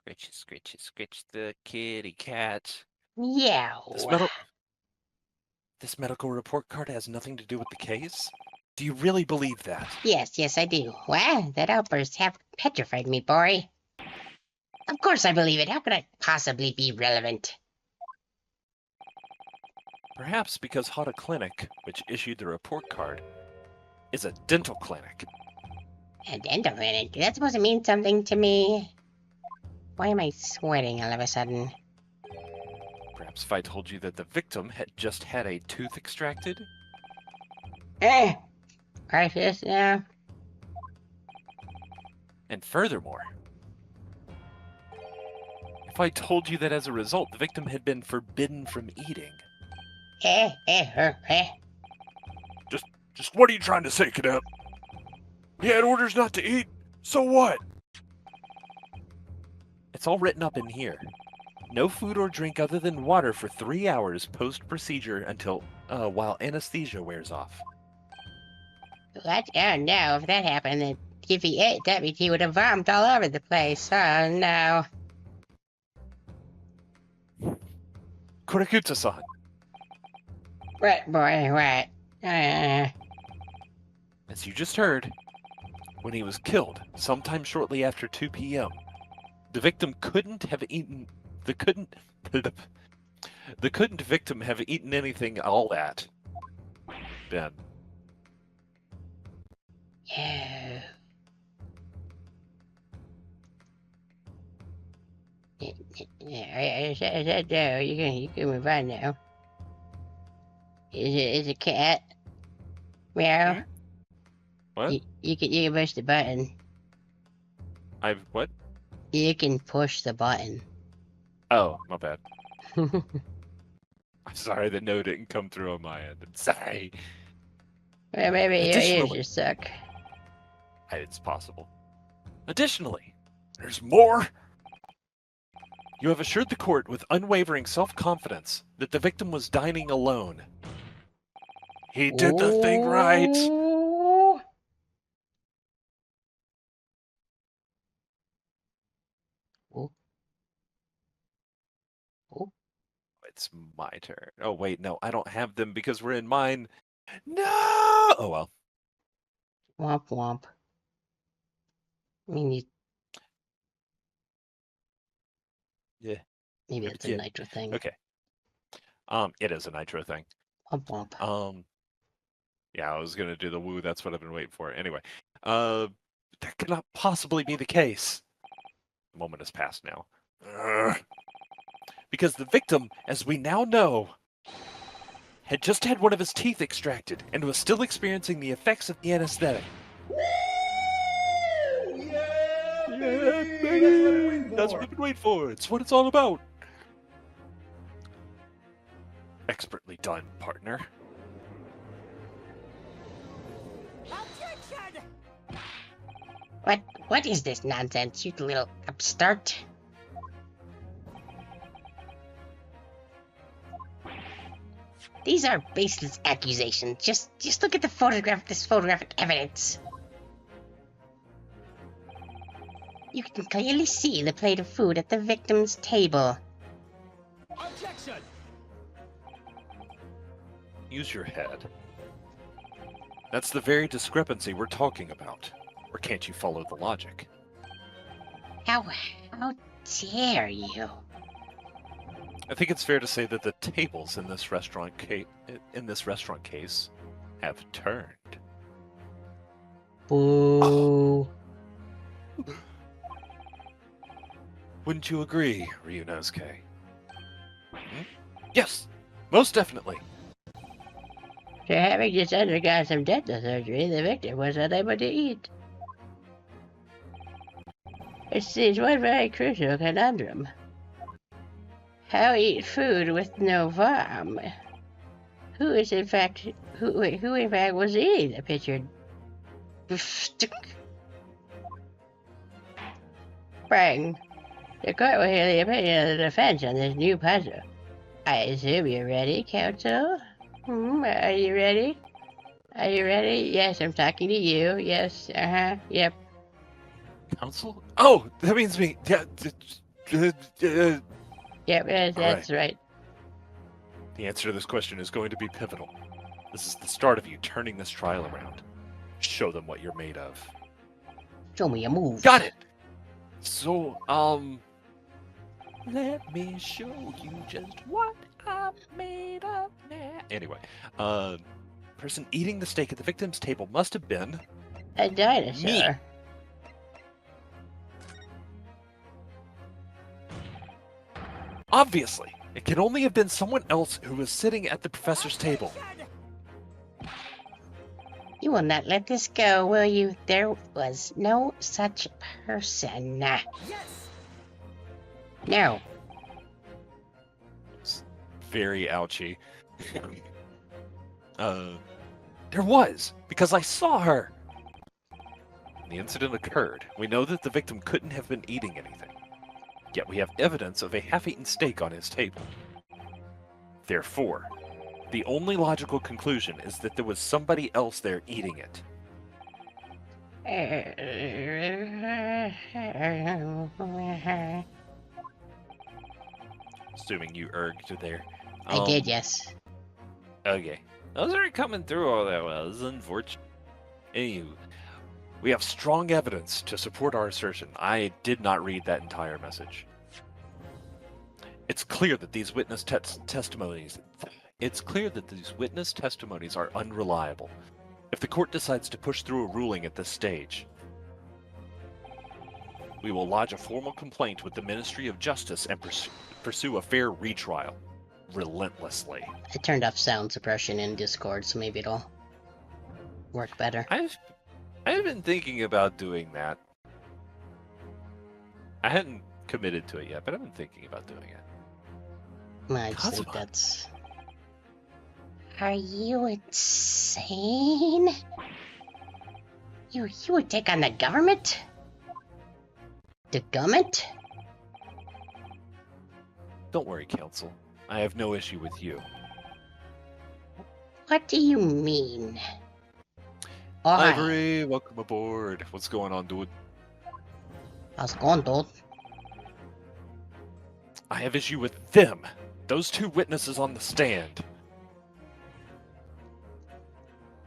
Scritchy, scritchy, scritch the kitty cat. Meow. This medical report card has nothing to do with the case? Do you really believe that? Yes, I do. Wow, that outburst half petrified me, boy. Of course I believe it. How could I possibly be relevant? Perhaps because Hada Clinic, which issued the report card, is a dental clinic. A dental clinic? That's supposed to mean something to me. Why am I sweating all of a sudden? Perhaps if I told you that the victim had just had a tooth extracted? Crisis now? And furthermore, if I told you that as a result the victim had been forbidden from eating. Just what are you trying to say, Cadet? He had orders not to eat, so what? It's all written up in here. No food or drink other than water for 3 hours post-procedure until, while anesthesia wears off. What? Oh no, if that happened, then if he ate, that means he would have vomited all over the place. Oh no. Kurakutsu-san, What, boy, what? as you just heard, when he was killed, sometime shortly after 2 p.m., the victim couldn't have eaten... The couldn't victim have eaten anything all that. Ben. Yeah. I said no. You can move on now. Is a cat? Meow. What? You can push the button. What? You can push the button. Oh, my bad. I'm sorry the no didn't come through on my end. I'm sorry. Well, maybe your ears Additionally- just suck. It's possible. Additionally, There's more? you have assured the court with unwavering self-confidence that the victim was dining alone. He did the thing right. Ooh. Ooh. Ooh. It's my turn. Oh, wait, no, I don't have them because we're in mine. No! Oh, well. Womp womp. I mean, Yeah. maybe that's a Yeah. nitro thing. Okay. It is a nitro thing. Womp womp. Yeah, I was gonna do the woo. That's what I've been waiting for. Anyway, that cannot possibly be the case. The moment has passed now. Because the victim, as we now know, had just had one of his teeth extracted and was still experiencing the effects of the anesthetic. That's what I've been waiting for. It's what it's all about. Expertly done, partner. Objection! What is this nonsense, you little upstart? These are baseless accusations. Just look at the photographic evidence. You can clearly see the plate of food at the victim's table. Objection! Use your head. That's the very discrepancy we're talking about. Or can't you follow the logic? How dare you? I think it's fair to say that the tables in this restaurant case have turned. Boo. Wouldn't you agree, Ryunosuke? Hmm? Yes, most definitely. After having just undergone some dental surgery, the victim was unable to eat. It seems one very crucial conundrum. How eat food with no vom? Who in fact was eating the pictured Bang. The court will hear the opinion of the defense on this new puzzle. I assume you're ready, counsel? Are you ready? Are you ready? Yes, I'm talking to you. Yes, yep. Counsel? Oh, that means me. Yeah. Yep, that's right. The answer to this question is going to be pivotal. This is the start of you turning this trial around. Show them what you're made of. Show me a move. Got it! So, Let me show you just what I'm made of now. Anyway, person eating the steak at the victim's table must have been A dinosaur. Me. Obviously, it can only have been someone else who was sitting at the professor's table. You will not let this go, will you? There was no such person. Yes! No. Very ouchy. There was, because I saw her. The incident occurred. We know that the victim couldn't have been eating anything. Yet we have evidence of a half-eaten steak on his table. Therefore, the only logical conclusion is that there was somebody else there eating it. Assuming you erged there. I did, yes. Okay. Those aren't coming through all that well. This is unfortunate. Anywho, we have strong evidence to support our assertion. I did not read that entire message. It's clear that these witness testimonies are unreliable. If the court decides to push through a ruling at this stage, we will lodge a formal complaint with the Ministry of Justice and pursue a fair retrial, relentlessly. I turned off sound suppression in Discord, so maybe it'll work better. I've been thinking about doing that. I hadn't committed to it yet, but I've been thinking about doing it. I just think Cosmo. that's... Are you insane? You would take on the government? The government? Don't worry, Counsel. I have no issue with you. What do you mean? I... Ivory, welcome aboard. What's going on, dude? How's it going, dude? I have issue with them. Those two witnesses on the stand.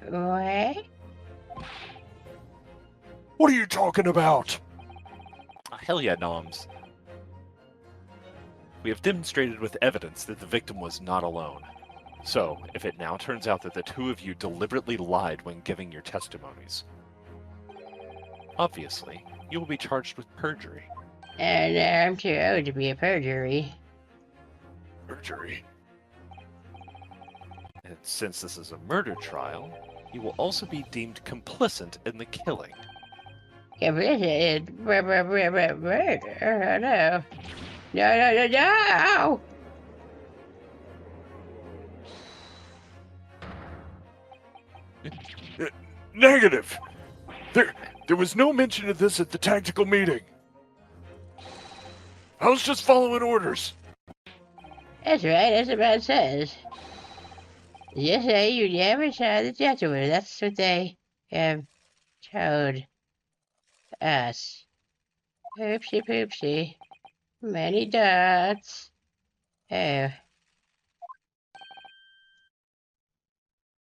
What? What are you talking about? Hell yeah, Noms. We have demonstrated with evidence that the victim was not alone. So, if it now turns out that the two of you deliberately lied when giving your testimonies, obviously, you will be charged with perjury. And I'm too old to be a perjury. Perjury. And since this is a murder trial, you will also be deemed complicit in the killing. Complicit? Murder? No. No! Negative. There was no mention of this at the tactical meeting. I was just following orders. That's right, that's what it says. You say you never saw the gentleman. That's what they have told us. Oopsie poopsie. Many dots. Oh.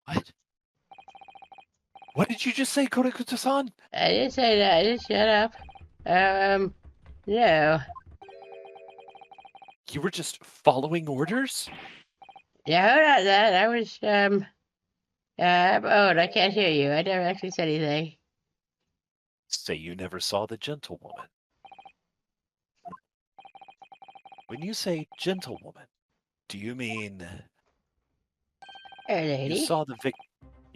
What? What did you just say, Kodakuta-san? I didn't say that. Just shut up. No. You were just following orders? Yeah, hold on, that. I was, I'm old. I can't hear you. I never actually said anything. Say you never saw the gentlewoman. When you say gentlewoman, do you mean Her lady. you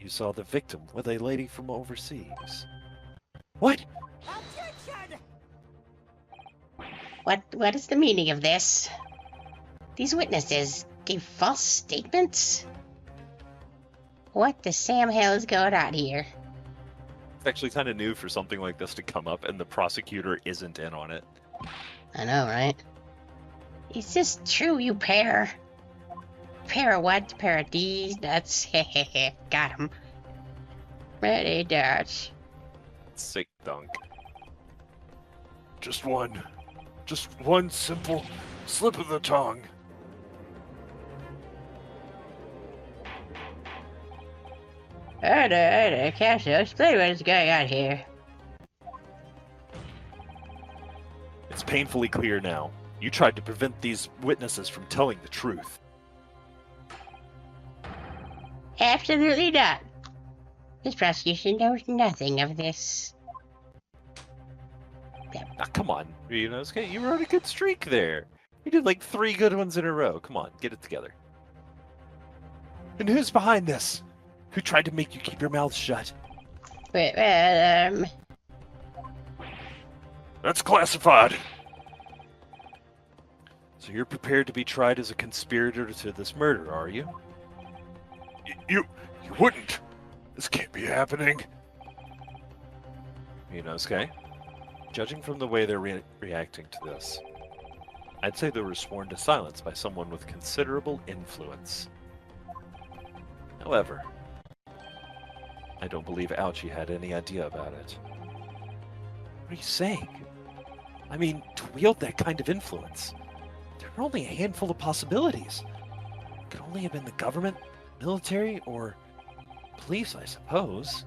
saw the victim with a lady from overseas? What? Objection! What is the meaning of this? These witnesses gave false statements? What the Sam hell is going on here? It's actually kind of new for something like this to come up, and the prosecutor isn't in on it. I know, right? Is this true, you pair? Pair of what? Pair of D's? Nuts? Hehehe. Got him. Ready, dots. Sick dunk. Just one simple slip of the tongue. Order, Castle, explain what is going on here. It's painfully clear now. You tried to prevent these witnesses from telling the truth. Absolutely not. This prosecution knows nothing of this. Ah, come on, Ryunosuke, you were on a good streak there. You did like 3 good ones in a row. Come on, get it together. And who's behind this? Who tried to make you keep your mouth shut? Well, That's classified. So you're prepared to be tried as a conspirator to this murder, are you? You wouldn't. This can't be happening. Ryunosuke, judging from the way they're reacting to this, I'd say they were sworn to silence by someone with considerable influence. However, I don't believe Ouchie had any idea about it. What are you saying? I mean, to wield that kind of influence, there are only a handful of possibilities. It could only have been the government, military, or police, I suppose.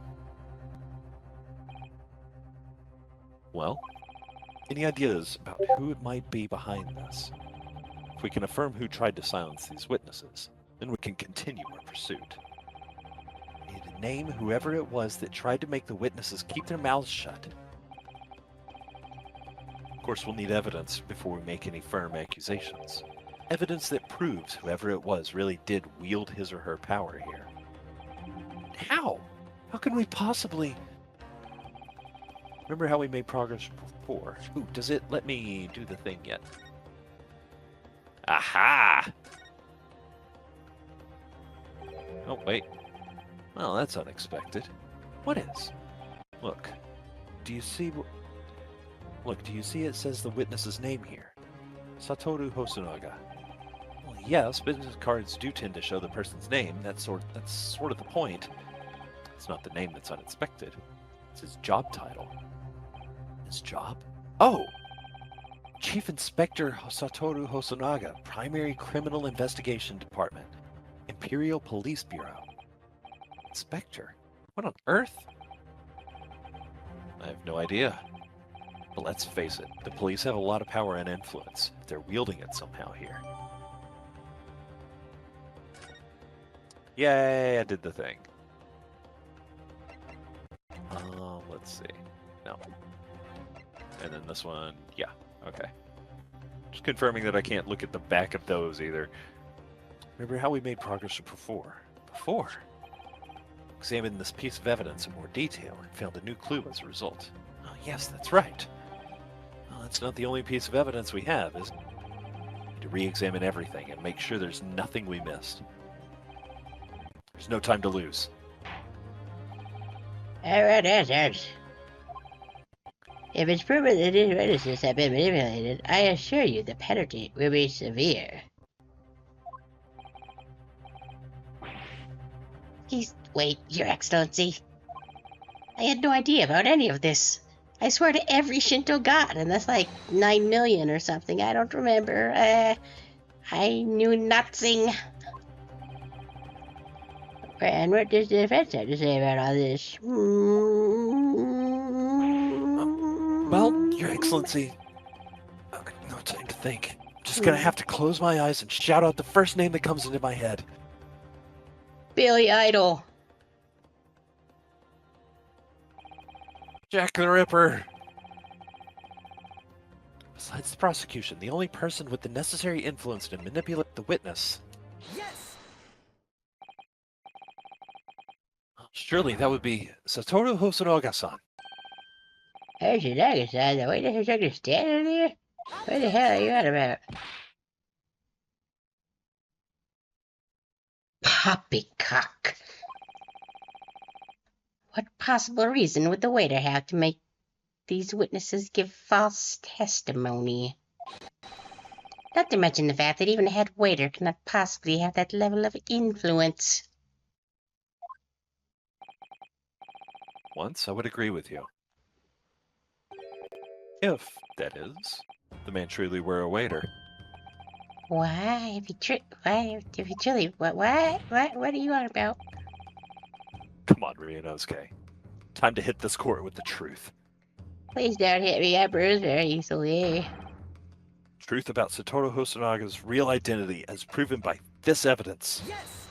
Well, any ideas about who it might be behind this? If we can affirm who tried to silence these witnesses, then we can continue our pursuit. We need to name whoever it was that tried to make the witnesses keep their mouths shut. Of course, we'll need evidence before we make any firm accusations. Evidence that proves whoever it was really did wield his or her power here. How? How can we possibly... Remember how we made progress before? Ooh, does it let me do the thing yet? Aha! Oh, wait. Well, that's unexpected. What is? Look. Do you see... Look, do you see it says the witness's name here? Satoru Hosonaga. Well, yes, business cards do tend to show the person's name. That's sort of the point. It's not the name that's unexpected. It's his job title. His job? Oh! Chief Inspector Satoru Hosonaga, Primary Criminal Investigation Department, Imperial Police Bureau. Inspector? What on earth? I have no idea. But let's face it, the police have a lot of power and influence. They're wielding it somehow here. Yay, I did the thing. Let's see. No. And then this one, yeah, okay. Just confirming that I can't look at the back of those either. Remember how we made progress before? Examined this piece of evidence in more detail and found a new clue as a result. Oh, yes, that's right. Well, that's not the only piece of evidence we have, is it? We need to re-examine everything and make sure there's nothing we missed. There's no time to lose. If it's proven that these witnesses have been manipulated, I assure you the penalty will be severe. Wait, Your Excellency. I had no idea about any of this. I swear to every Shinto god, and that's like 9 million or something. I don't remember. I knew nothing. And what does the defense have to say about all this? Well, Your Excellency, no time to think. I'm just gonna have to close my eyes and shout out the first name that comes into my head. Billy Idol. Jack the Ripper. Besides the prosecution, the only person with the necessary influence to manipulate the witness. Yes! Surely that would be Satoru Hosonaga-san. Hosonaga-san, the witness is just standing there? What the hell are you on about? Poppycock. What possible reason would the waiter have to make these witnesses give false testimony? Not to mention the fact that even a head waiter cannot possibly have that level of influence. Once I would agree with you. If, that is, the man truly were a waiter. Why, if he truly, what are you on about? Come on, Ryunosuke. Time to hit this court with the truth. Please don't hit me up, Bruce, very easily. Truth about Satoru Hosanaga's real identity as proven by this evidence. Yes!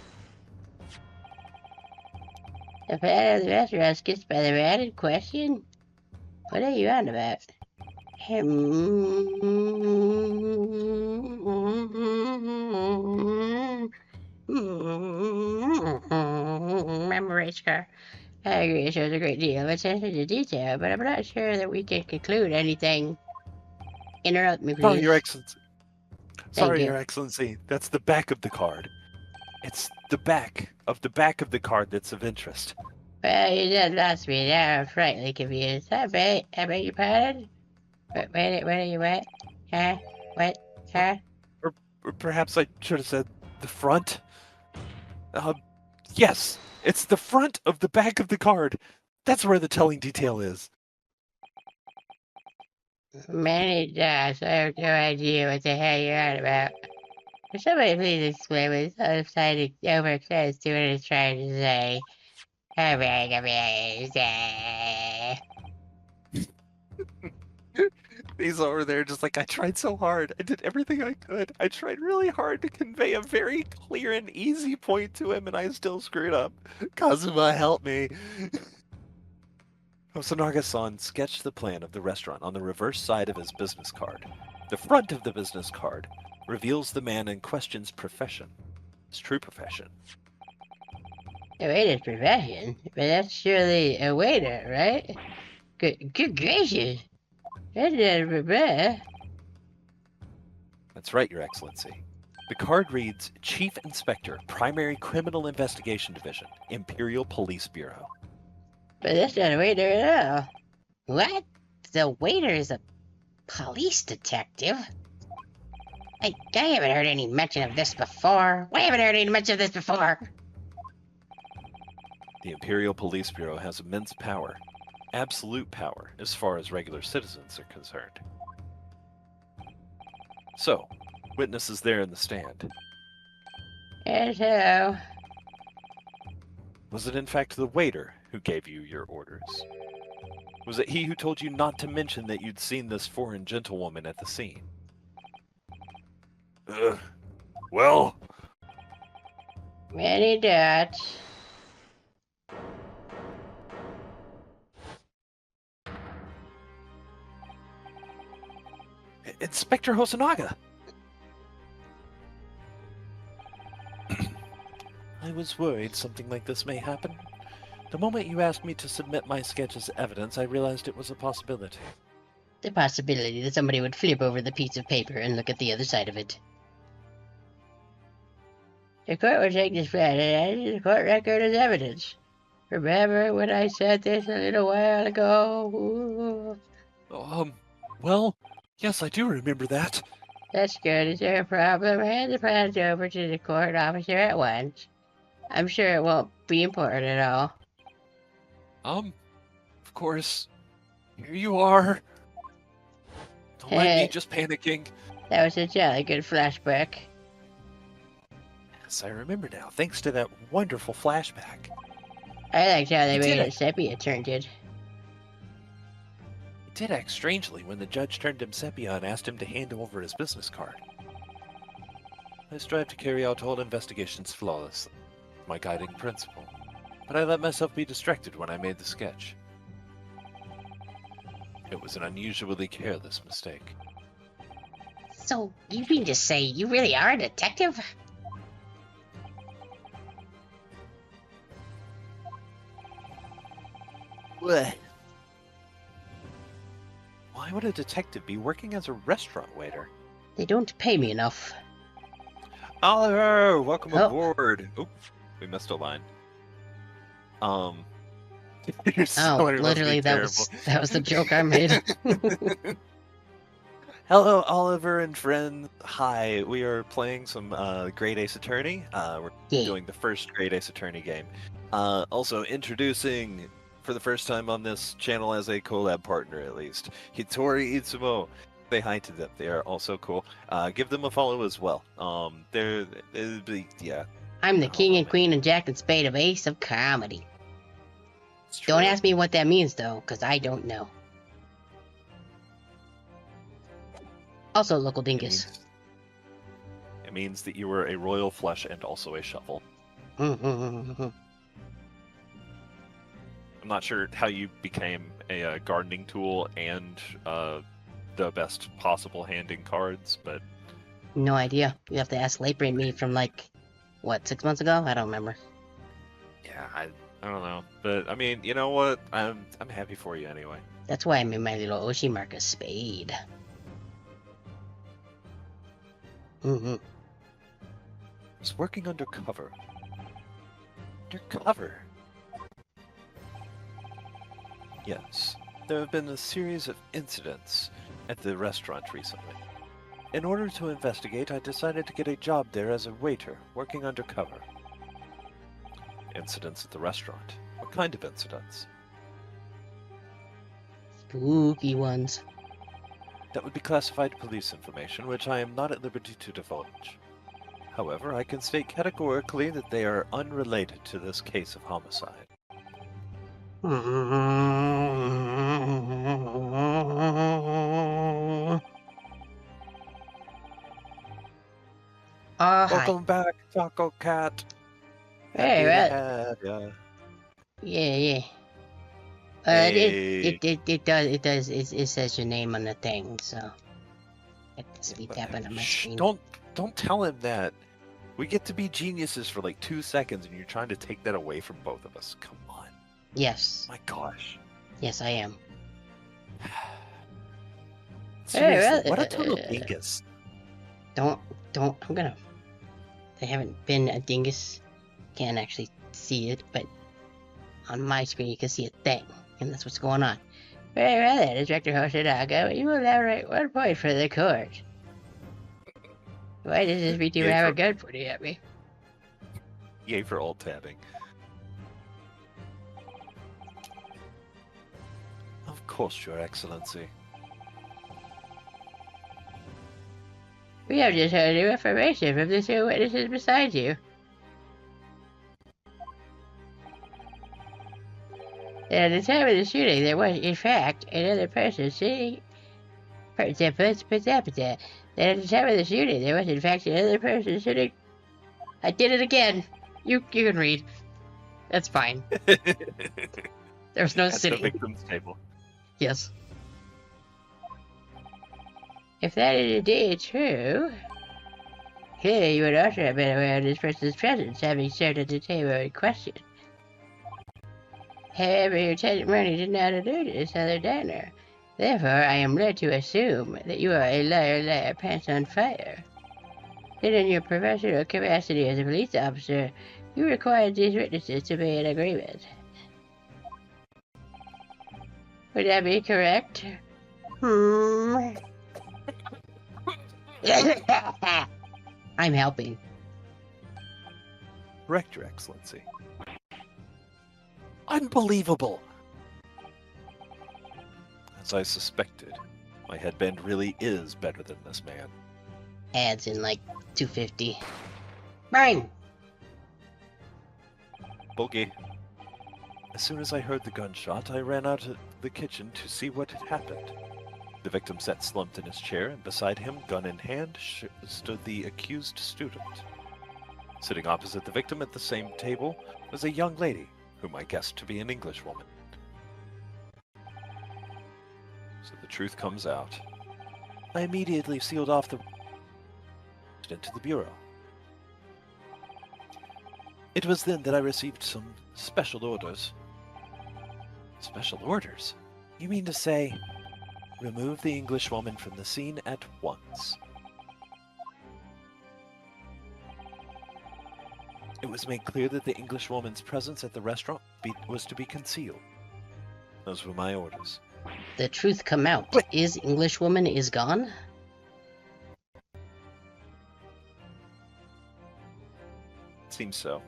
The fan of the restaurant skipped by the rat in question? What are you on about? Memory car. I agree it shows a great deal of attention to detail, but I'm not sure that we can conclude anything. Interrupt me, please. Sorry, Your Excellency. Sorry, you. Your Excellency. That's the back of the card. It's the back of the card that's of interest. Well, you just lost me now. I'm frightfully confused. I beg your pardon? What are you at? Huh? What? Huh? Or perhaps I should have said the front? Yes, it's the front of the back of the card. That's where the telling detail is. Many dots. I have no idea what the hell you're on about. Will somebody please explain what this other side overextends to what it's trying to say? I beg of you, He's over there just like, I tried so hard. I did everything I could. I tried really hard to convey a very clear and easy point to him, and I still screwed up. Kazuma, help me. Hosonaga-san sketched the plan of the restaurant on the reverse side of his business card. The front of the business card reveals the man in question's profession. His true profession. A waiter's profession? But that's surely a waiter, right? Good gracious. That's right, Your Excellency. The card reads Chief Inspector, Primary Criminal Investigation Division, Imperial Police Bureau. But that's not a waiter at all. What? The waiter is a police detective? I haven't heard any mention of this before. I haven't heard any mention of this before. The Imperial Police Bureau has immense power. Absolute power, as far as regular citizens are concerned. So, witnesses there in the stand. And so, Was it in fact the waiter who gave you your orders? Was it he who told you not to mention that you'd seen this foreign gentlewoman at the scene? Well, many dots. Inspector Hosonaga! I was worried something like this may happen. The moment you asked me to submit my sketch as evidence, I realized it was a possibility. The possibility that somebody would flip over the piece of paper and look at the other side of it. The court will take this matter and add the court record as evidence. Remember when I said this a little while ago? Well, yes, I do remember that. That's good. Is there a problem? Hand the plans over to the court officer at once. I'm sure it won't be important at all. Of course. Here you are. Don't mind me just panicking. That was a jolly good flashback. Yes, I remember now, thanks to that wonderful flashback. I liked how they You made did it sepia turned it. He did act strangely when the judge turned him sepia and asked him to hand over his business card. I strive to carry out all investigations flawlessly, my guiding principle, but I let myself be distracted when I made the sketch. It was an unusually careless mistake. So, you mean to say you really are a detective? What? Why would a detective be working as a restaurant waiter? They don't pay me enough. Oliver, welcome Oh. aboard. Oop, we missed a line. Your Oh, story must be literally, that was the joke I made. Hello, Oliver and friends. Hi, we are playing some Great Ace Attorney. We're Yeah. doing the first Great Ace Attorney game. Also introducing, for the first time on this channel as a collab partner at least, Hitori Itsumo. Say hi to them. They are also cool. Give them a follow as well. Yeah. I'm the Oh, king and man. queen and jack and spade of ace of comedy. It's true. Don't ask me what that means, though, because I don't know. Also, local dingus. It means that you were a royal flush and also a shovel. Mm-hmm. I'm not sure how you became a gardening tool and the best possible handing cards, but No idea. You have to ask Late Brain me from like, what, 6 months ago? I don't remember. yeah, I don't know. But I mean, you know what? I'm happy for you anyway. That's why I made my little Oshi mark a spade. Mm-hmm. Was working undercover. Undercover? Yes. There have been a series of incidents at the restaurant recently. In order to investigate, I decided to get a job there as a waiter, working undercover. Incidents at the restaurant? What kind of incidents? Spooky ones. That would be classified police information, which I am not at liberty to divulge. However, I can state categorically that they are unrelated to this case of homicide. Hi. Welcome back, Taco Cat. Hey, Happy to right. have ya. Yeah. Hey. It does. It says your name on the thing, so I just be tapping on my Shh, screen. don't tell him that. We get to be geniuses for like 2 seconds, and you're trying to take that away from both of us. Come on. Yes, My gosh. yes, I am. Seriously, what a well, total dingus. Don't. I'm gonna. I haven't been a dingus. Can't actually see it, but on my screen you can see a thing, and that's what's going on. Very well then, Inspector Hoshinaga, you will elaborate 1 point for the court. Why does this VTuber Yay have for- a gun pointing at me? Yay for alt tabbing. Of course, Your Excellency. We have just heard new information from the 2 witnesses beside you. At the time of the shooting, there was, in fact, another person sitting. That at the time of the shooting, there was, in fact, another person sitting. I did it again. You can read. That's fine. There's no At the sitting. victim's table. Yes. If that is indeed true, clearly you would also have been aware of this person's presence, having served at the table in question. However, your testimony did not allude to this other diner. Therefore, I am led to assume that you are a liar, pants on fire. That in your professional capacity as a police officer, you required these witnesses to be in agreement. Would that be correct? I'm helping. Correct, Your Excellency. Unbelievable! As I suspected, my headband really is better than this man. Ads in like 250. Bang! Bogey. As soon as I heard the gunshot, I ran out of the kitchen to see what had happened. The victim sat slumped in his chair, and beside him, gun in hand, stood the accused student. Sitting opposite the victim at the same table was a young lady, whom I guessed to be an Englishwoman. So the truth comes out. I immediately sealed off the into the bureau. It was then that I received some special orders. Special orders? You mean to say, remove the Englishwoman from the scene at once? It was made clear that the Englishwoman's presence at the restaurant was to be concealed. Those were my orders. The truth come out. Wait. Is Englishwoman is gone? Seems so.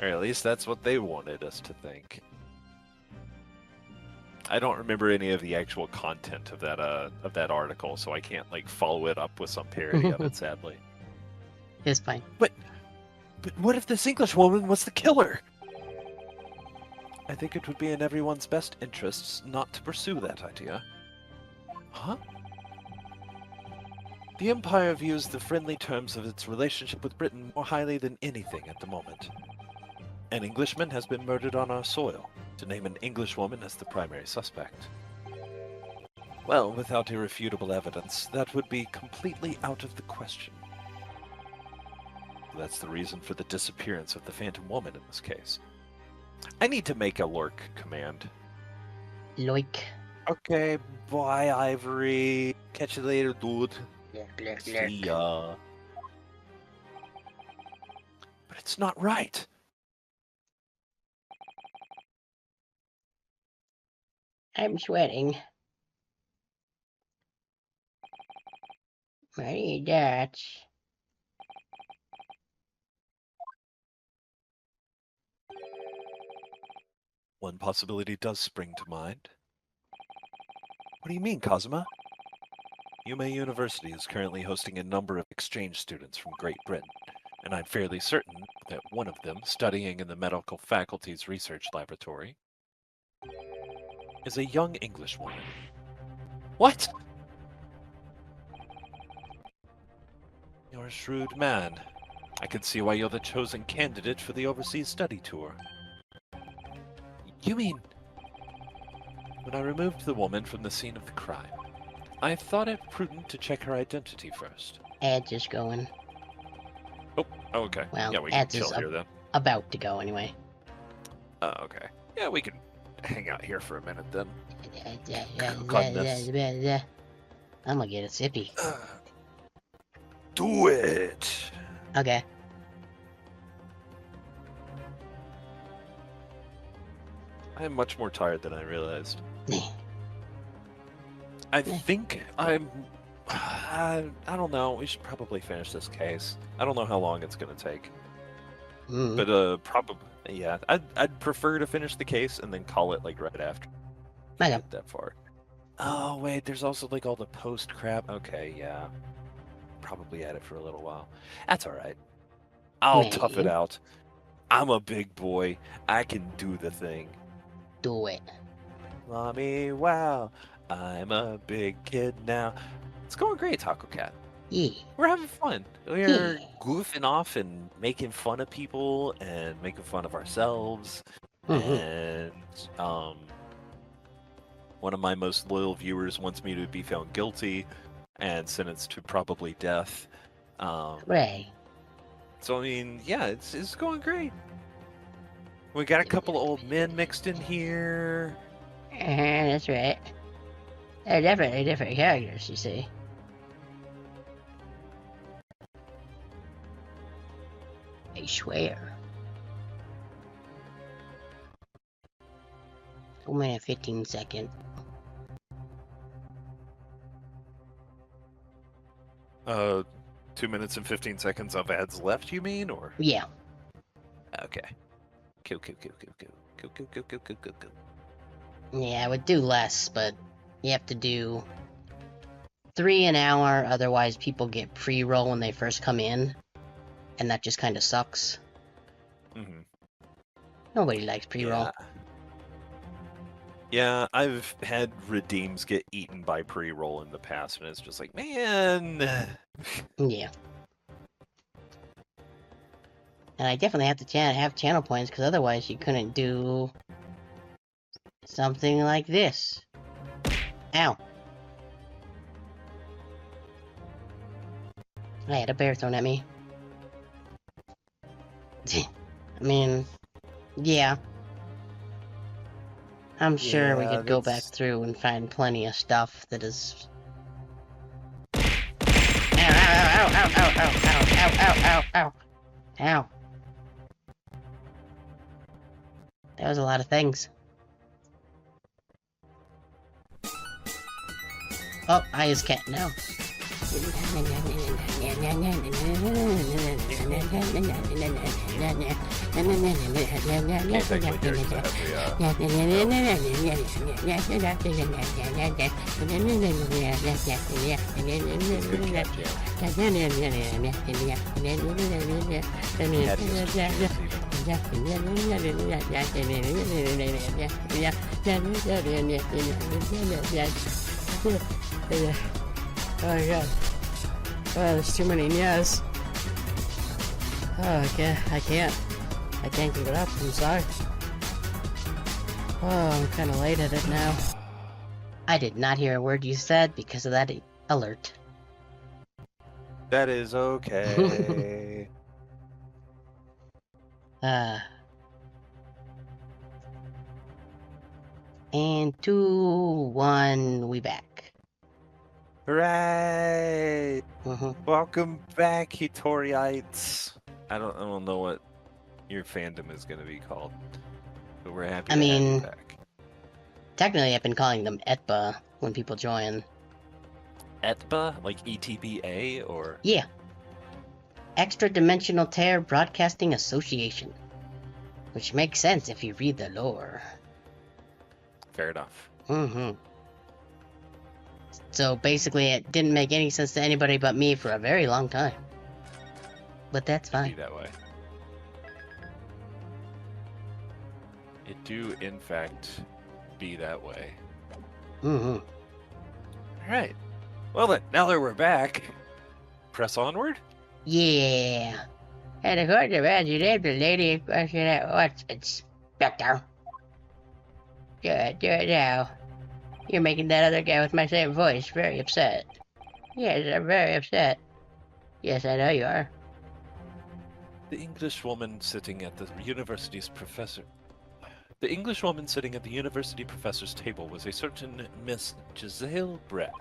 Or at least that's what they wanted us to think. I don't remember any of the actual content of that article, so I can't like follow it up with some parody of it, sadly. It's fine. But what if this Englishwoman was the killer? I think it would be in everyone's best interests not to pursue that idea. Huh? The Empire views the friendly terms of its relationship with Britain more highly than anything at the moment. An Englishman has been murdered on our soil. To name an Englishwoman as the primary suspect. Well, without irrefutable evidence, that would be completely out of the question. That's the reason for the disappearance of the Phantom Woman in this case. I need to make a lurk command. Loik. Okay, bye, Ivory. Catch you later, dude. See ya. But it's not right. I'm sweating. Ready, Dutch. One possibility does spring to mind. What do you mean, Kazuma? Yume University is currently hosting a number of exchange students from Great Britain, and I'm fairly certain that one of them, studying in the medical faculty's research laboratory, is a young Englishwoman. What? You're a shrewd man. I can see why you're the chosen candidate for the overseas study tour. You mean... When I removed the woman from the scene of the crime, I thought it prudent to check her identity first. Ad's just going. Oh, okay. Well, Yeah, we can Ad's chill is here then. about to go anyway. Oh, okay. Yeah, we can hang out here for a minute then. I'm gonna get a sippy. Do it. Okay. I am much more tired than I realized. I think I'm... I don't know. We should probably finish this case. I don't know how long it's going to take. Mm. But, probably... Yeah, I'd prefer to finish the case and then call it, like, right after. Okay. Get that far. Oh, wait, there's also, like, all the post-crap. Okay, yeah. Probably at it for a little while. That's alright. I'll tough it Maybe. out. I'm a big boy. I can do the thing. Do it. Mommy, wow. I'm a big kid now. It's going great, Taco Cat. Yeah. We're having fun. We're Yeah. goofing off and making fun of people and making fun of ourselves. Mhm. And one of my most loyal viewers wants me to be found guilty and sentenced to probably death. Hooray. So I mean, yeah, it's going great. We got a couple of old men mixed in here. That's right. They're definitely different characters, you see. I swear. 2 minute 15 second. Uh, 2 minutes and 15 seconds of ads left, you mean, or? Yeah. Okay. Cool. Yeah, I would do less, but you have to do 3 an hour, otherwise people get pre-roll when they first come in, and that just kind of sucks. Mm-hmm. Nobody likes pre-roll. Yeah, I've had redeems get eaten by pre-roll in the past, and it's just like, man. Yeah. And I definitely have to have channel points, because otherwise you couldn't do something like this. Ow. I had a bear thrown at me. I mean, yeah. I'm sure we Yeah, could go back that's- through and find plenty of stuff that is... Ow, ow, ow, ow, ow, ow, ow, ow, ow, ow, ow. That was a lot of things. Oh, I is cat now. Yeah. Oh my god. Wow, there's too many nyas. Oh, I can't keep it up, I'm sorry. Oh, I'm kinda late at it now. I did not hear a word you said because of that alert. That is okay. And 2, 1, we back. Hooray! Mm-hmm. Welcome back, Hitoriites. I don't know what your fandom is going to be called, but we're happy I to have mean- you back. Technically, I've been calling them ETBA when people join. ETBA, like ETBA, or Yeah. Extra Dimensional Tear Broadcasting Association. Which makes sense if you read the lore. fair enough. Mm-hmm. So basically, it didn't make any sense to anybody but me for a very long time. But that's Be fine. that way. It do, in fact, be that way. Mm-hmm. All right. Well then, now that we're back, press onward. Yeah. And according to Red, you named the lady in question at once, Inspector. Do it now. You're making that other guy with my same voice very upset. Yes, I'm very upset. Yes, I know you are. The English woman sitting at the university's professor. The English woman sitting at the university professor's table was a certain Miss Giselle Brett.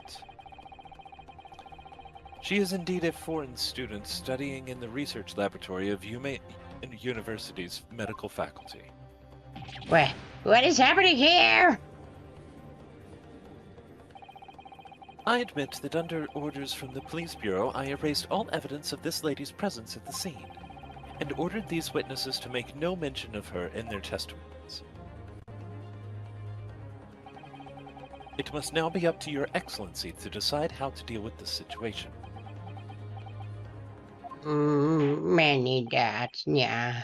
She is indeed a foreign student studying in the research laboratory of University's medical faculty. What is happening here? I admit that under orders from the police bureau, I erased all evidence of this lady's presence at the scene, and ordered these witnesses to make no mention of her in their testimonies. It must now be up to your excellency to decide how to deal with this situation. Many dots, yeah.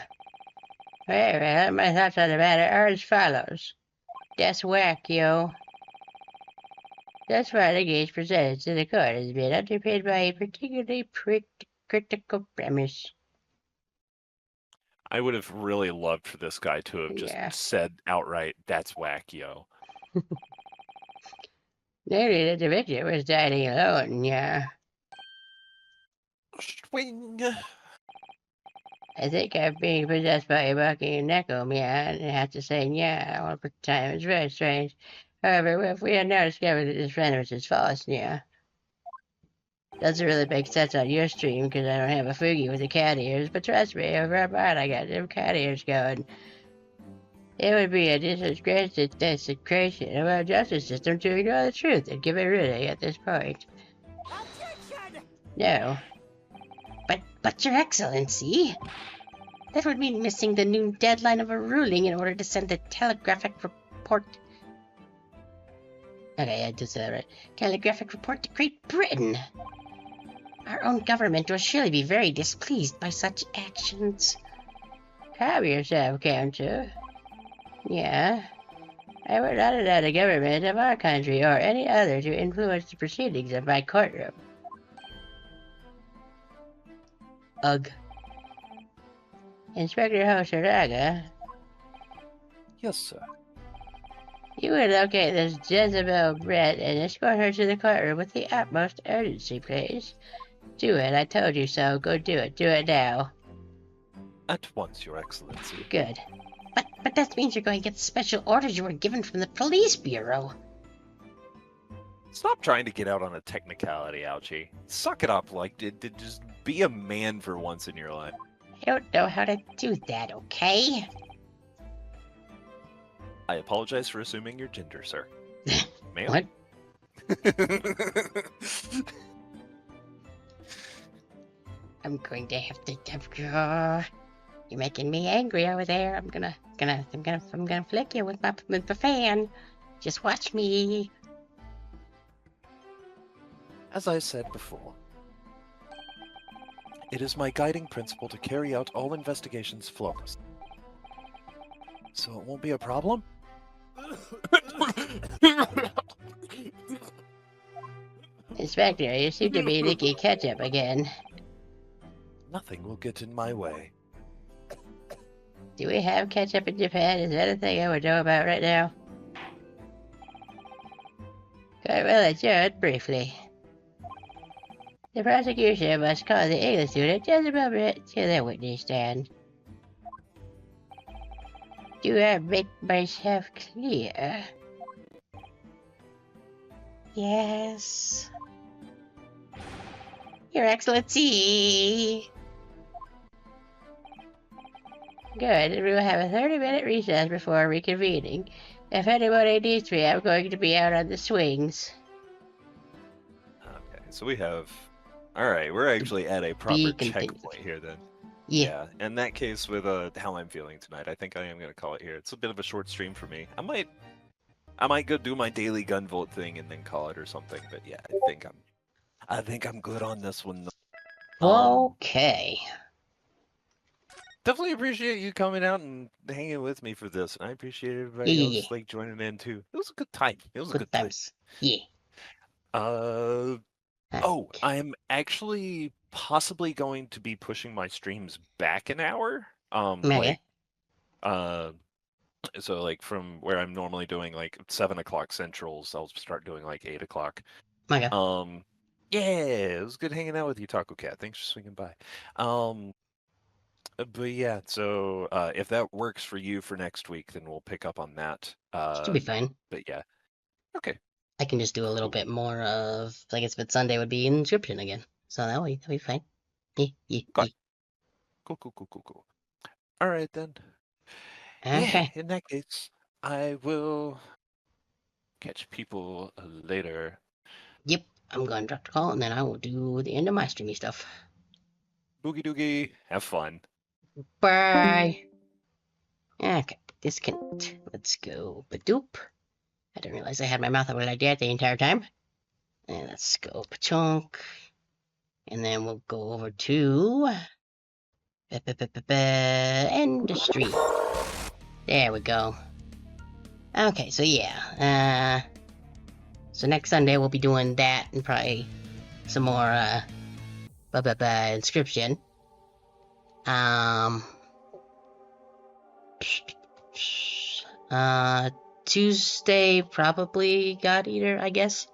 Well, my thoughts on the matter are as follows. That's whack, yo. Thus far, the case presented to the court has been underpinned by a particularly critical premise. I would have really loved for this guy to have just Yeah. said outright, "That's whack, yo." Namely, that the victim was dining alone, yeah. Swing! I think I'm being possessed by a walking Necom, yeah, and I have to say, yeah, all the time. It's very strange. However, if we had now discovered that this premise is false, yeah. Doesn't really make sense on your stream because I don't have a Fugi with the cat ears, but trust me, over at mine I got them cat ears going. It would be a desecration of our justice system to ignore the truth and give a ruling at this point. Objection! No. But Your Excellency, that would mean missing the noon deadline of a ruling in order to send a telegraphic report. Okay, I did say that right. Telegraphic report to Great Britain. Our own government will surely be very displeased by such actions. Calm yourself, can't you? Yeah. I would not allow the government of our country or any other to influence the proceedings of my courtroom. Ugh. Inspector Hosonaga, Yes, sir. you would locate this Jezebel Brett and escort her to the courtroom with the utmost urgency, please. Do it, I told you so. Go do it. Do it now. At once, Your Excellency. Good. But that means you're going to get the special orders you were given from the police bureau. Stop trying to get out on a technicality, Ouchie. Suck it up, like, just be a man for once in your life. I don't know how to do that, okay? I apologize for assuming your gender, sir. Ma'am? What? I'm going to have to. You're making me angry over there. I'm gonna flick you with the fan. Just watch me. As I said before, it is my guiding principle to carry out all investigations flawlessly. So it won't be a problem? Inspector, you seem to be licking ketchup again. Nothing will get in my way. Do we have ketchup in Japan? Is that a thing I would know about right now? I will adjourn briefly. The prosecution must call the English student just appropriate to the witness stand. Do I make myself clear? Yes. Your Excellency! Good, we will have a 30-minute recess before reconvening. If anybody needs me, I'm going to be out on the swings. Okay, so we have. All right, we're actually at a proper continued. checkpoint here then. Yeah. In that case, with how I'm feeling tonight, I think I am gonna call it here. It's a bit of a short stream for me. I might go do my daily gun vote thing and then call it or something. But yeah, I think I'm good on this one. Okay. Definitely appreciate you coming out and hanging with me for this, and I appreciate everybody Yeah. else like joining in too. It was a good time. It was a Good good time. times. Yeah. Oh, Okay. I'm actually possibly going to be pushing my streams back an hour. Okay. So like from where I'm normally doing like 7 o'clock Centrals, I'll start doing like 8 o'clock. Okay. Yeah, it was good hanging out with you, Taco Cat. Thanks for swinging by. But yeah, so if that works for you for next week, then we'll pick up on that. Should be fine. But yeah, okay. I can just do a little bit more of, I guess, but Sunday would be inscription again. So that'll be fine. Yeah. Okay. Cool. All right then. Okay. Yeah, in that case, I will catch people later. Yep. I'm going to drop the call and then I will do the end of my streamy stuff. Boogie doogie, have fun. Bye. Okay. Disconnect. Let's go. Badoop. I didn't realize I had my mouth open like that the entire time. And let's go Pachunk. And then we'll go over to industry. There we go. Okay, so yeah. So next Sunday we'll be doing that and probably some more inscription. Tuesday probably God Eater, I guess.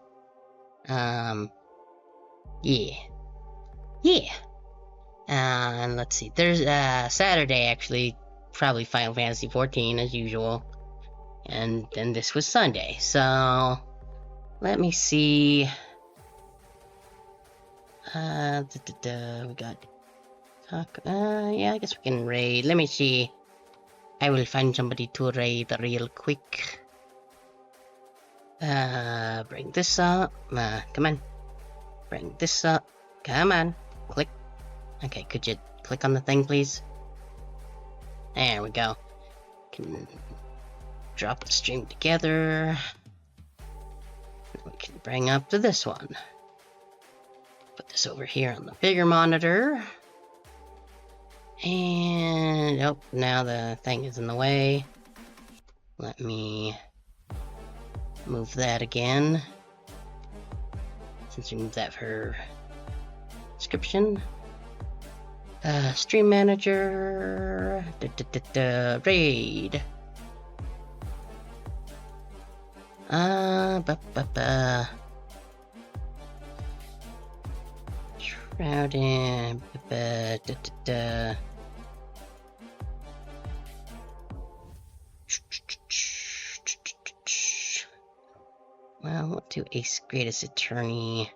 Yeah. And let's see. There's Saturday actually, probably Final Fantasy 14 as usual, and then this was Sunday. So let me see. We got talk. Yeah, I guess we can raid. Let me see. I will find somebody to raid real quick. Bring this up. Come on. Bring this up. Come on. Click. Okay, could you click on the thing, please? There we go. Can drop the stream together. We can bring up to this one. Put this over here on the bigger monitor. And, oh, now the thing is in the way. Let me move that again. Since we moved that for description. Stream manager. Raid. Shrouded. Well, what to Ace Greatest Attorney?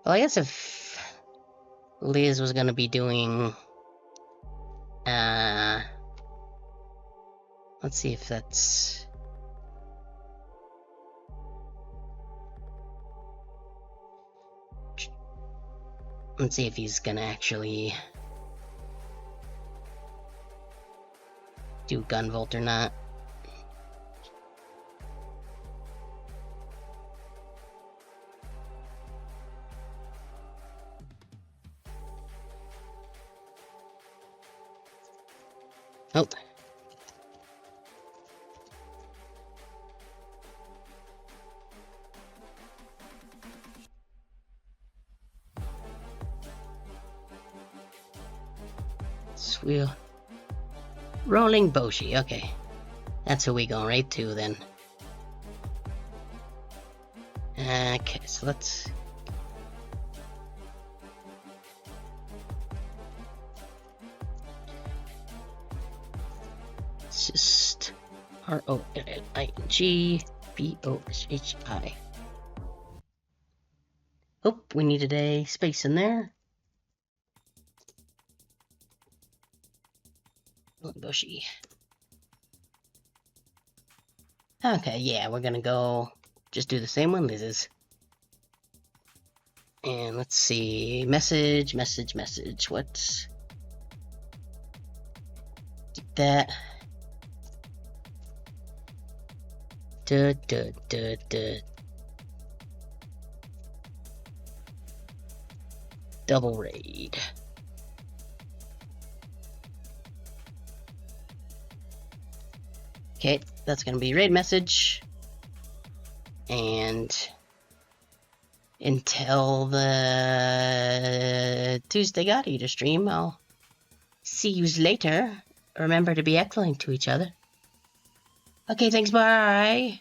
Well, I guess if Liz was gonna be doing, let's see if that's, let's see if he's gonna actually do Gunvolt or not. Oh. Sweel. Rolling Boshi, okay. That's who we going right to then. Okay, so let's... It's just ROLLING Oh, we needed a space in there. Bushy. Okay, yeah, we're gonna go just do the same one Liz is. And let's see. Message. What's that? Double raid. Okay, that's gonna be raid message. And until the Tuesday God Eater stream, I'll see yous later. Remember to be excellent to each other. Okay, thanks, bye.